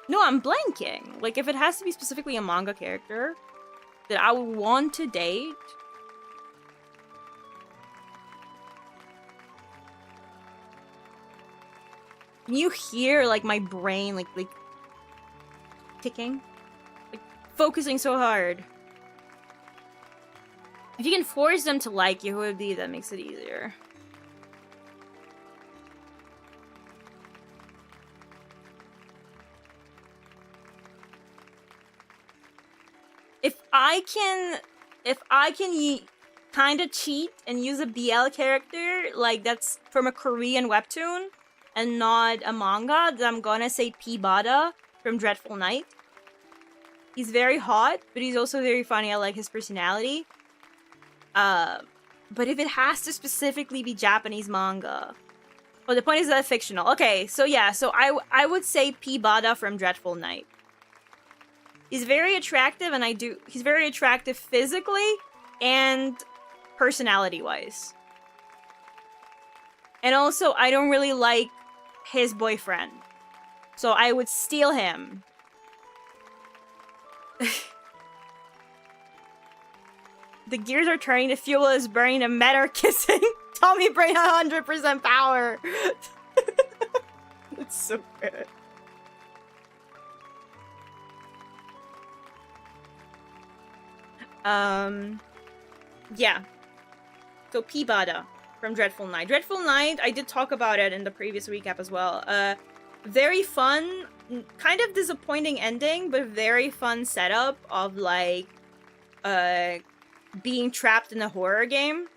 No, I'm blanking. Like, if it has to be specifically a manga character that I would want to date... Can you hear, like, my brain, like ticking? Like, focusing so hard. If you can force them to like you, who would be that makes it easier? If I can kind of cheat and use a BL character, like that's from a Korean webtoon and not a manga, then I'm gonna say P-Bada from Dreadful Night. He's very hot, but he's also very funny. I like his personality. But if it has to specifically be Japanese manga... Oh, the point is that fictional. Okay, so yeah, so I would say P-Bada from Dreadful Night. He's very attractive, and he's very attractive physically and personality-wise. And also, I don't really like his boyfriend. So I would steal him. The gears are turning, the fuel is burning, the men are kissing. Tommy bring 100% power. It's so good. Yeah. So P-Bada from Dreadful Night. Dreadful Night, I did talk about it in the previous recap as well. Very fun, kind of disappointing ending, but very fun setup of like being trapped in a horror game.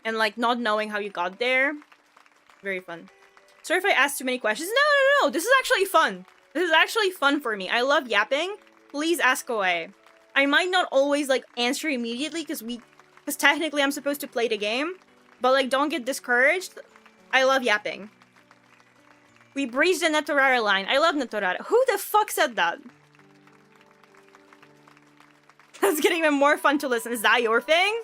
And like not knowing how you got there. Very fun. Sorry if I asked too many questions. No. This is actually fun. This is actually fun for me. I love yapping. Please ask away. I might not always like answer immediately because technically I'm supposed to play the game. But like don't get discouraged. I love yapping. We breached the Netorara line. I love Netorara. Who the fuck said that? That's getting even more fun to listen. Is that your thing?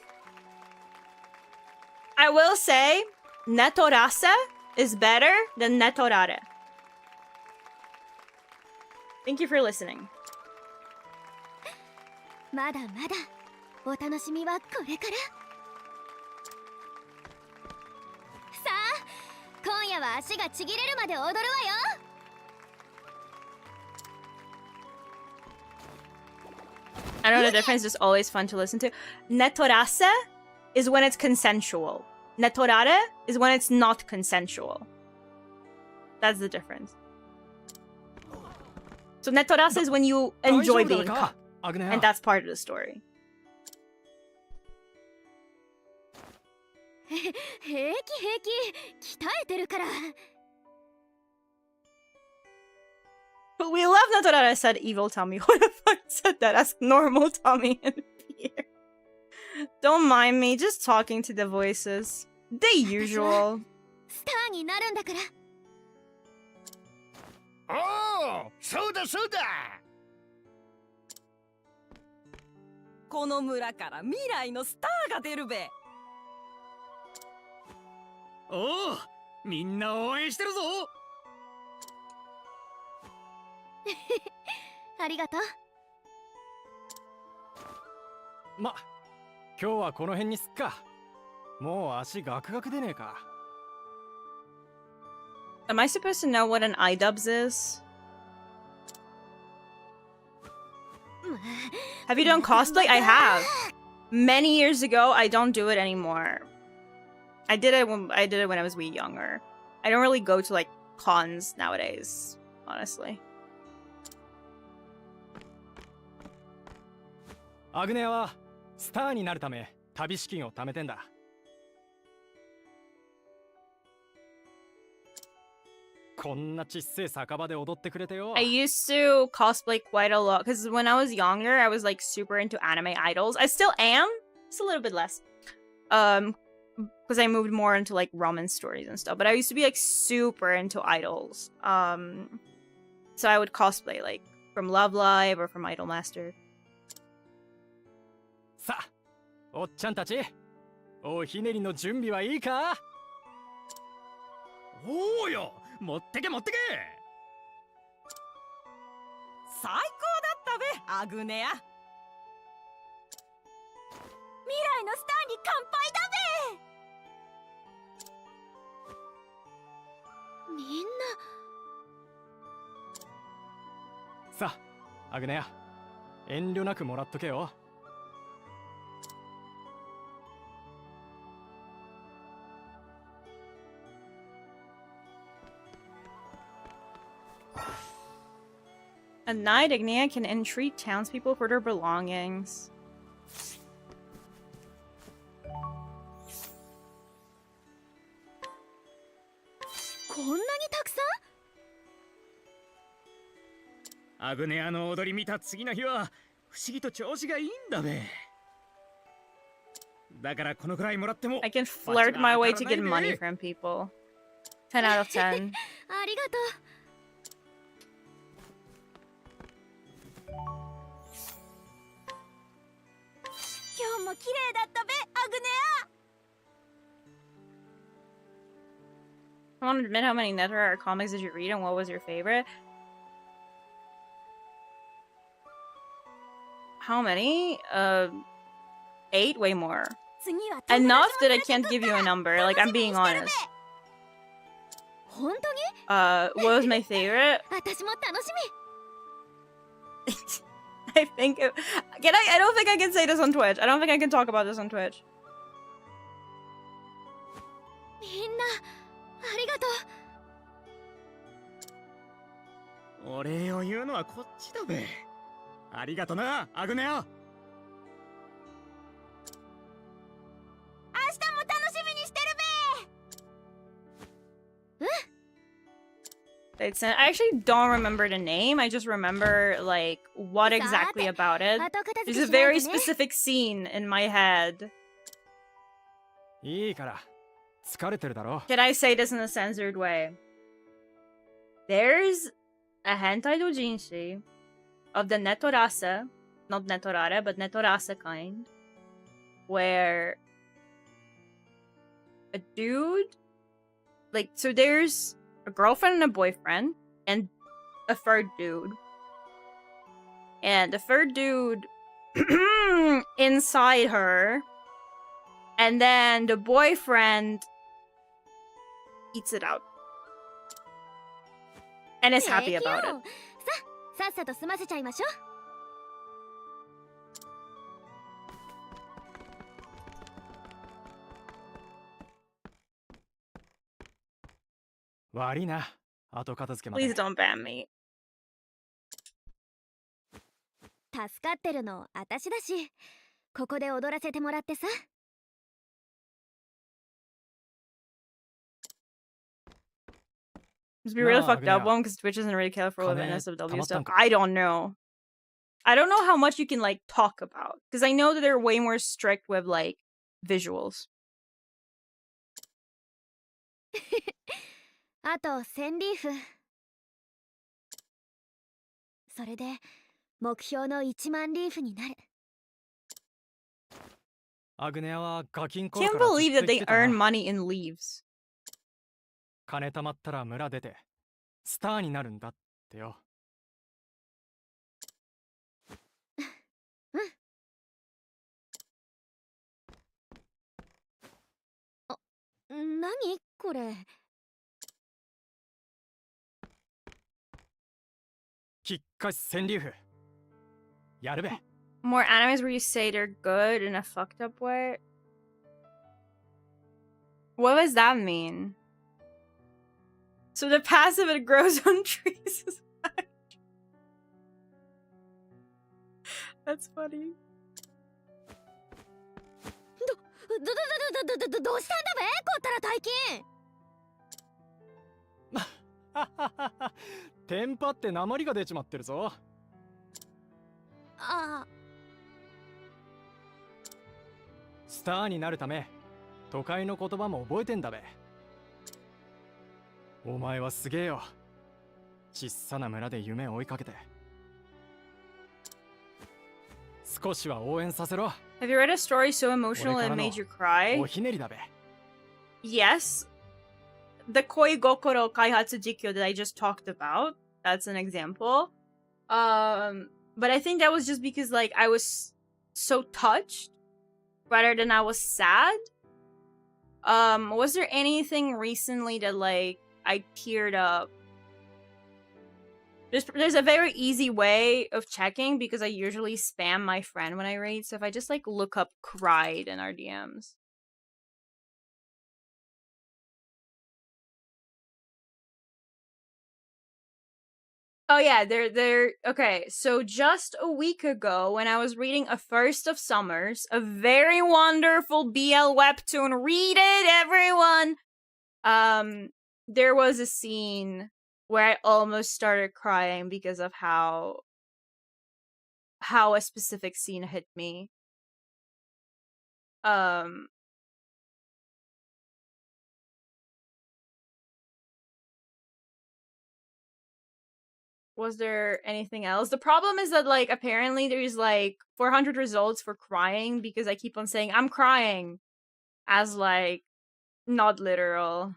I will say, Netorase is better than Netorare. Thank you for listening. まだまだお楽しみはこれから。さあ、今夜は足がちぎれるまで踊るわよ。I know the difference is always fun to listen to. Netorase is when it's consensual. Netorare is when it's not consensual. That's the difference. So Netorase is when you enjoy being caught. And that's part of the story. 平気平気鍛えてるから。 But we love Netorare, said evil Tommy. Who the fuck said that? Ask normal Tommy and Pierre. Don't mind me, just talking to the voices. The usual. スターになるんだから。おお、そうだそうだ。この村から未来のスターが出るべ。おお、みんな応援してるぞ。ありがとう。ま、今日はこの辺にすっか。もう足ガクガクでねえか。Am I supposed to know what an iDubbbz is? Have you done cosplay? I have. Many years ago. I don't do it anymore. I did it when I was way younger. I don't really go to like cons nowadays, honestly. アグネアはスターになるため旅資金を貯めてんだ。こんなちっせえ酒場で踊ってくれてよ。I used to cosplay quite a lot because when I was younger, I was like super into anime idols. I still am, just a little bit less. Because I moved more into like ramen stories and stuff. But I used to be like super into idols. So I would cosplay like from Love Live or from Idolmaster. さあ、おっちゃんたち、おひねりの準備はいいか？おおよ、持ってけ持ってけ。最高だったべ、アグネア。未来のスターに乾杯だべ。みんな。さあ、アグネア、遠慮なくもらっとけよ。At night, Ignea can entreat townspeople for their belongings. こんなにたくさん？アグネアの踊り見た次の日は不思議と調子がいいんだべ。だからこのくらいもらっても I can flirt my way to get money from people. 10 out of 10. ありがとう。今日も綺麗だったべ、アグネア。I want to admit how many NetherArt comics did you read and what was your favorite? How many? 8? Way more. Enough that I can't give you a number. Like, I'm being honest. 本当に？ What was my favorite? 私も楽し I think it, I don't think I can say this on Twitch. I don't think I can talk about this on Twitch. み。みんなありがとう。お礼を言うのはこっちだべ。ありがとな、アグネア。明日も楽しみにしてるべ。It's, I actually don't remember the name. I just remember like what exactly about it. There's a very specific scene in my head. いいから、疲れてるだろ。 Can I say this in a censored way? There's a hentai doujinshi of the netorasa, not netorare, but netorasa kind, where a dude, like, so there's a girlfriend and a boyfriend, and a third dude. And the third dude inside her, and then the boyfriend eats it out. And is happy about it. さっさと済ませちゃいましょう。悪いな、後片付けまで。 Please don't ban me. 助かってるの私だし、ここで踊らせてもらってさ。Must be really fucked up one because Twitch doesn't really care for all the NSFW stuff. I don't know. I don't know how much you can like talk about because I know that they're way more strict with like visuals. あと1000リーフ。それで目標の1万リーフになる。アグネアはガキンコ Can't believe that they earn money in leaves. 金貯まったら村出てスターになるんだってよ。うん。何これ？きっかし1000リーフ。やるべ。More animes where you say they're good in a fucked up way. What does that mean? So the passive it grows on trees is fine. That's funny. どうしたんだべ？こったら大金。テンパって鉛が出ちまってるぞ。ああ。スターになるため都会の言葉も覚えてんだべ。お前はすげえよ。小さな村で夢を追いかけて少しは応援させろ。 Have you read a story so emotional it made you cry? おひねりだべ。 Yes. The Koi Gokoro Kaihatsu Jikyo that I just talked about. That's an example. But I think that was just because like I was so touched rather than I was sad. Was there anything recently that like I teared up? There's a very easy way of checking because I usually spam my friend when I read. So if I just like look up cried in our DMs. Oh yeah, they're okay. So just a week ago, when I was reading A First of Summers, a very wonderful BL webtoon, read it, everyone. There was a scene where I almost started crying because of how a specific scene hit me. Was there anything else? The problem is that, like, apparently there's, like, 400 results for crying because I keep on saying, I'm crying, as, like, not literal.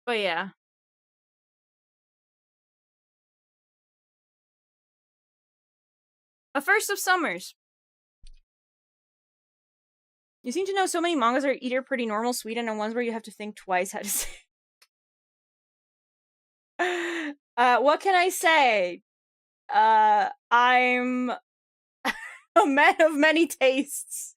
But yeah. A First of Summers. You seem to know so many mangas are either pretty normal, sweet, and ones where you have to think twice how to say. What can I say? I'm a man of many tastes.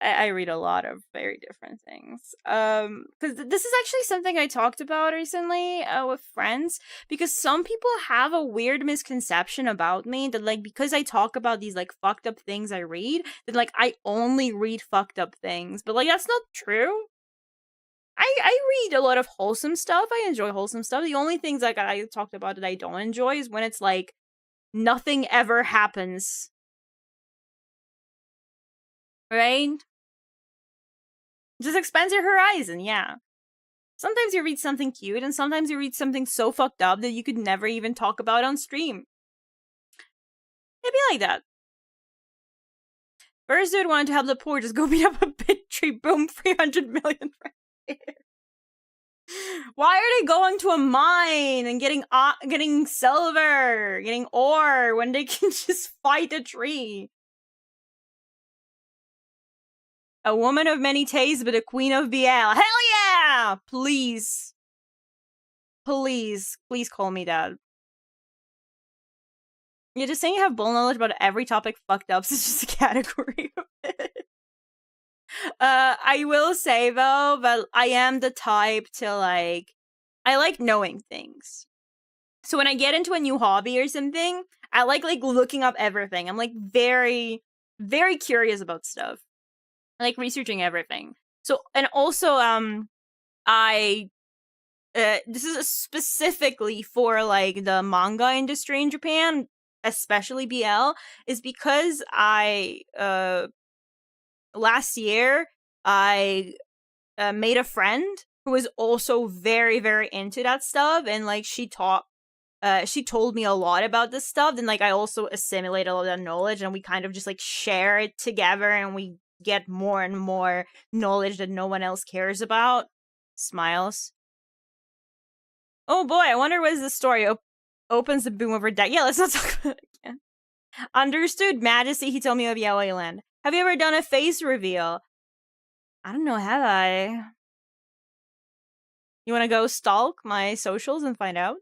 I read a lot of very different things. Because this is actually something I talked about recently with friends. Because some people have a weird misconception about me that, like, because I talk about these, like, fucked up things I read, that, like, I only read fucked up things. But, like, that's not true. I read a lot of wholesome stuff. I enjoy wholesome stuff. The only things, like, I talked about that I don't enjoy is when it's, like, nothing ever happens. Right? Just expands your horizon, yeah. Sometimes you read something cute, and sometimes you read something so fucked up that you could never even talk about on stream. It'd be like that. First dude wanted to help the poor, just go beat up a big tree, boom, 300 million right here. Why are they going to a mine and getting silver, getting ore, when they can just fight a tree? A woman of many tastes, but a queen of BL. Hell yeah! Please. Please. Please call me that. Yeah, just saying you have bull knowledge about every topic fucked up is just a category of it. I will say, though, that I am the type to, like... I like knowing things. So when I get into a new hobby or something, I like looking up everything. I'm, like, very, very curious about stuff. I like researching everything. So, and also, this is specifically for, like, the manga industry in Japan, especially BL, is because last year, I made a friend who was also very, very into that stuff, and, like, she told me a lot about this stuff, and, like, I also assimilate a lot of that knowledge, and we kind of just, like, share it together, and we get more and more knowledge that no one else cares about. Smiles. Oh boy, I wonder what is the story. Opens the boom over deck. Yeah, let's not talk about it again. Understood, Majesty Hitomi of Yaoi Land. Have you ever done a face reveal? I don't know, have I? You wanna go stalk my socials and find out?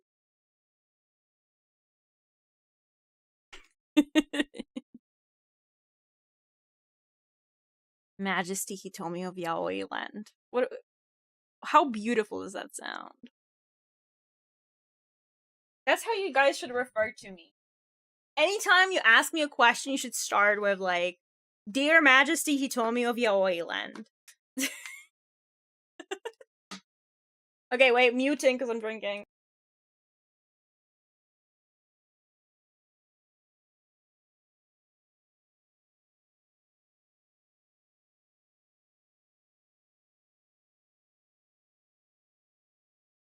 Majesty Hitomi of Yaoi Land. What? How beautiful does that sound? That's how you guys should refer to me. Anytime you ask me a question, you should start with, like, Dear Majesty Hitomi of Yaoi Land. Okay, wait, muting because I'm drinking.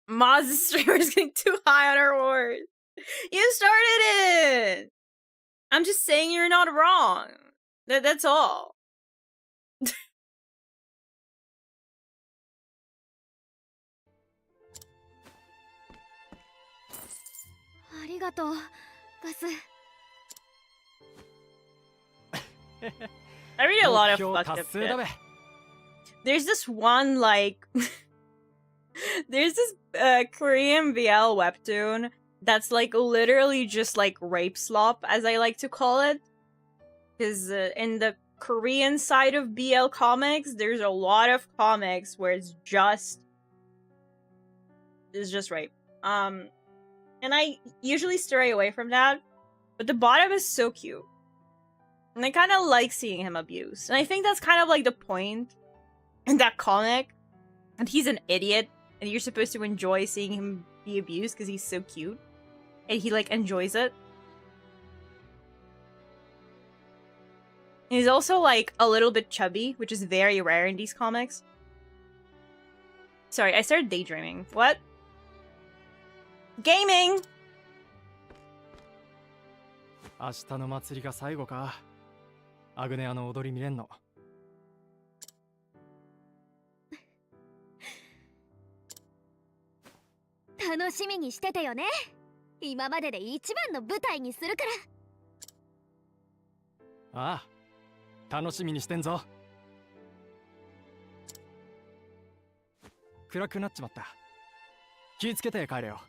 Maz's streamer's getting too high on her horse. You started it! I'm just saying you're not wrong. That's all. ありがとう、ガス。I read a lot of fucked up shit. There's this one, like... there's this Korean BL webtoon that's, like, literally just, like, rape slop, as I like to call it. Because in the Korean side of BL comics, there's a lot of comics where it's just rape. And I usually stray away from that, but the bottom is so cute. And I kind of like seeing him abused. And I think that's kind of like the point in that comic. And he's an idiot, and you're supposed to enjoy seeing him be abused because he's so cute. And he, like, enjoys it. And he's also, like, a little bit chubby, which is very rare in these comics. Sorry, I started daydreaming. What? Gaming! 明日の祭りが最後か。アグネアの踊り見れんの。楽しみにしててよね。今までで一番の舞台にするから。ああ、楽しみにしてんぞ。暗くなっちまった。気ぃつけて帰れよ。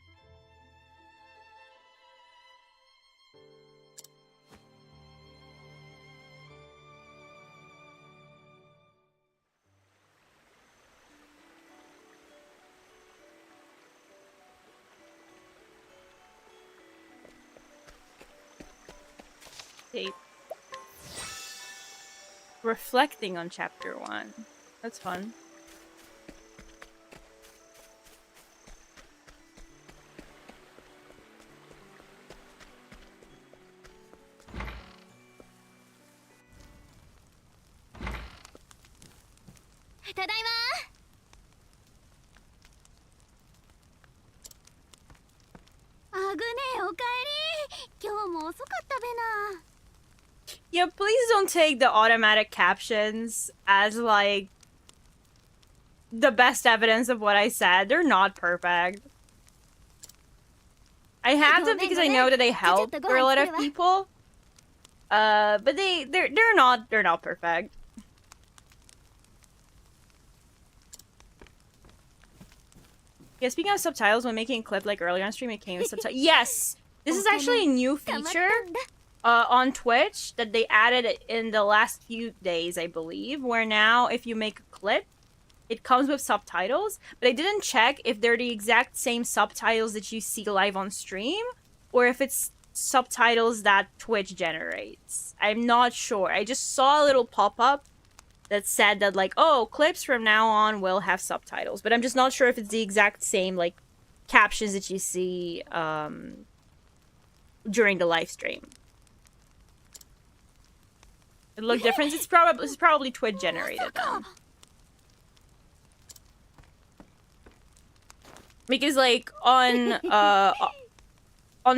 Reflecting on chapter 1. That's fun. Yeah, please don't take the automatic captions as, like, the best evidence of what I said. They're not perfect. I have them because I know that they help for a lot of people. But they're not perfect. Yeah, speaking of subtitles, when making a clip like earlier on stream, it came with subtitles. Yes! This is actually a new feature on Twitch that they added in the last few days, I believe, where now if you make a clip, it comes with subtitles, but I didn't check if they're the exact same subtitles that you see live on stream, or if it's subtitles that Twitch generates. I'm not sure. I just saw a little pop-up that said that, like, oh, clips from now on will have subtitles, but I'm just not sure if it's the exact same, like, captions that you see during the live stream. It look different? It's probably Twitch generated then. Because, like, on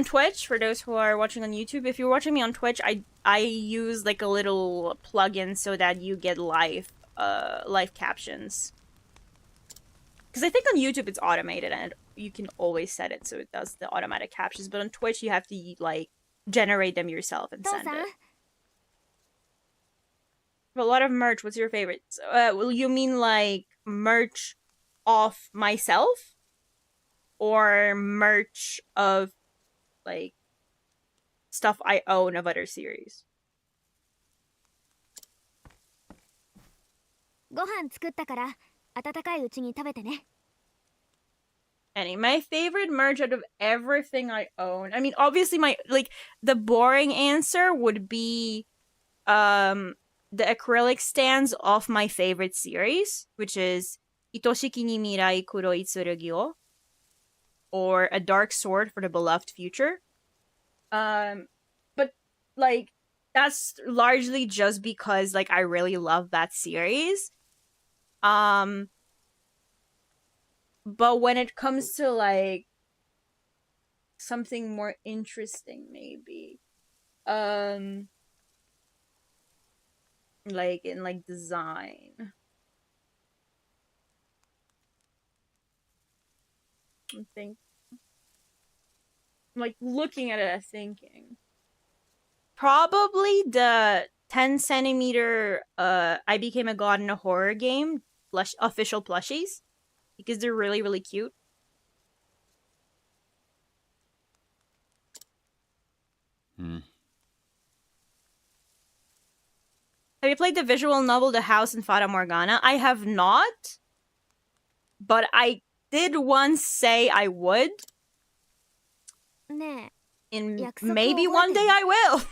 Twitch, for those who are watching on YouTube, if you're watching me on Twitch, I use, like, a little plugin so that you get live captions. Because I think on YouTube it's automated and you can always set it so it does the automatic captions, but on Twitch you have to, like, generate them yourself and send it. A lot of merch. What's your favorite? Will you mean, like, merch of myself? Or merch of, like, stuff I own of other series? ご飯作ったから温かいうちに食べてね。My favorite merch out of everything I own. I mean, obviously the boring answer would be the acrylic stands of my favorite series, which is Itoshiki ni Mirai Kuroi Tsurugi o, or A Dark Sword for the Beloved Future. But, like, that's largely just because, like, I really love that series. But when it comes to like something more interesting, maybe like in like design, I think, like looking at it, thinking probably the 10 centimeter I Became a God in a Horror game official plushies, because they're really cute. Have you played the visual novel The House in Fata Morgana? I have not, but I did once say I would. And maybe one day I will.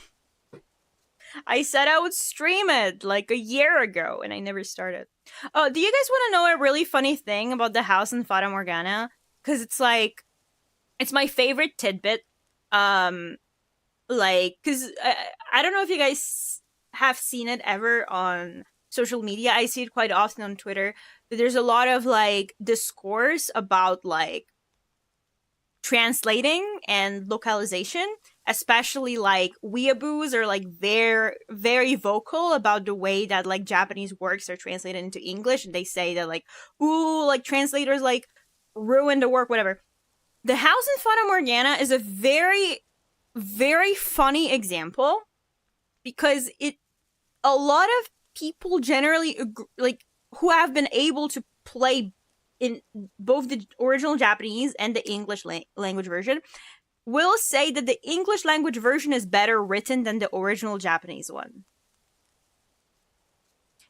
I said I would stream it like a year ago, and I never started. Oh, do you guys want to know a really funny thing about The House in Fata Morgana? Because it's like, it's my favorite tidbit. Like, because I don't know if you guys have seen it ever on social media. I see it quite often on Twitter. But there's a lot of like discourse about like translating and localization, especially like weeaboos are like very vocal about the way that like Japanese works are translated into English, and they say that like, ooh, like translators like ruin the work, whatever. The House in Fata Morgana is a very funny example, because a lot of people generally like who have been able to play in both the original Japanese and the English language version will say that the English language version is better written than the original Japanese one.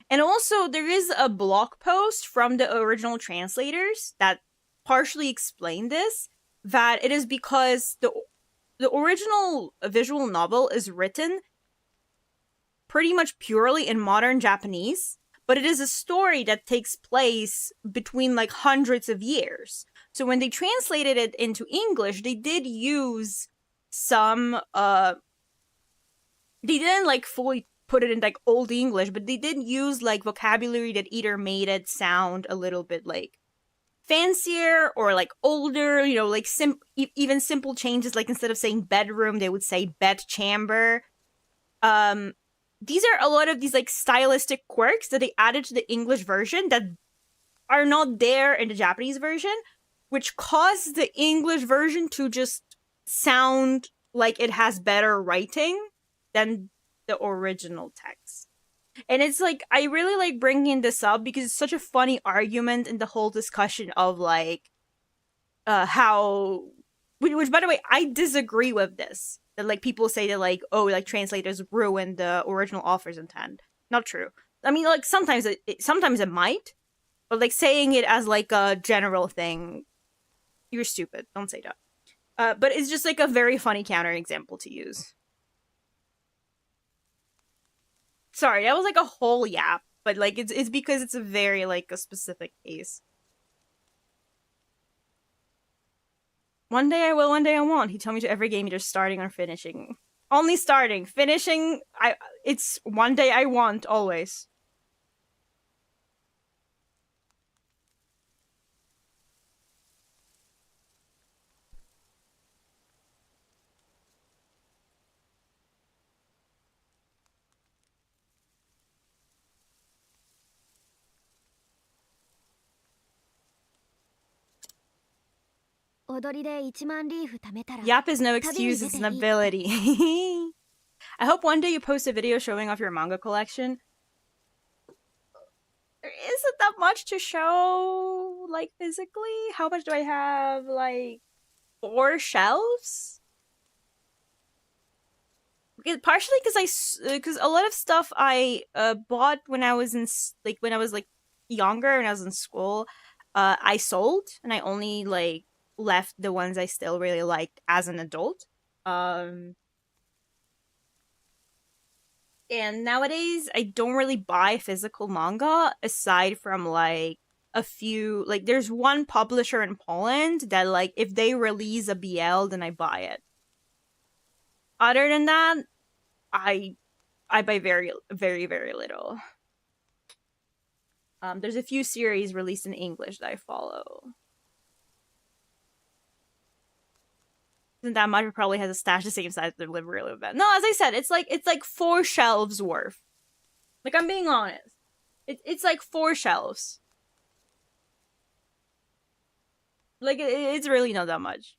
And also, there is a blog post from the original translators that partially explain this, that it is because the original visual novel is written pretty much purely in modern Japanese, but it is a story that takes place between like hundreds of years. So when they translated it into English, they did use some they didn't like fully put it in like old English, but they did use like vocabulary that either made it sound a little bit like fancier or like older, you know, like even simple changes, like instead of saying bedroom, they would say bed chamber. These are a lot of these like stylistic quirks that they added to the English version that are not there in the Japanese version, which caused the English version to just sound like it has better writing than the original text. And it's like, I really like bringing this up because it's such a funny argument in the whole discussion of like how, which by the way, I disagree with this. That like people say that like, oh, like translators ruin the original author's intent. Not true. I mean, like sometimes it might, but like saying it as like a general thing, you're stupid. Don't say that. But it's just like a very funny counter example to use. Sorry, that was like a whole yap, but like it's because it's a very like a specific case. One day I will, one day I won't. He told me to every game either starting or finishing. Only starting. Finishing, it's one day I want, always. Yap is no excuse, it's an ability. I hope one day you post a video showing off your manga collection. There isn't that much to show, like, physically. How much do I have? Like, 4 shelves? Partially because a lot of stuff I bought when I was younger, when I was in school, I sold, and I only like left the ones I still really liked as an adult. And nowadays I don't really buy physical manga aside from like a few, like there's one publisher in Poland that like if they release a BL then I buy it. Other than that, I buy very little. There's a few series released in English that I follow. isn't that much. It probably has a stash the same size as the library a little bit. No, as I said, it's like 4 shelves worth. Like, I'm being honest. It's like 4 shelves. Like, it's really not that much.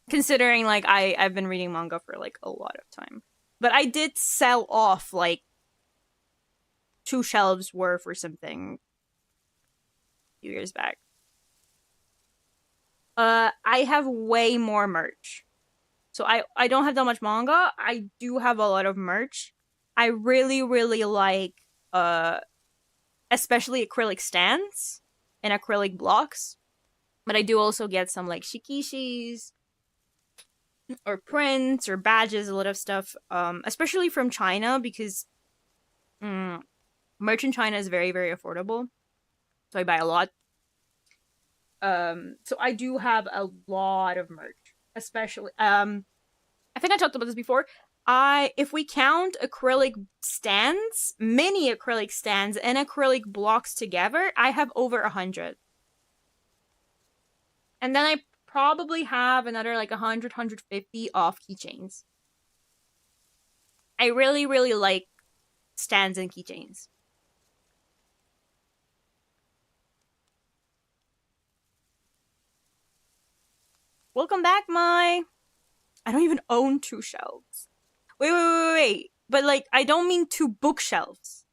Considering, like, I've been reading manga for, like, a lot of time. But I did sell off, like, 2 shelves worth or something a few years back. I have way more merch. So I don't have that much manga. I do have a lot of merch. I really, really like, especially acrylic stands and acrylic blocks. But I do also get some, like, shikishis or prints or badges, a lot of stuff, especially from China, because merch in China is very, very affordable. So I buy a lot. So I do have a lot of merch, especially, I think I talked about this before. If we count acrylic stands, mini acrylic stands, and acrylic blocks together, I have over 100. And then I probably have another, like, 100, 150 off keychains. I really, really like stands and keychains. Welcome back, Mai. I don't even own 2 shelves. Wait. But, like, I don't mean 2 bookshelves.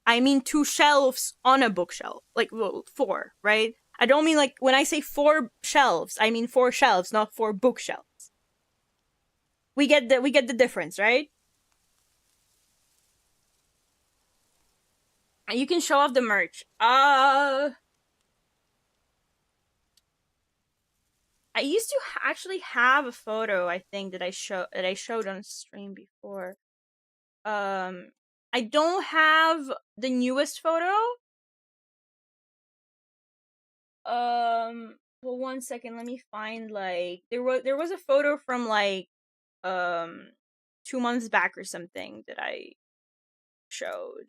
I mean 2 shelves on a bookshelf. Like, well, 4, right? I don't mean, like, when I say 4 shelves, I mean 4 shelves, not 4 bookshelves. We get the difference, right? You can show off the merch. I used to actually have a photo, I think, that I showed on stream before. I don't have the newest photo. Well, 1 second, let me find, like, there was a photo from, like, 2 months back or something that I showed.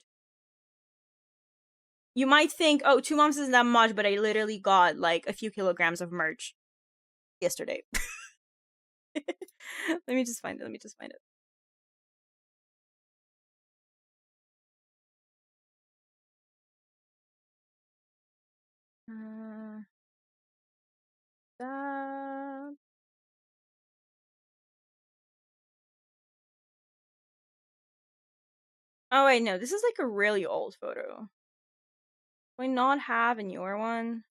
You might think, oh, 2 months isn't that much, but I literally got, like, a few kilograms of merch yesterday. Let me just find it. Oh wait, no, this is like a really old photo. Do I not have a newer one?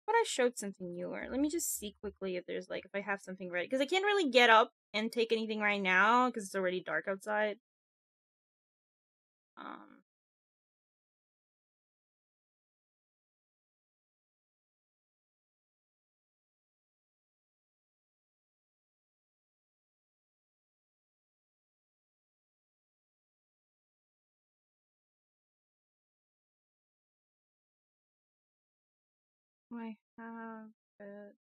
But I showed something newer. Let me just see quickly if there's, like, if I have something ready, because I can't really get up and take anything right now because it's already dark outside. I have it.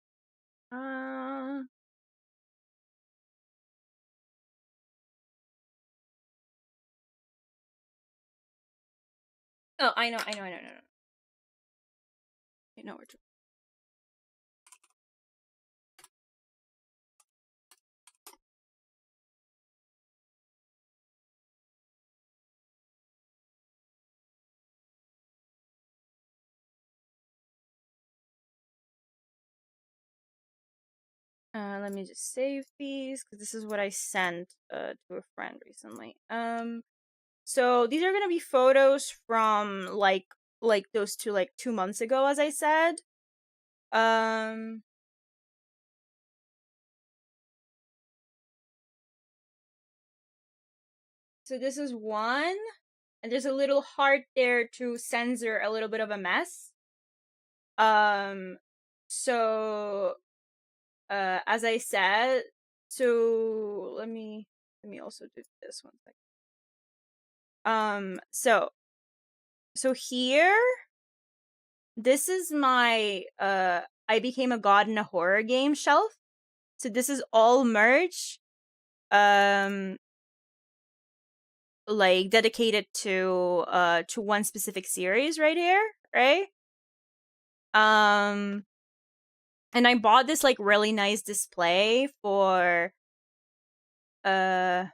Oh, I know. I know where to. Let me just save these, because this is what I sent to a friend recently. So these are gonna be photos from, like those 2, like, 2 months ago, as I said. So this is one, and there's a little heart there to censor a little bit of a mess. So as I said, so let me also do this 1 second. So here, this is my I became a god in a horror game shelf. So this is all merch, like, dedicated to one specific series right here, right? And I bought this like really nice display for oh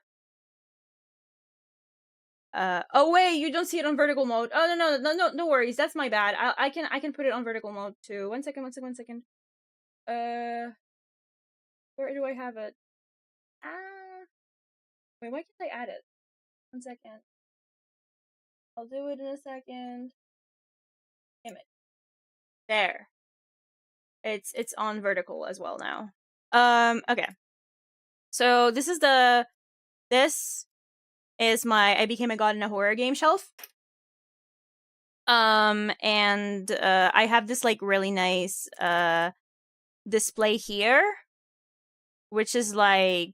wait, you don't see it on vertical mode. Oh no worries. That's my bad. I can put it on vertical mode too. One second. Where do I have it? Wait, why can't I add it? 1 second. I'll do it in a second. Damn it. There. It's on vertical as well now. Okay. So this is my I Became a God in a Horror Game shelf. And I have this like really nice display here, which is like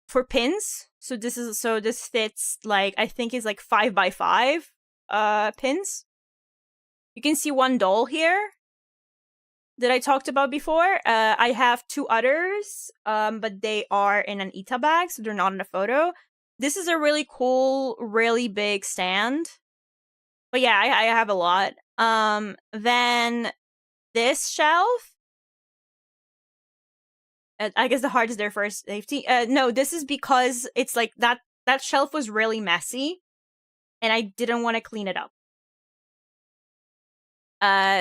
for pins. So this fits like I think is like 5x5 pins. You can see one doll here that I talked about before. I have 2 others, but they are in an Ita bag, so they're not in a photo. This is a really cool, really big stand. But yeah, I have a lot. Then this shelf. I guess the heart is there for safety. No, this is because it's like that shelf was really messy, and I didn't want to clean it up.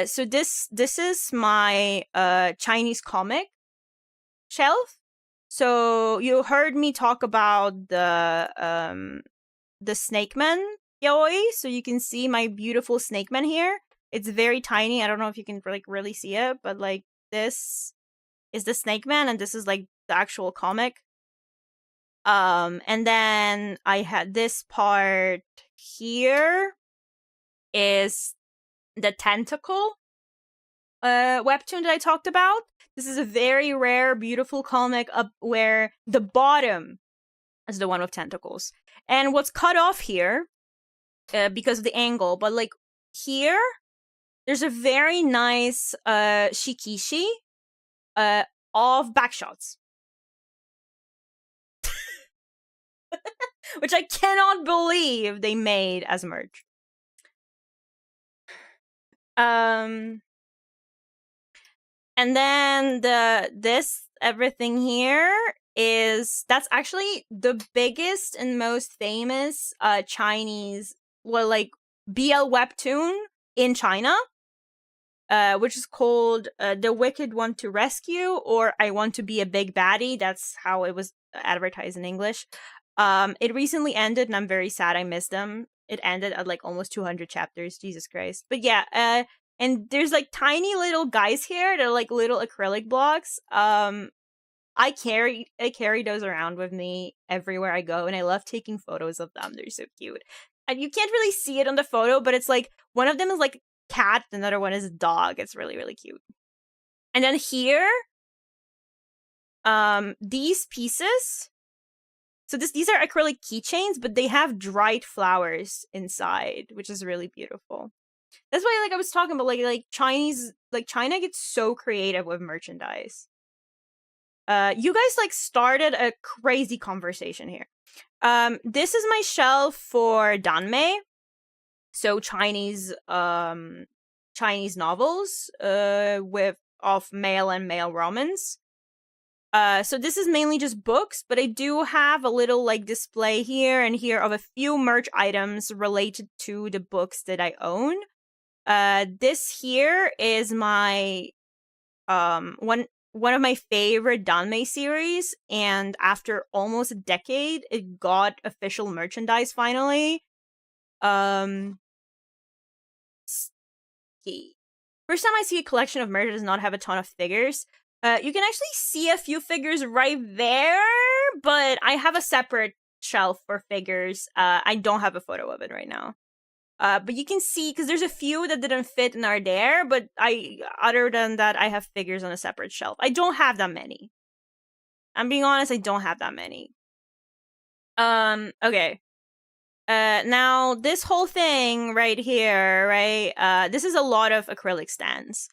So this is my Chinese comic shelf. So you heard me talk about the Snake Man yaoi. So you can see my beautiful Snake Man here. It's very tiny. I don't know if you can like really see it, but like this is the Snake Man, and this is like the actual comic. And then I had this part here is the tentacle webtoon that I talked about. This is a very rare, beautiful comic where the bottom is the one with tentacles. And what's cut off here, because of the angle, but like here, there's a very nice shikishi of backshots. Which I cannot believe they made as merch. And then this everything here that's actually the biggest and most famous Chinese like BL webtoon in China, which is called The Wicked Want to Rescue, or I Want to Be a Big Baddie. That's how it was advertised in English. It recently ended, and I'm very sad. I missed them. It ended at like almost 200 chapters. Jesus Christ. But yeah, and there's like tiny little guys here. They're like little acrylic blocks. I carry those around with me everywhere I go, and I love taking photos of them. They're so cute. And you can't really see it on the photo, but it's like one of them is like cat, another one is dog. It's really, really cute. And then here, these pieces. So these are acrylic keychains, but they have dried flowers inside, which is really beautiful. That's why, like I was talking about, like China gets so creative with merchandise. You guys like started a crazy conversation here. This is my shelf for danmei, so Chinese novels of male and male romance. So this is mainly just books, but I do have a little like display here and here of a few merch items related to the books that I own. This here is my one of my favorite danmei series, and after almost a decade, it got official merchandise finally. First time I see a collection of merch that does not have a ton of figures. You can actually see a few figures right there, but I have a separate shelf for figures. I don't have a photo of it right now. But you can see, because there's a few that didn't fit and are there, but other than that, I have figures on a separate shelf. I don't have that many. I'm being honest, I don't have that many. Okay. Now, this whole thing right here, right? This is a lot of acrylic stands.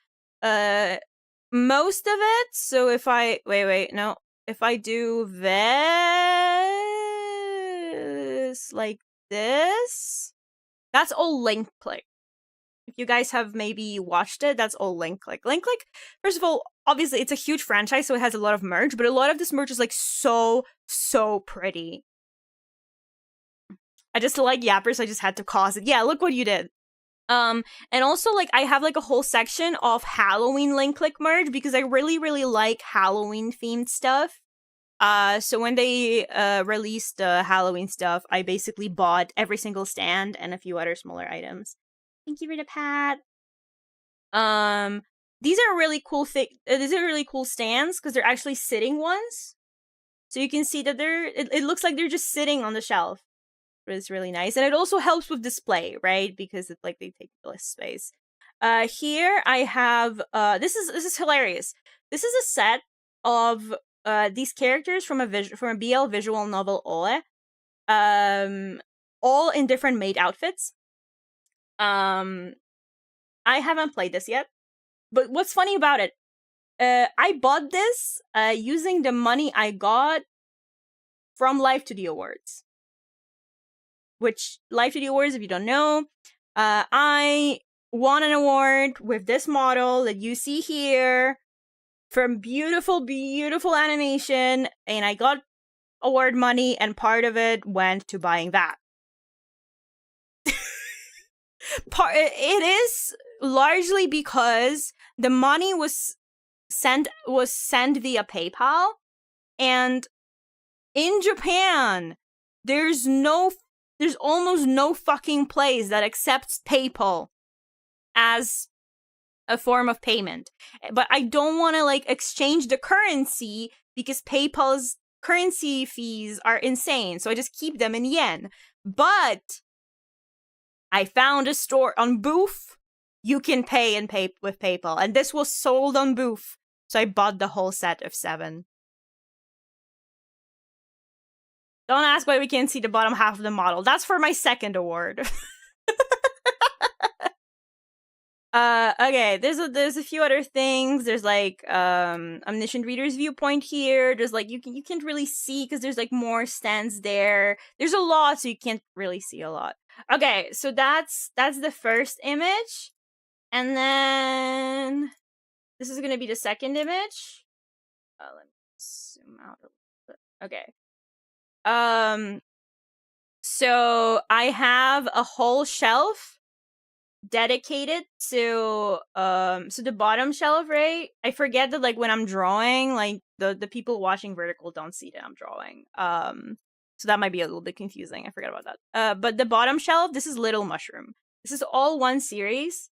Most of it, so if I... Wait, no. If I do this, like this... That's all link plate. If you guys have maybe watched it, that's all Link Click. Link Click, first of all, obviously it's a huge franchise, so it has a lot of merch, but a lot of this merch is like so pretty. I just like yappers, I just had to cause it. Yeah, look what you did. And also, like, I have like a whole section of Halloween Link Click merch because I really like Halloween themed stuff. So when they released Halloween stuff, I basically bought every single stand and a few other smaller items. Thank you for the pat. These are really cool these are really cool stands because they're actually sitting ones. So you can see that it looks like they're just sitting on the shelf. It's really nice, and it also helps with display, right? Because it's like they take less space. Here I have this is hilarious. This is a set of these characters from a BL visual novel Oe, all in different maid outfits. I haven't played this yet, but what's funny about it? I bought this using the money I got from Live to the Awards. Which, Live to the Awards, if you don't know, I won an award with this model that you see here from beautiful animation, and I got award money, and part of it went to buying that. It is largely because the money was sent via PayPal, and in Japan, there's almost no fucking place that accepts PayPal as a form of payment. But I don't want to like exchange the currency because PayPal's currency fees are insane. So I just keep them in yen. But I found a store on Booth. You can pay with PayPal. And this was sold on Booth. So I bought the whole set of 7. Don't ask why we can't see the bottom half of the model. That's for my second award. Okay, there's a few other things. There's like omniscient reader's viewpoint here. There's like you can't really see because there's like more stands there. There's a lot, so you can't really see a lot. Okay, so that's the first image, and then this is gonna be the second image. Let me zoom out a little bit. Okay. So I have a whole shelf dedicated to so the bottom shelf, right? I forget that like when I'm drawing, like the people watching vertical don't see that I'm drawing. So that might be a little bit confusing. I forgot about that. But the bottom shelf, this is Little Mushroom. This is all one series.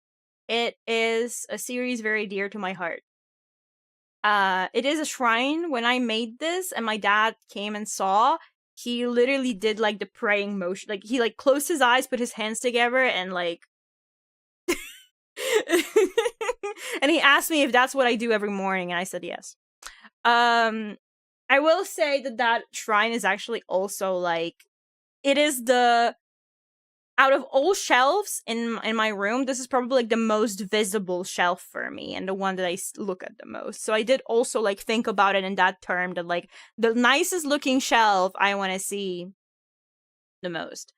It is a series very dear to my heart. It is a shrine. When I made this and my dad came and saw, he literally did like the praying motion. Like he like closed his eyes, put his hands together, and like and he asked me if that's what I do every morning, and I said yes. I will say that shrine is actually also like it is the out of all shelves in my room, this is probably like the most visible shelf for me and the one that I look at the most. So I did also like think about it in that term, that like the nicest looking shelf I want to see the most.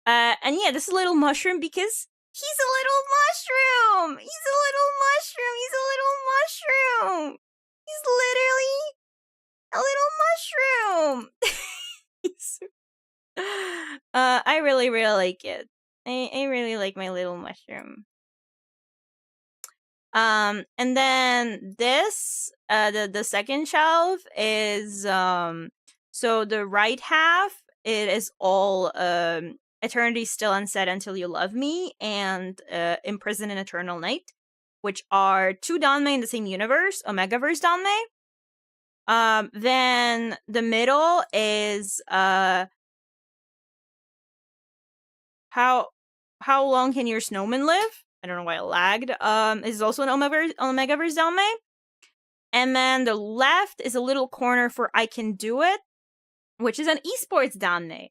And yeah, this is Little Mushroom because he's a little mushroom. He's a little mushroom. He's a little mushroom. He's literally a little mushroom. I really like it. I really like my little mushroom. And then this, the second shelf is so the right half, it is all Eternity Still Unsaid Until You Love Me and Imprisoned in Eternal Night, which are 2 danmei in the same universe, Omegaverse danmei. Then the middle is How Long Can Your Snowman Live? I don't know why I lagged. Is also an Omegaverse danmei. And then the left is a little corner for I Can Do It, which is an esports danmei.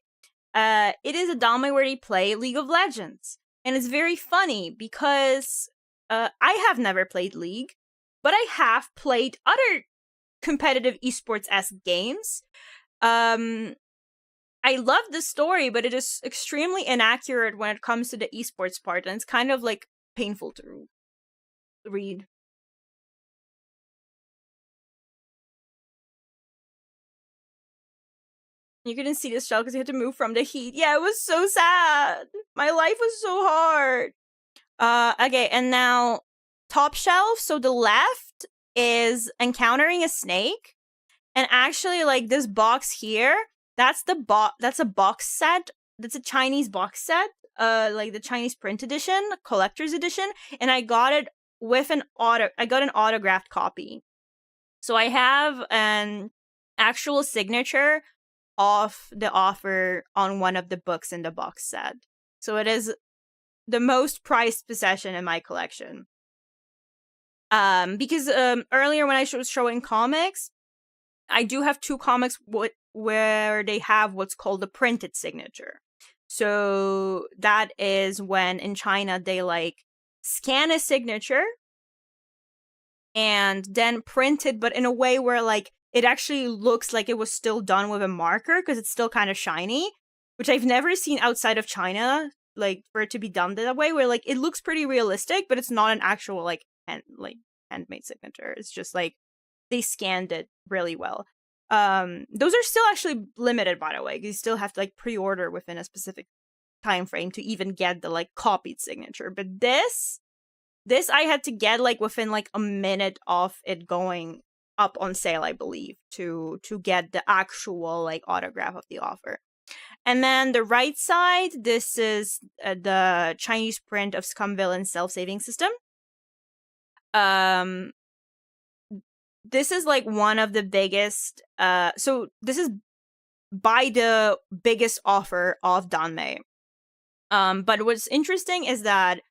It is a danmei where they play League of Legends. And it's very funny because I have never played League, but I have played other competitive esports-esque games. I love the story, but it is extremely inaccurate when it comes to the esports part, and it's kind of like painful to read. You couldn't see this shell because you had to move from the heat. Yeah, it was so sad. My life was so hard. Okay, and now top shelf. So the left is encountering a snake, and actually, like this box here, that's a box set. That's a Chinese box set. Like the Chinese print edition, collector's edition, and I got it with I got an autographed copy. So I have an actual signature of the author on one of the books in the box set. So it is the most prized possession in my collection. Because earlier when I was showing comics, I do have 2 comics where they have what's called a printed signature. So that is when in China they like scan a signature and then print it, but in a way where like it actually looks like it was still done with a marker because it's still kind of shiny, which I've never seen outside of China, like for it to be done that way, where like it looks pretty realistic, but it's not an actual like handmade signature. It's just like they scanned it really well. Those are still actually limited, by the way. You still have to like pre-order within a specific time frame to even get the like copied signature. But this I had to get like within like a minute of it going up on sale, I believe, to get the actual like autograph of the author. And then the right side, this is the Chinese print of Scumville Self-Saving System. This is like one of the biggest. So this is by the biggest author of Danmei. But what's interesting is that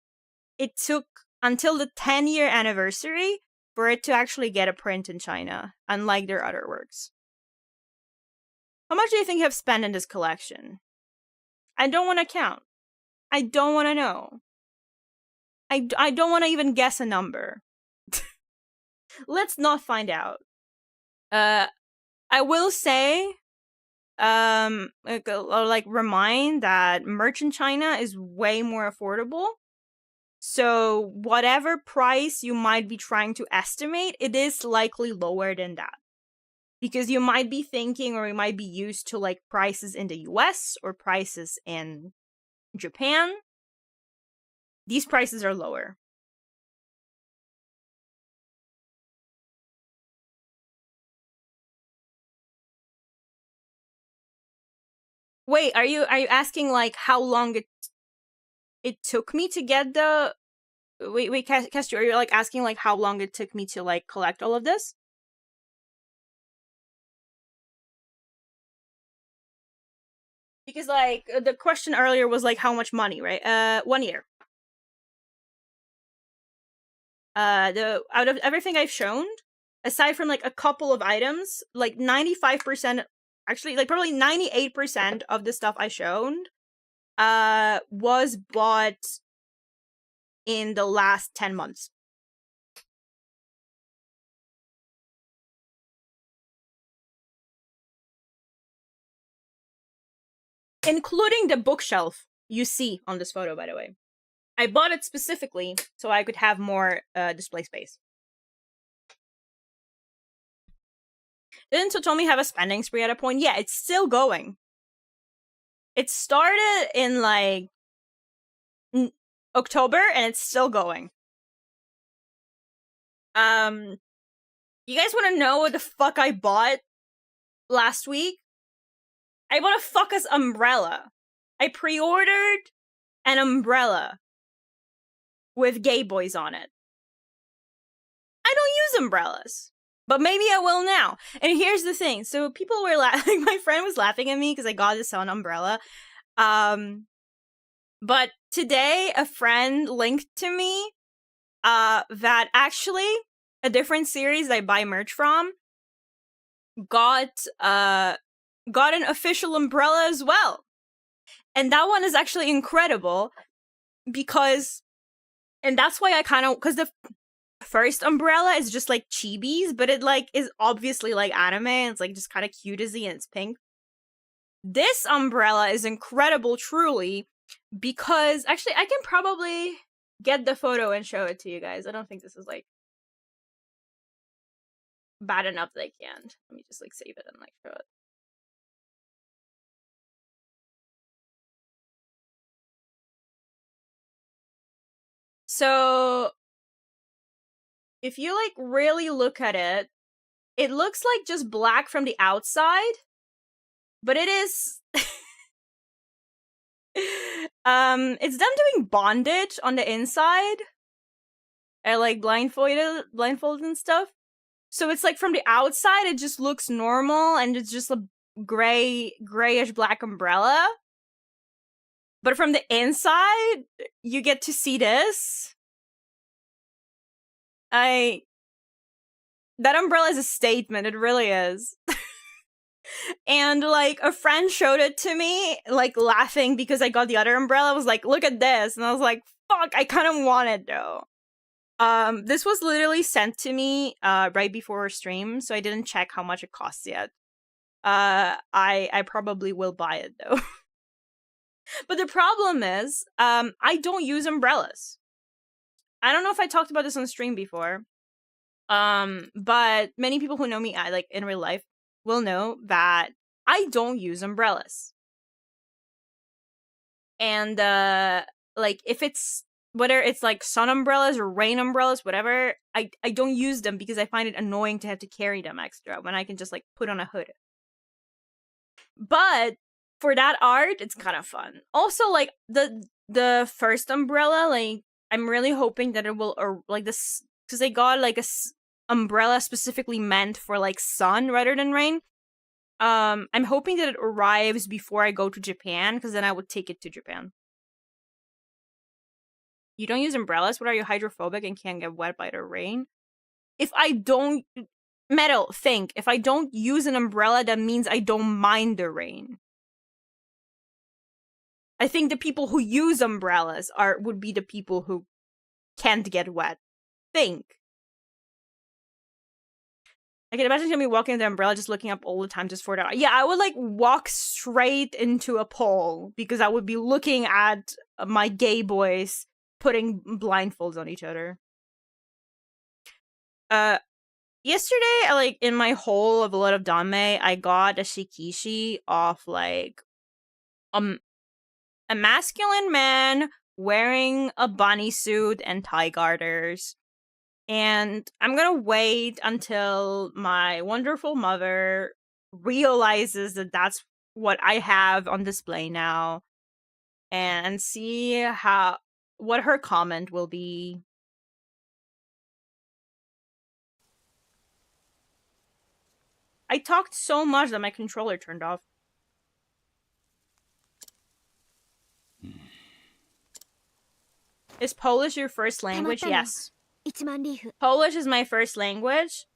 it took until the 10-year anniversary for it to actually get a print in China, unlike their other works. How much do you think I've spent in this collection? I don't want to count. I don't want to know. I don't want to even guess a number. Let's not find out. I will say, like remind that merch in China is way more affordable. So whatever price you might be trying to estimate, it is likely lower than that. Because you might be thinking, or you might be used to like prices in the US or prices in Japan. These prices are lower. Wait, are you asking like how long it took me to get the wait, Castor, are you like asking like how long it took me to like collect all of this? Because like the question earlier was like how much money, right? 1 year. Out of everything I've shown, aside from like a couple of items, like 95%, actually like probably 98% of the stuff I showed was bought in the last 10 months. Including the bookshelf you see on this photo, by the way. I bought it specifically so I could have more display space. Didn't Hitomi have a spending spree at a point? Yeah, it's still going. It started in like October and it's still going. You guys want to know what the fuck I bought last week? I bought a fuckus umbrella. I pre-ordered an umbrella with gay boys on it. I don't use umbrellas, but maybe I will now. And here's the thing. So people were laughing. My friend was laughing at me because I got this on umbrella. But today a friend linked to me that actually a different series I buy merch from got an official umbrella as well. And that one is actually incredible because, and that's why I kind of, because the first umbrella is just like chibis, but it like is obviously like anime, and it's like just kind of cutesy and it's pink. This umbrella is incredible, truly, because actually I can probably, get the photo and show it to you guys. I don't think this is like bad enough that I can't. Let me just like save it and like show it. So if you like really look at it, it looks like just black from the outside, but it is it's them doing bondage on the inside and like blindfolded and stuff. So it's like from the outside it just looks normal and it's just a grayish black umbrella. But from the inside, you get to see this. That umbrella is a statement, it really is. And like a friend showed it to me, like laughing because I got the other umbrella. I was like, look at this. And I was like, fuck, I kind of want it though. This was literally sent to me right before our stream, so I didn't check how much it costs yet. I probably will buy it though. But the problem is, I don't use umbrellas. I don't know if I talked about this on stream before. But many people who know me, like in real life, will know that I don't use umbrellas. And like if it's whether it's like sun umbrellas or rain umbrellas, whatever, I don't use them because I find it annoying to have to carry them extra when I can just like put on a hood. But for that art, it's kind of fun. Also, like the first umbrella, like I'm really hoping that it will like this because they got like a umbrella specifically meant for like sun rather than rain. I'm hoping that it arrives before I go to Japan because then I would take it to Japan. You don't use umbrellas? What, are you hydrophobic and can't get wet by the rain? If I don't Metal, think, if I don't use an umbrella, that means I don't mind the rain. I think the people who use umbrellas would be the people who can't get wet. Think. I can imagine me walking with the umbrella just looking up all the time just for that. Yeah, I would like walk straight into a pole because I would be looking at my gay boys putting blindfolds on each other. Yesterday, like in my hole of a lot of dame, I got a shikishi of like a masculine man wearing a bunny suit and tie garters. And I'm gonna wait until my wonderful mother realizes that that's what I have on display now, and see what her comment will be. I talked so much that my controller turned off. Is Polish your first language? Yes. Polish is my first language.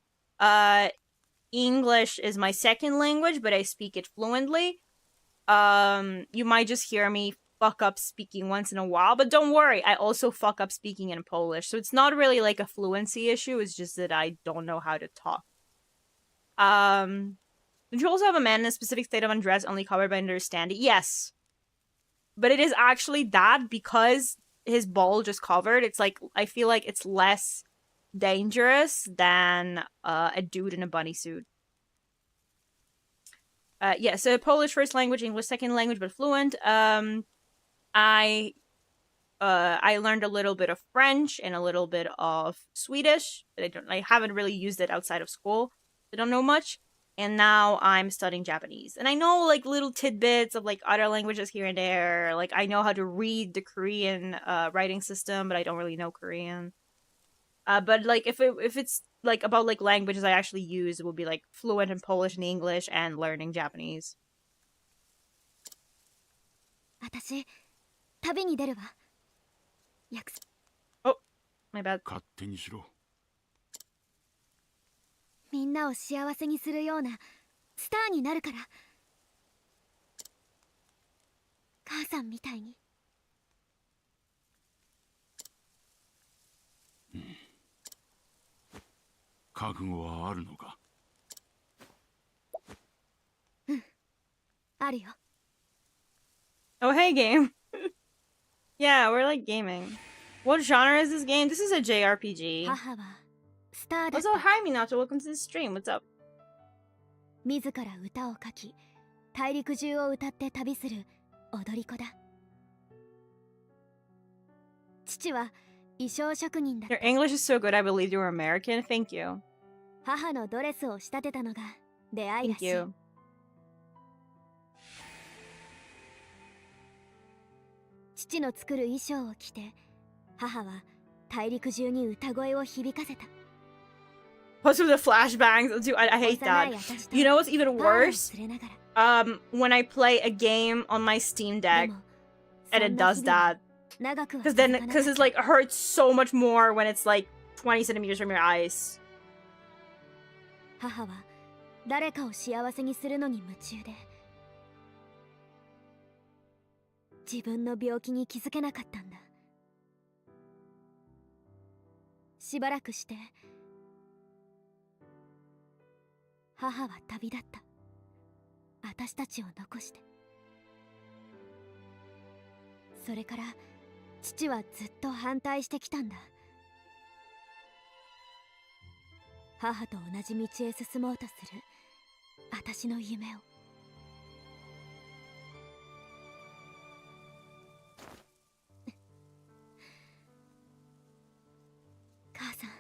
English is my second language, but I speak it fluently. You might just hear me fuck up speaking once in a while, but don't worry, I also fuck up speaking in Polish. So it's not really like a fluency issue, it's just that I don't know how to talk. Did you also have a man in a specific state of undress only covered by understanding? Yes. But it is actually that because his ball just covered, it's like, I feel like it's less dangerous than a dude in a bunny suit. Yeah, so Polish first language, English second language, but fluent. I learned a little bit of French and a little bit of Swedish, but I haven't really used it outside of school. I don't know much. And now I'm studying Japanese. And I know like little tidbits of like other languages here and there. Like I know how to read the Korean writing system, but I don't really know Korean. But like if it's like about like languages I actually use, it would be like fluent in Polish and English and learning Japanese. Oh, my bad. みんなを幸せにするようなスターになるから母さんみたいに覚悟はあるのかあるよ Oh, hey, game. Yeah, we're like gaming. What genre is this game? This is a JRPG. 母はスターだっ Also, た。 hi Minato, welcome to the stream. What's up? 自ら歌を書き、大陸中を歌って旅する踊り子だ。父は衣装職人だっ Your た。 English is so good, I believe you're American. Thank you. 母のドレスを仕立てたのが出会いら Thank しい。 you. 父の作る衣装を着て、母は大陸中に歌声を響かせた。 Plus with the flashbangs, dude, I hate that. You know what's even worse? When I play a game on my Steam Deck and it does that. Because it's like, it hurts so much more when it's like 20 centimeters from your eyes. 母は誰かを幸せにするのに夢中で、自分の病気に気づけなかったんだ。しばらくして母は旅立った。私たちを残して。それから父はずっと反対してきたんだ。母と同じ道へ進もうとする私の夢を。母さん、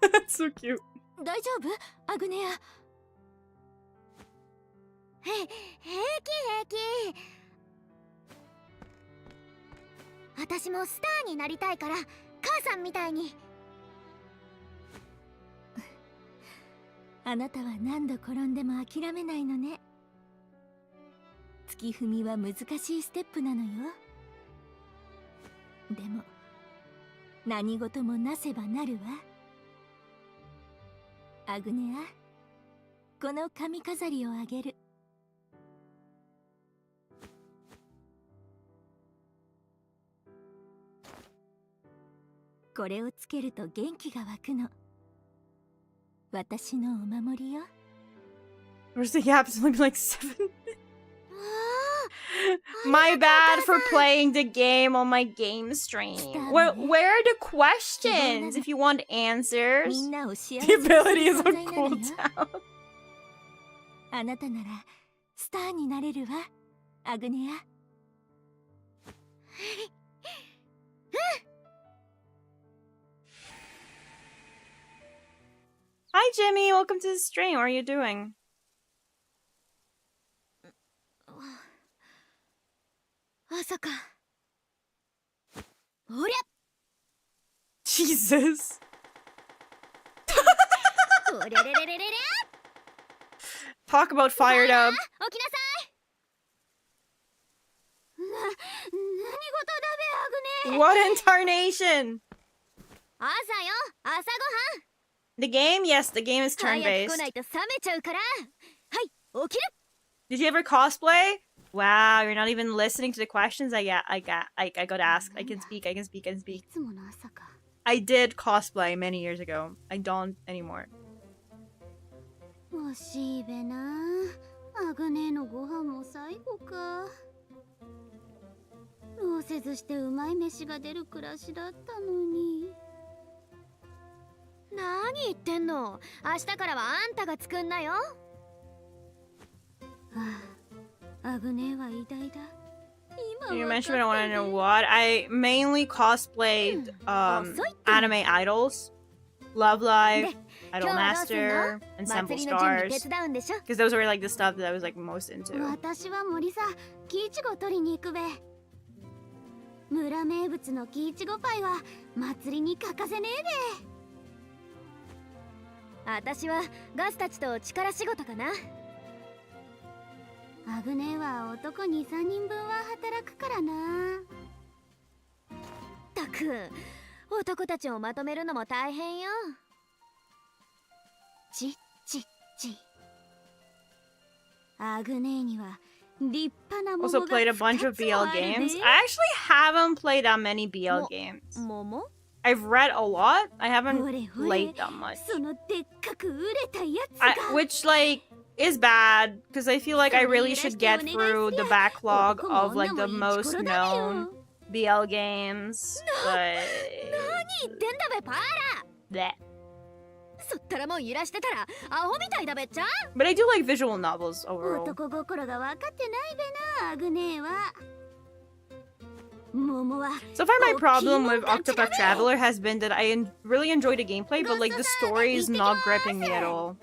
That's so cute. 大丈夫？アグネア。平気平気。私もスターになりたいから、母さんみたいに。あなたは何度転んでも諦めないのね。月踏みは難しいステップなのよ。でも何事もなせばなるわ。アグネア、この髪飾りをあげる。これをつけると元気が湧くの。私のお守りよ。Where's the gap? It's only been like 7 My bad for playing the game on my game stream. Where are the questions if you want answers? The ability is on cooldown. あなたならスターになれるわ、アグネア。Hi Jimmy, welcome to the stream. What are you doing? 朝か。おりゃ。 Jesus. おりゃれれれれれ。 Talk about fired up. 起きなさい。何事だべ、アグネ。 What incarnation? 朝よ、朝ごはん。 The game? Yes, the game is 早く turn-based. 来ないと冷めちゃうから。はい、起きる。 Did you ever cosplay? Wow, you're not even listening to the questions. I gotta ask. I can speak. I did cosplay many years ago. I don't anymore. 惜しいべな。アグネのご飯も最後か。労せずしてうまい飯が出る暮らしだったのに。何言ってんの。明日からはあんたが作んなよ。アグネは偉大だ。 You mentioned, but I want to know what. I mainly cosplayed anime idols, Love Live, Idol Master, and Sample Stars, because those were like the stuff that I was like most into. 私は森さ、キイチゴ取りに行くべ。村名物のキイチゴパイは祭りに欠かせねえべ。私はガスたちと力仕事かな。アグネは男2、3人分は働くからな。ったく、男たちをまとめるのも大変よ。アグネには Also played a bunch of BL games. I actually haven't played that many BL games. I've read a lot. I haven't played that much. Which, like, is bad, because I feel like I really should get through the backlog of, like, the most known BL games, but... Bleh. But I do like visual novels overall. So far, my problem with Octopath Traveler has been that I really enjoy the gameplay, but like the story is not gripping me at all.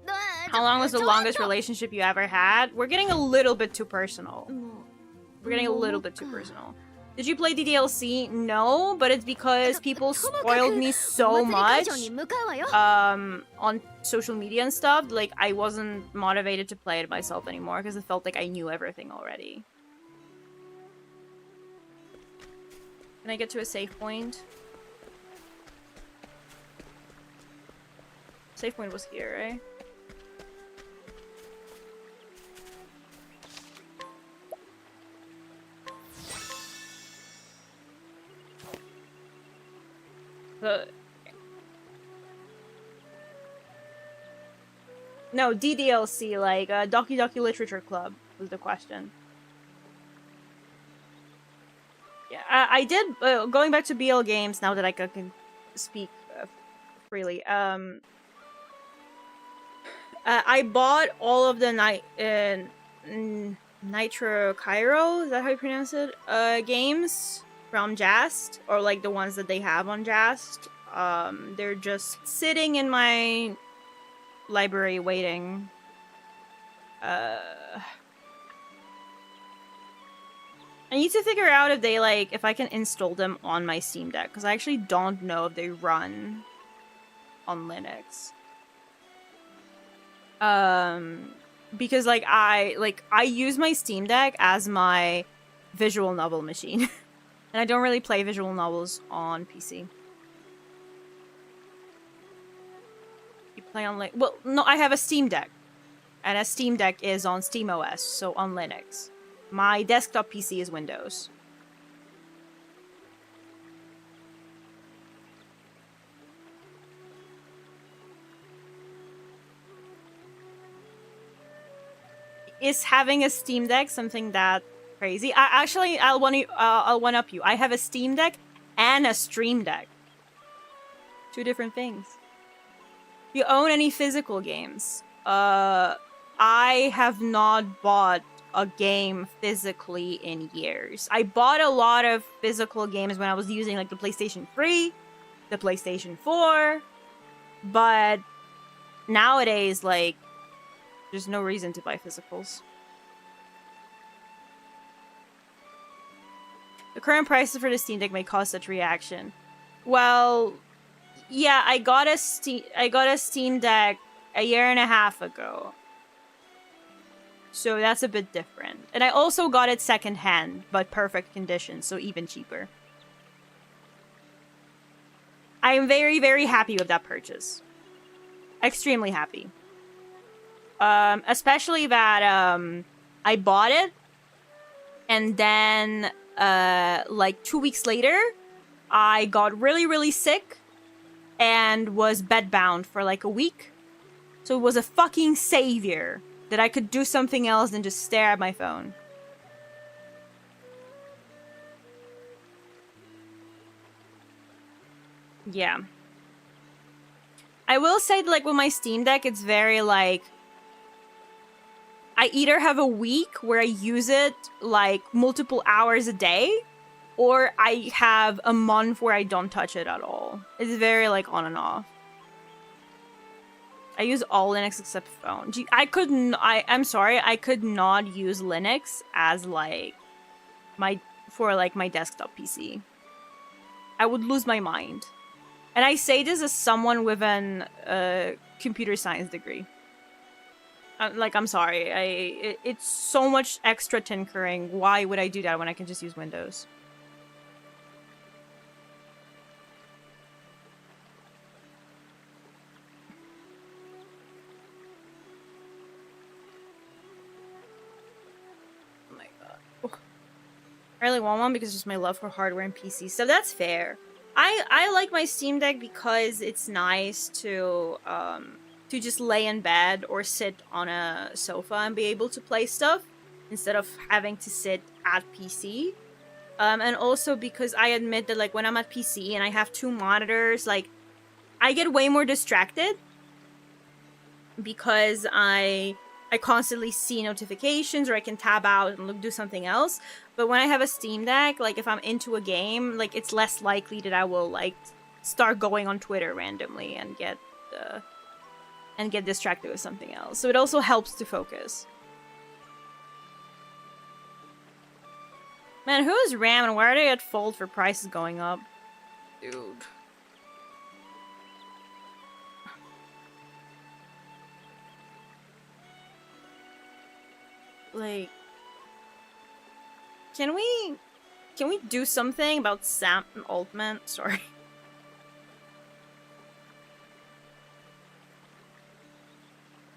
How long was the longest relationship you ever had? We're getting a little bit too personal. We're getting a little bit too personal. Did you play the DLC? No, but it's because people spoiled me so much on social media and stuff. Like, I wasn't motivated to play it myself anymore because it felt like I knew everything already. Can I get to a save point? Save point was here, right? No, DDLC, like Doki Doki Literature Club was the question. Yeah, I did, going back to BL games now that I can speak freely. I bought all of the Nitro Cairo, is that how you pronounce it? Games from Jast, or like the ones that they have on Jast. They're just sitting in my library waiting. I need to figure out if they if I can install them on my Steam Deck, because I actually don't know if they run on Linux. Because I use my Steam Deck as my visual novel machine. And I don't really play visual novels on PC. You play on well, no, I have a Steam Deck. And a Steam Deck is on SteamOS, so on Linux. My desktop PC is Windows. Is having a Steam Deck something that crazy? I'll one up you. I have a Steam Deck and a Stream Deck. Two different things. Do you own any physical games? I have not bought a game physically in years. I bought a lot of physical games when I was using like the PlayStation 3, the PlayStation 4, but nowadays there's no reason to buy physicals. The current prices for the Steam Deck may cause such reaction. Well, yeah, I got a Steam Deck a year and a half ago. So that's a bit different. And I also got it secondhand, but perfect condition, so even cheaper. I am very, very happy with that purchase. Extremely happy. Especially that I bought it, and then 2 weeks later, I got really, really sick and was bedbound for like a week. So it was a fucking savior that I could do something else than just stare at my phone. Yeah. I will say that with my Steam Deck, it's very I either have a week where I use it multiple hours a day, or I have a month where I don't touch it at all. It's very on and off. I use all Linux except phone. I'm sorry, I could not use Linux as my desktop PC. I would lose my mind. And I say this as someone with an computer science degree. I'm sorry. It's so much extra tinkering. Why would I do that when I can just use Windows? I really want one because it's just my love for hardware and PC stuff. That's fair. I like my Steam Deck because it's nice to just lay in bed or sit on a sofa and be able to play stuff instead of having to sit at PC. And also because I admit that like when I'm at PC and I have 2 monitors, like I get way more distracted because I constantly see notifications or I can tab out and do something else. But when I have a Steam Deck, like if I'm into a game, like it's less likely that I will like start going on Twitter randomly and get distracted with something else. So it also helps to focus. Man, who is RAM and why are they at fault for prices going up? Dude. Like, can we do something about Sam Altman? Sorry.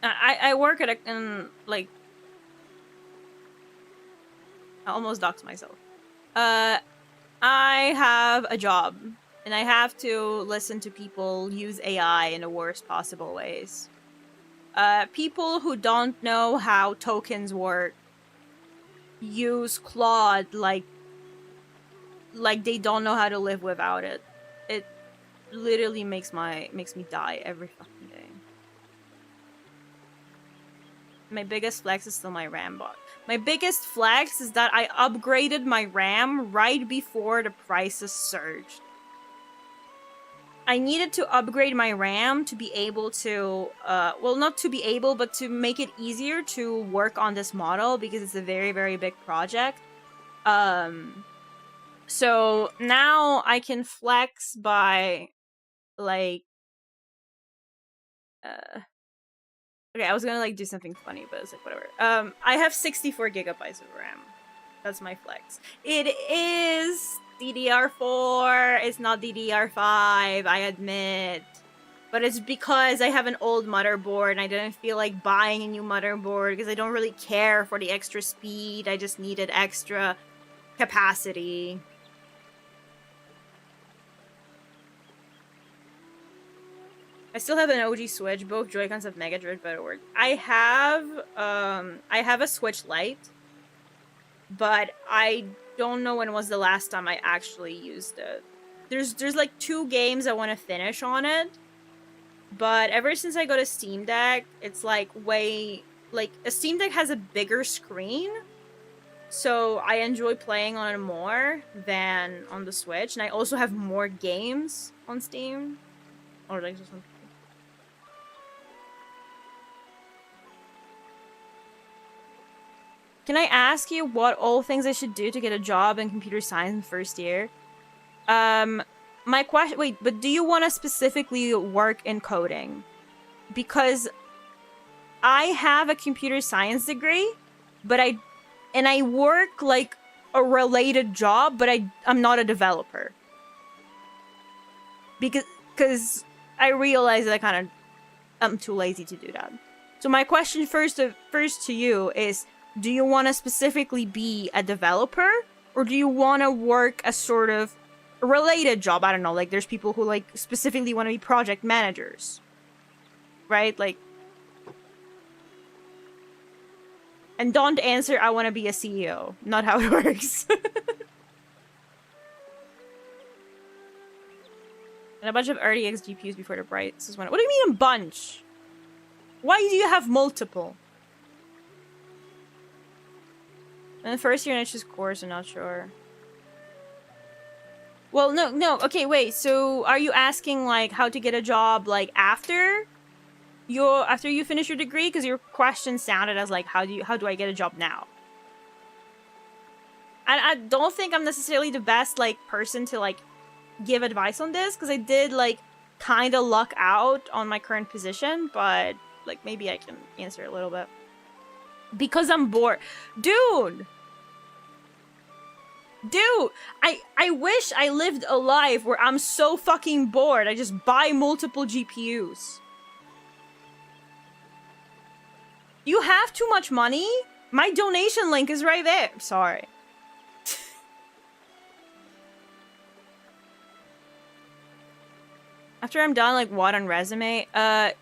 I work at like I almost doxed myself. I have a job and I have to listen to people use AI in the worst possible ways. People who don't know how tokens work use Claude like they don't know how to live without it. It literally makes me die every fucking day. My biggest flex is still my RAM bot. My biggest flex is that I upgraded my RAM right before the prices surged. I needed to upgrade my RAM to be able to, well, not to be able, but to make it easier to work on this model because it's a very, very big project. So now I can flex by, like, okay, I was gonna, like, do something funny, but it's like, whatever. I have 64 gigabytes of RAM. That's my flex. It is DDR4. It's not DDR5, I admit. But it's because I have an old motherboard and I didn't feel like buying a new motherboard because I don't really care for the extra speed. I just needed extra capacity. I still have an OG Switch. Both Joy-Cons have Mega Drive, but it worked. I have a Switch Lite, but I don't know when was the last time I actually used it. There's like 2 games I want to finish on it, but ever since I got a Steam Deck, it's like a Steam Deck has a bigger screen, so I enjoy playing on it more than on the Switch, and I also have more games on Steam. Or like just one. Can I ask you what all things I should do to get a job in computer science in first year? My question... Wait, but do you want to specifically work in coding? Because I have a computer science degree, but I work, like, a related job, but I'm not a developer. Because I realize that I'm too lazy to do that. So my question first to you is... Do you want to specifically be a developer? Or do you want to work a sort of related job? I don't know, like there's people who like specifically want to be project managers. Right? Like... And don't answer, I want to be a CEO. Not how it works. And a bunch of RTX GPUs before the prices went up. What do you mean a bunch? Why do you have multiple? And the first year niche is course, I'm not sure. Well, no, okay, wait, so are you asking, like, how to get a job, like, after you finish your degree? Because your question sounded as, like, how do I get a job now? I don't think I'm necessarily the best, like, person to, like, give advice on this, because I did, like, kind of luck out on my current position, but, like, maybe I can answer a little bit. Because I'm bored. Dude, I wish I lived a life where I'm so fucking bored I just buy multiple GPUs. You have too much money? My donation link is right there. Sorry. After I'm done, like, what on resume? There's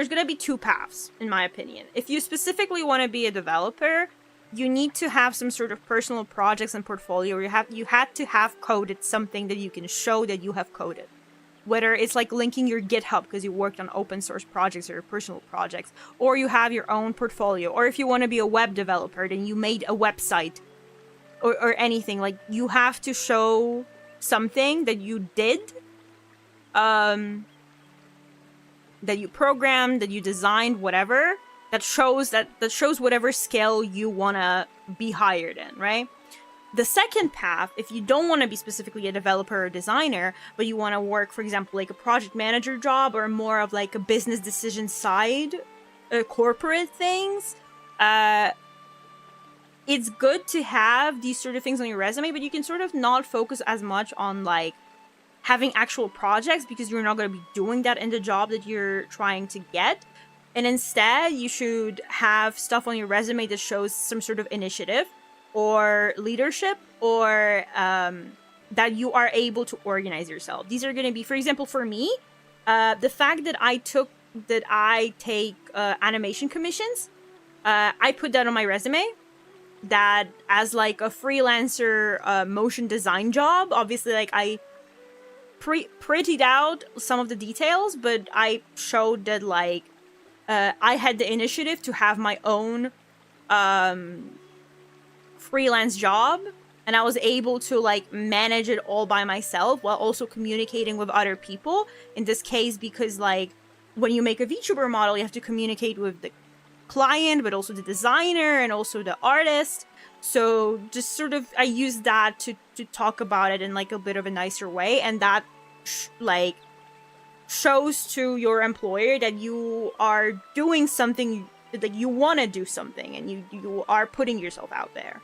gonna be two paths, in my opinion. If you specifically want to be a developer, you need to have some sort of personal projects and portfolio. You had to have coded something that you can show that you have coded. Whether it's like linking your GitHub because you worked on open source projects or your personal projects, or you have your own portfolio, or if you want to be a web developer, then you made a website or anything. Like, you have to show something that you did, that you programmed, that you designed, whatever, that shows whatever skill you want to be hired in, right? The second path, if you don't want to be specifically a developer or designer, but you want to work, for example, like a project manager job or more of like a business decision side, corporate things, it's good to have these sort of things on your resume, but you can sort of not focus as much on like having actual projects because you're not going to be doing that in the job that you're trying to get. And instead, you should have stuff on your resume that shows some sort of initiative or leadership, or that you are able to organize yourself. These are going to be, for example, for me, the fact that I take animation commissions, I put that on my resume, that as like a freelancer motion design job. Obviously, like, I prettied out some of the details, but I showed that like I had the initiative to have my own freelance job, and I was able to like manage it all by myself while also communicating with other people. In this case, because like when you make a VTuber model, you have to communicate with the client, but also the designer and also the artist. So just sort of, I use that to talk about it in like a bit of a nicer way, and that like shows to your employer that you are doing something, that you want to do something, and you are putting yourself out there.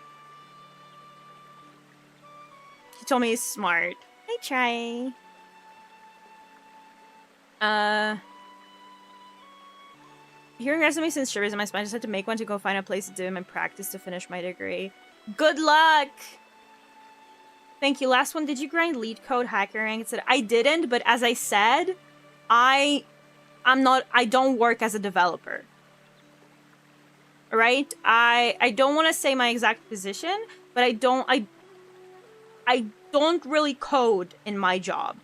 Hitomi is smart. I try. Hearing resume since sure is in my spine. I just had to make one to go find a place to do my practice to finish my degree. Good luck! Thank you. Last one, did you grind lead code hacker rank? It said I didn't, but as I said, I don't work as a developer. Right? I don't want to say my exact position, but I don't really code in my job.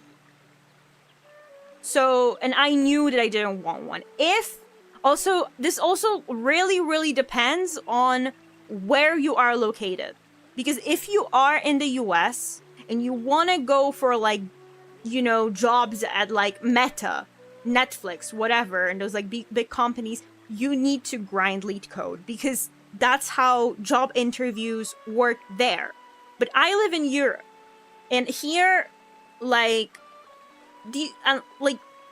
So, and I knew that I didn't want one. This also really, really depends on where you are located. Because if you are in the US and you want to go for like, you know, jobs at like Meta, Netflix, whatever, and those like big companies, you need to grind lead code because that's how job interviews work there. But I live in Europe, and here, like,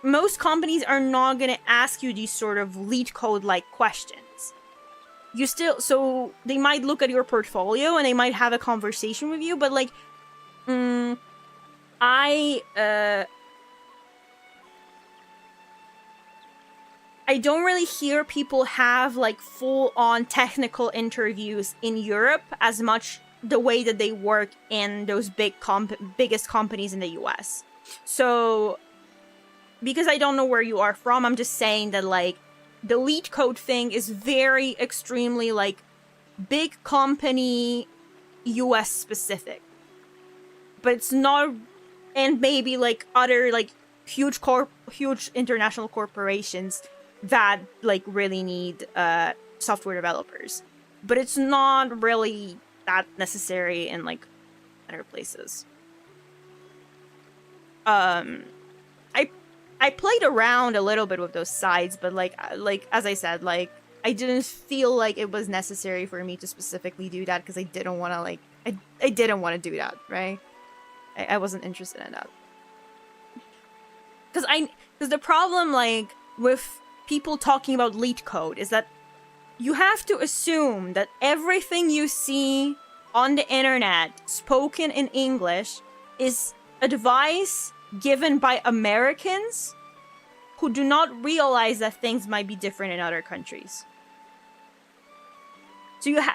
most companies are not gonna ask you these sort of lead code like questions. So they might look at your portfolio and they might have a conversation with you, but like, I don't really hear people have like full-on technical interviews in Europe as much the way that they work in those biggest companies in the US. So, because I don't know where you are from, I'm just saying that like the lead code thing is very extremely like big company US specific. But it's not, and maybe like other like huge international corporations that like really need software developers. But it's not really that necessary in like other places. I played around a little bit with those sites, but like as I said, like I didn't feel like it was necessary for me to specifically do that because I didn't want to like I didn't want to do that, right? I wasn't interested in that. Because the problem like with people talking about lead code is that you have to assume that everything you see on the internet spoken in English is advice given by Americans who do not realize that things might be different in other countries.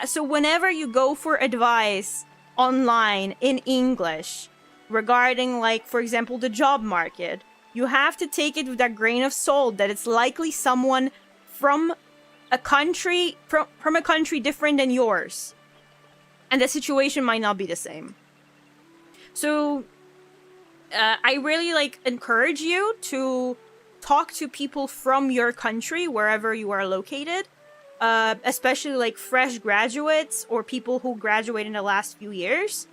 So whenever you go for advice online in English regarding, like, for example, the job market, you have to take it with that grain of salt that it's likely someone from a country from a country different than yours, and the situation might not be the same. So I really like encourage you to talk to people from your country wherever you are located, especially like fresh graduates or people who graduate in the last few years,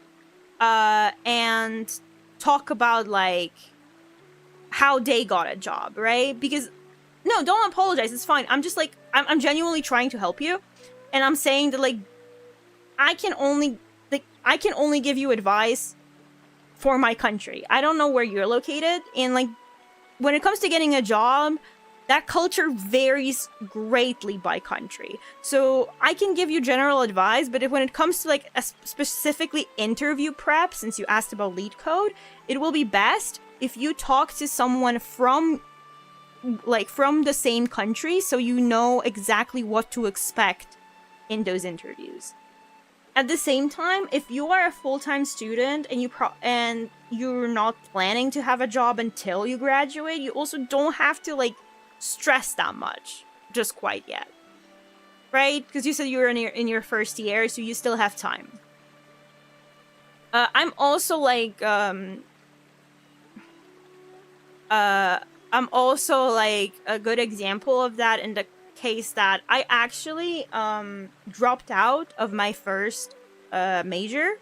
and talk about like how they got a job, right? Because no, don't apologize, it's fine. I'm just like I'm genuinely trying to help you, and I'm saying that like I can only give you advice for my country. I don't know where you're located, and like when it comes to getting a job, that culture varies greatly by country. So I can give you general advice, but when it comes to like a specifically interview prep, since you asked about lead code, it will be best if you talk to someone from the same country, so you know exactly what to expect in those interviews. At the same time, if you are a full-time student and you're not planning to have a job until you graduate, you also don't have to like stress that much just quite yet, right? Because you said you were in your first year, so you still have time. I'm also like I'm also like a good example of that in the case that I actually dropped out of my first major.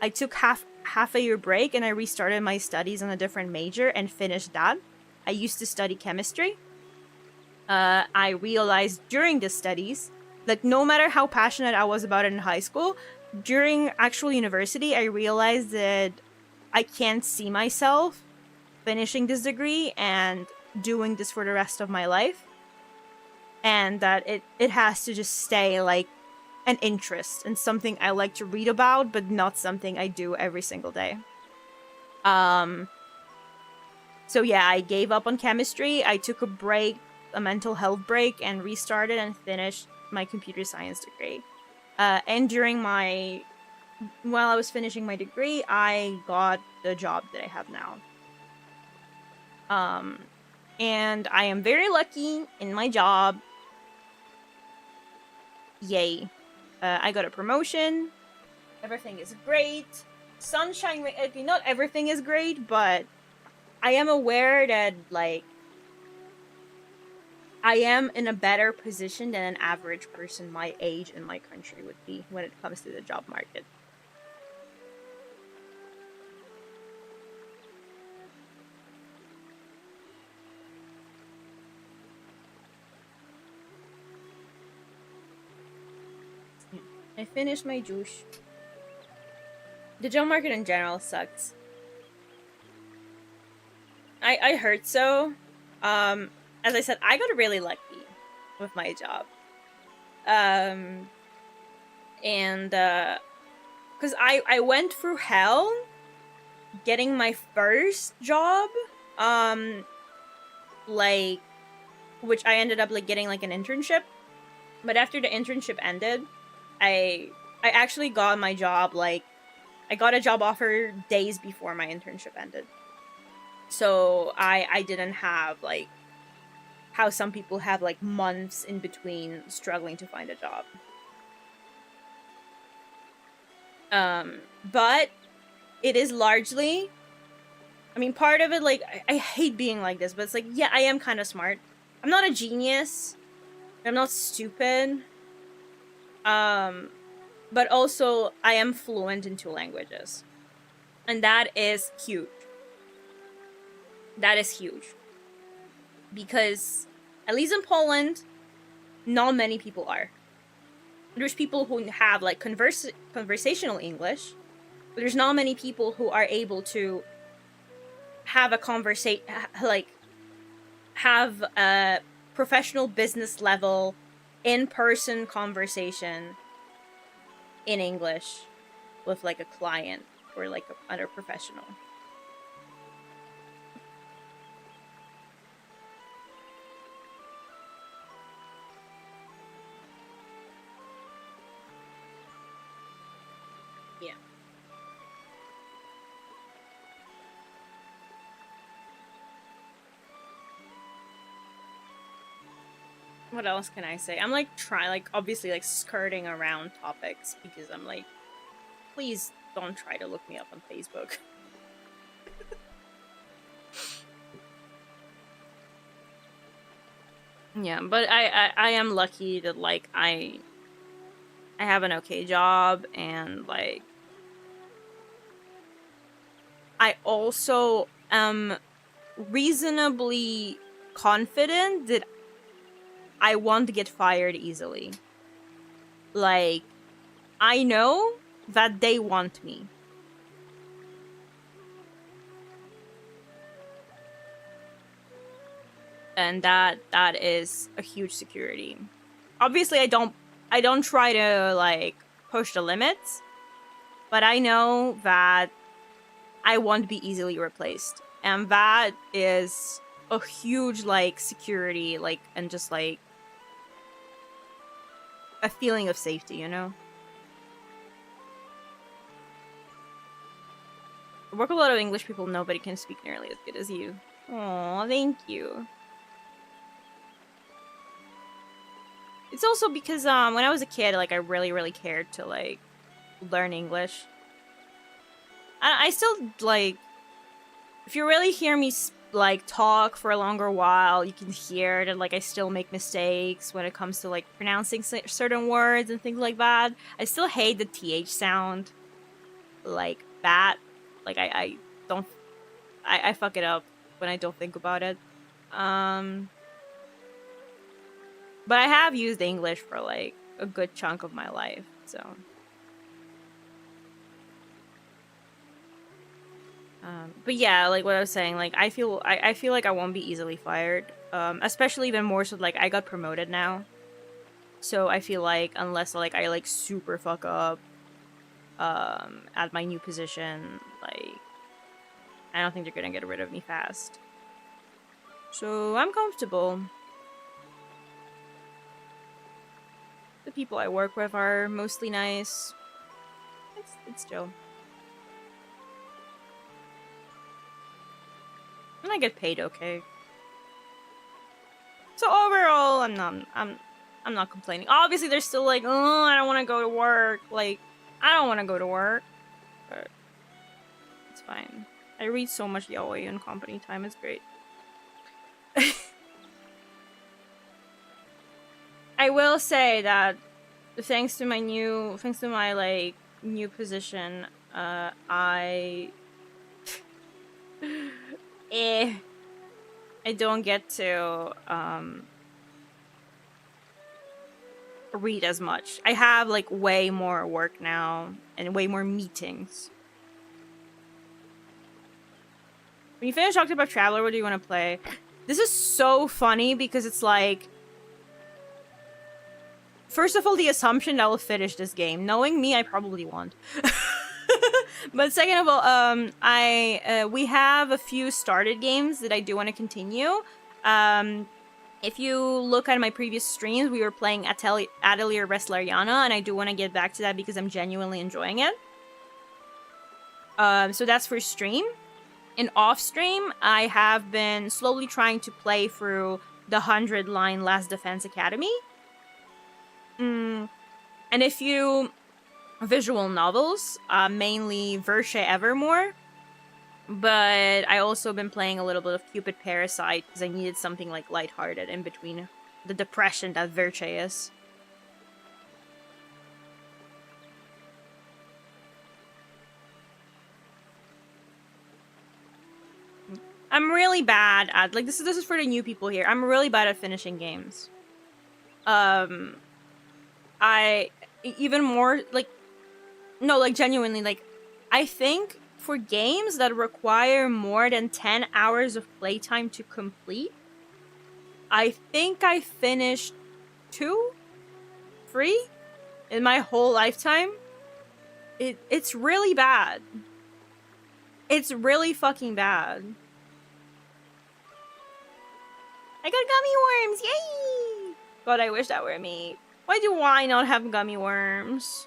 I took half a year break and I restarted my studies on a different major and finished that. I used to study chemistry. I realized during the studies, like no matter how passionate I was about it in high school, during actual university, I realized that I can't see myself finishing this degree and doing this for the rest of my life. And that it has to just stay like an interest and something I like to read about, but not something I do every single day. So yeah, I gave up on chemistry. I took a break, a mental health break, and restarted and finished my computer science degree. And while I was finishing my degree, I got the job that I have now. And I am very lucky in my job. Yay. I got a promotion. Everything is great. Sunshine, okay, not everything is great, but I am aware that, like, I am in a better position than an average person my age in my country would be when it comes to the job market. I finished my juice. The job market in general sucks. I heard so. As I said, I got really lucky with my job. And because I went through hell getting my first job, like, which I ended up like getting like an internship. But after the internship ended, I actually got my job, like, I got a job offer days before my internship ended. So I didn't have, like, how some people have, like, months in between struggling to find a job. But it is largely, I mean, part of it, like, I hate being like this, but it's like, yeah, I am kind of smart. I'm not a genius. I'm not stupid. But also I am fluent in 2 languages. And that is huge. That is huge. Because, at least in Poland, not many people are. There's people who have, like, conversational English, but there's not many people who are able to have a have a professional business level, in-person conversation in English with, like, a client or, like, another professional. Yeah. what else can I say? I'm like obviously like skirting around topics because I'm like, please don't try to look me up on Facebook. Yeah, but I am lucky that like I have an okay job, and like I also am reasonably confident that I won't get fired easily. Like, I know that they want me. And that is a huge security. Obviously, I don't try to like push the limits, but I know that I won't be easily replaced. And that is a huge like security, like, and just like a feeling of safety, you know? I work with a lot of English people, nobody can speak nearly as good as you. Aw, thank you. It's also because when I was a kid, like I really cared to like learn English. I still like, if you really hear me like talk for a longer while, you can hear that like I still make mistakes when it comes to like pronouncing certain words and things like that. I still hate the TH sound like that. Like I don't, I fuck it up when I don't think about it. But I have used English for like a good chunk of my life, so. But yeah, like what I was saying, like I feel like I won't be easily fired. Especially even more so like I got promoted now. So I feel like unless like I like super fuck up at my new position, like I don't think they're gonna get rid of me fast. So I'm comfortable. The people I work with are mostly nice. It's chill. And I get paid okay. So overall, I'm not complaining. Obviously, there's still like, oh, I don't want to go to work. Like, I don't want to go to work, but it's fine. I read so much yaoi in company time. It's great. I will say that thanks to my like new position, I don't get to read as much. I have like way more work now and way more meetings. When you finish Octopath Traveler, what do you want to play? This is so funny because it's like, first of all, the assumption that I will finish this game. Knowing me, I probably won't. But second of all, we have a few started games that I do want to continue. If you look at my previous streams, we were playing Atelier Wrestleriana, and I do want to get back to that because I'm genuinely enjoying it. So that's for stream. And off stream, I have been slowly trying to play through the 100-line Last Defense Academy. And if you visual novels, mainly Verse Evermore, but I also been playing a little bit of Cupid Parasite because I needed something like lighthearted in between the depression that Verse is. I'm really bad at, like, this is for the new people here. I'm really bad at finishing games. I even more like, no, like genuinely, like I think for games that require more than 10 hours of playtime to complete, I think I finished 2, 3 in my whole lifetime. It's really bad. It's really fucking bad. I got gummy worms, yay! God, I wish that were me. Why do I not have gummy worms?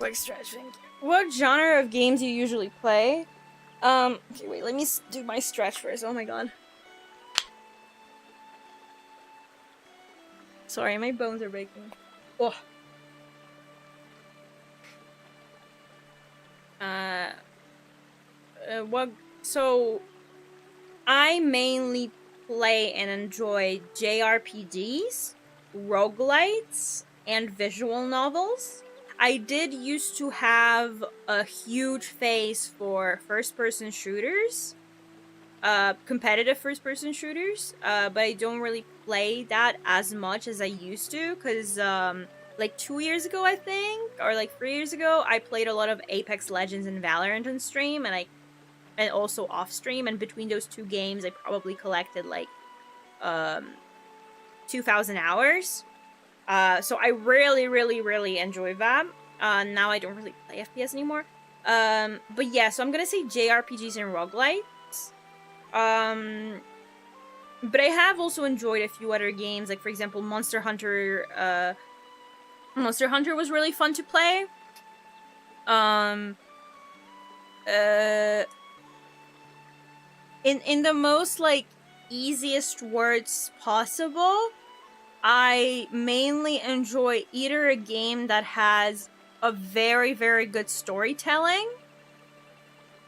quick stretch, thank you. What genre of games do you usually play? Okay, wait, let me do my stretch first. Oh my god. Sorry, my bones are breaking. Oh. So I mainly play and enjoy JRPGs, roguelites, and visual novels. I did used to have a huge face for first-person shooters, competitive first-person shooters, but I don't really play that as much as I used to, because like 2 years ago, I think, or like 3 years ago, I played a lot of Apex Legends and Valorant on stream, and also off stream, and between those two games, I probably collected like 2,000 hours. So I really enjoy that. Now I don't really play FPS anymore. But yeah, so I'm gonna say JRPGs and roguelites. But I have also enjoyed a few other games, like for example, Monster Hunter. Monster Hunter was really fun to play. In the most like easiest words possible, I mainly enjoy either a game that has a very good storytelling.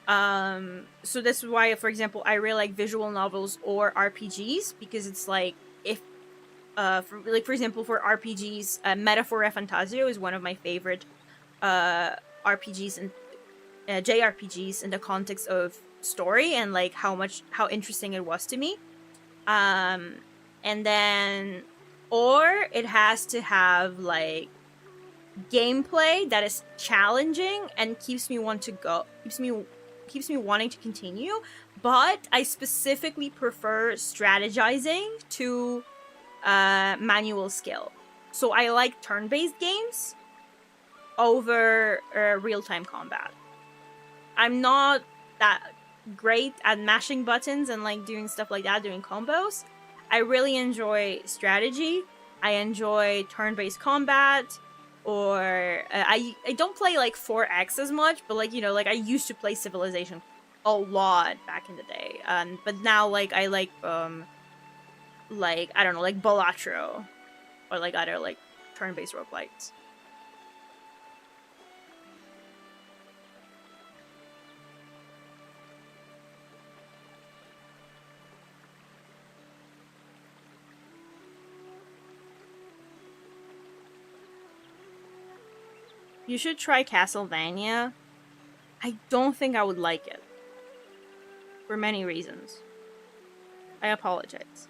So this is why, for example, I really like visual novels or RPGs, because it's like, if for example, for RPGs, Metaphor Fantasio is one of my favorite RPGs and JRPGs in the context of story and like how interesting it was to me. And then, or it has to have like gameplay that is challenging and keeps me wanting to continue. But I specifically prefer strategizing to manual skill. So I like turn-based games over real-time combat. I'm not that great at mashing buttons and like doing stuff like that, doing combos. I really enjoy strategy. I enjoy turn-based combat, or I don't play like 4X as much, but like, you know, like I used to play Civilization a lot back in the day. But now like I like I don't know, like Balatro, or like other like turn-based roguelites. You should try Castlevania. I don't think I would like it. For many reasons. I apologize.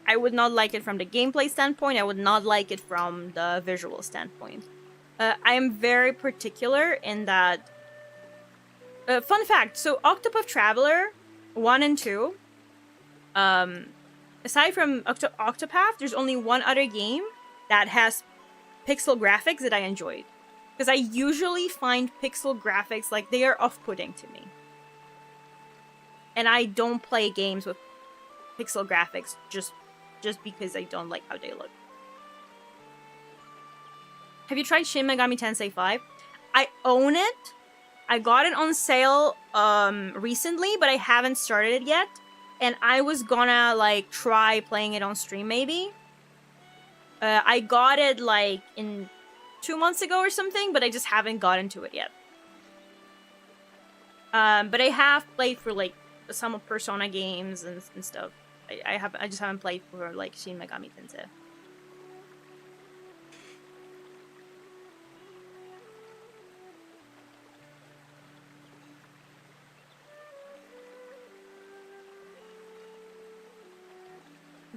I would not like it from the gameplay standpoint. I would not like it from the visual standpoint. I am very particular in that... fun fact, so Octopath Traveler 1 and 2, aside from Octopath, there's only one other game that has pixel graphics that I enjoyed. Because I usually find pixel graphics, like, they are off-putting to me. And I don't play games with pixel graphics just because I don't like how they look. Have you tried Shin Megami Tensei 5? I own it. I got it on sale recently, but I haven't started it yet. And I was gonna, like, try playing it on stream, maybe. I got it, like, in 2 months ago or something, but I just haven't gotten to it yet. But I have played for, like, some of Persona games and stuff. I just haven't played for, like, Shin Megami Tensei.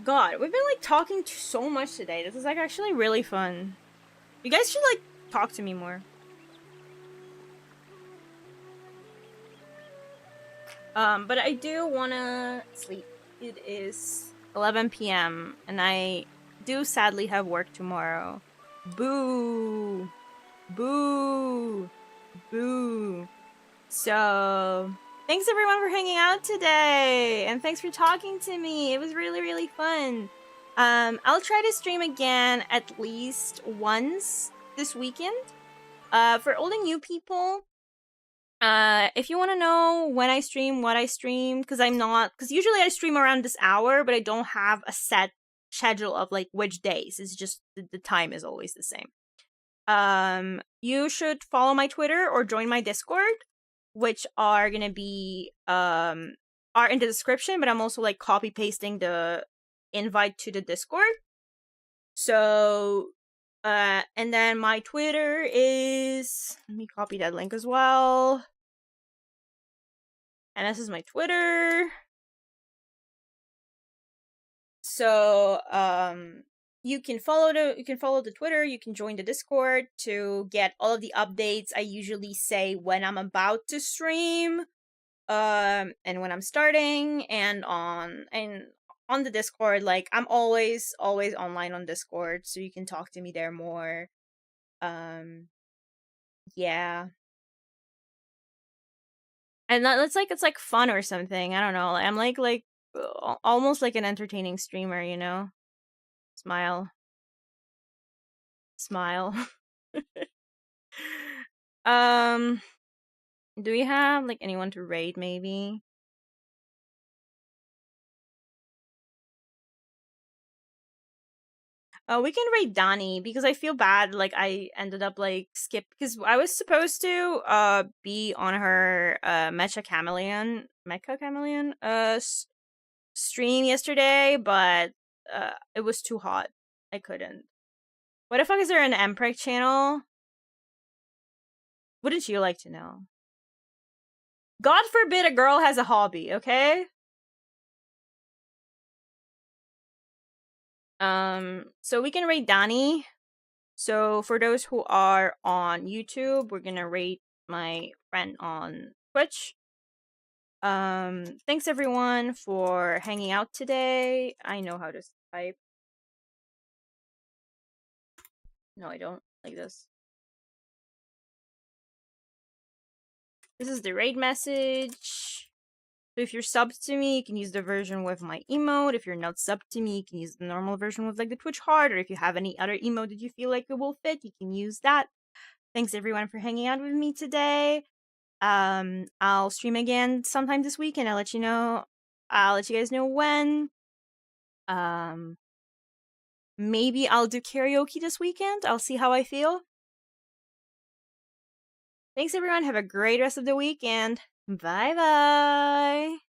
God, we've been, like, talking so much today. This is, like, actually really fun. You guys should, like, talk to me more. But I do wanna sleep. It is 11 p.m. and I do sadly have work tomorrow. Boo! Boo! Boo! So... thanks everyone for hanging out today, and thanks for talking to me. It was really fun. I'll try to stream again at least once this weekend. For all the new people, if you want to know when I stream, what I stream, because usually I stream around this hour, but I don't have a set schedule of like which days. It's just the time is always the same. You should follow my Twitter or join my Discord, which are gonna be are in the description, but I'm also like copy pasting the invite to the Discord. So and then my Twitter is, let me copy that link as well. And this is my Twitter. So you can follow the Twitter, you can join the Discord to get all of the updates. I usually say when I'm about to stream, and when I'm starting, and on the Discord, like I'm always online on Discord, so you can talk to me there more. Yeah. And it's like fun or something. I don't know. I'm like almost like an entertaining streamer, you know? Smile. Do we have like anyone to raid maybe? We can raid Donnie because I feel bad. Like I ended up like because I was supposed to be on her Mecha Chameleon stream yesterday, but it was too hot. I couldn't. What the fuck is there an Empreg channel? Wouldn't you like to know? God forbid a girl has a hobby, okay? So we can rate Donnie. So for those who are on YouTube, we're gonna rate my friend on Twitch. Thanks everyone for hanging out today. I know how to type. No, I don't. Like this. This is the raid message. So if you're subbed to me, you can use the version with my emote. If you're not subbed to me, you can use the normal version with like the Twitch heart. Or if you have any other emote that you feel like it will fit, you can use that. Thanks everyone for hanging out with me today. I'll stream again sometime this week, and I'll let you guys know when. Maybe I'll do karaoke this weekend. I'll see how I feel. Thanks everyone. Have a great rest of the week, and bye bye.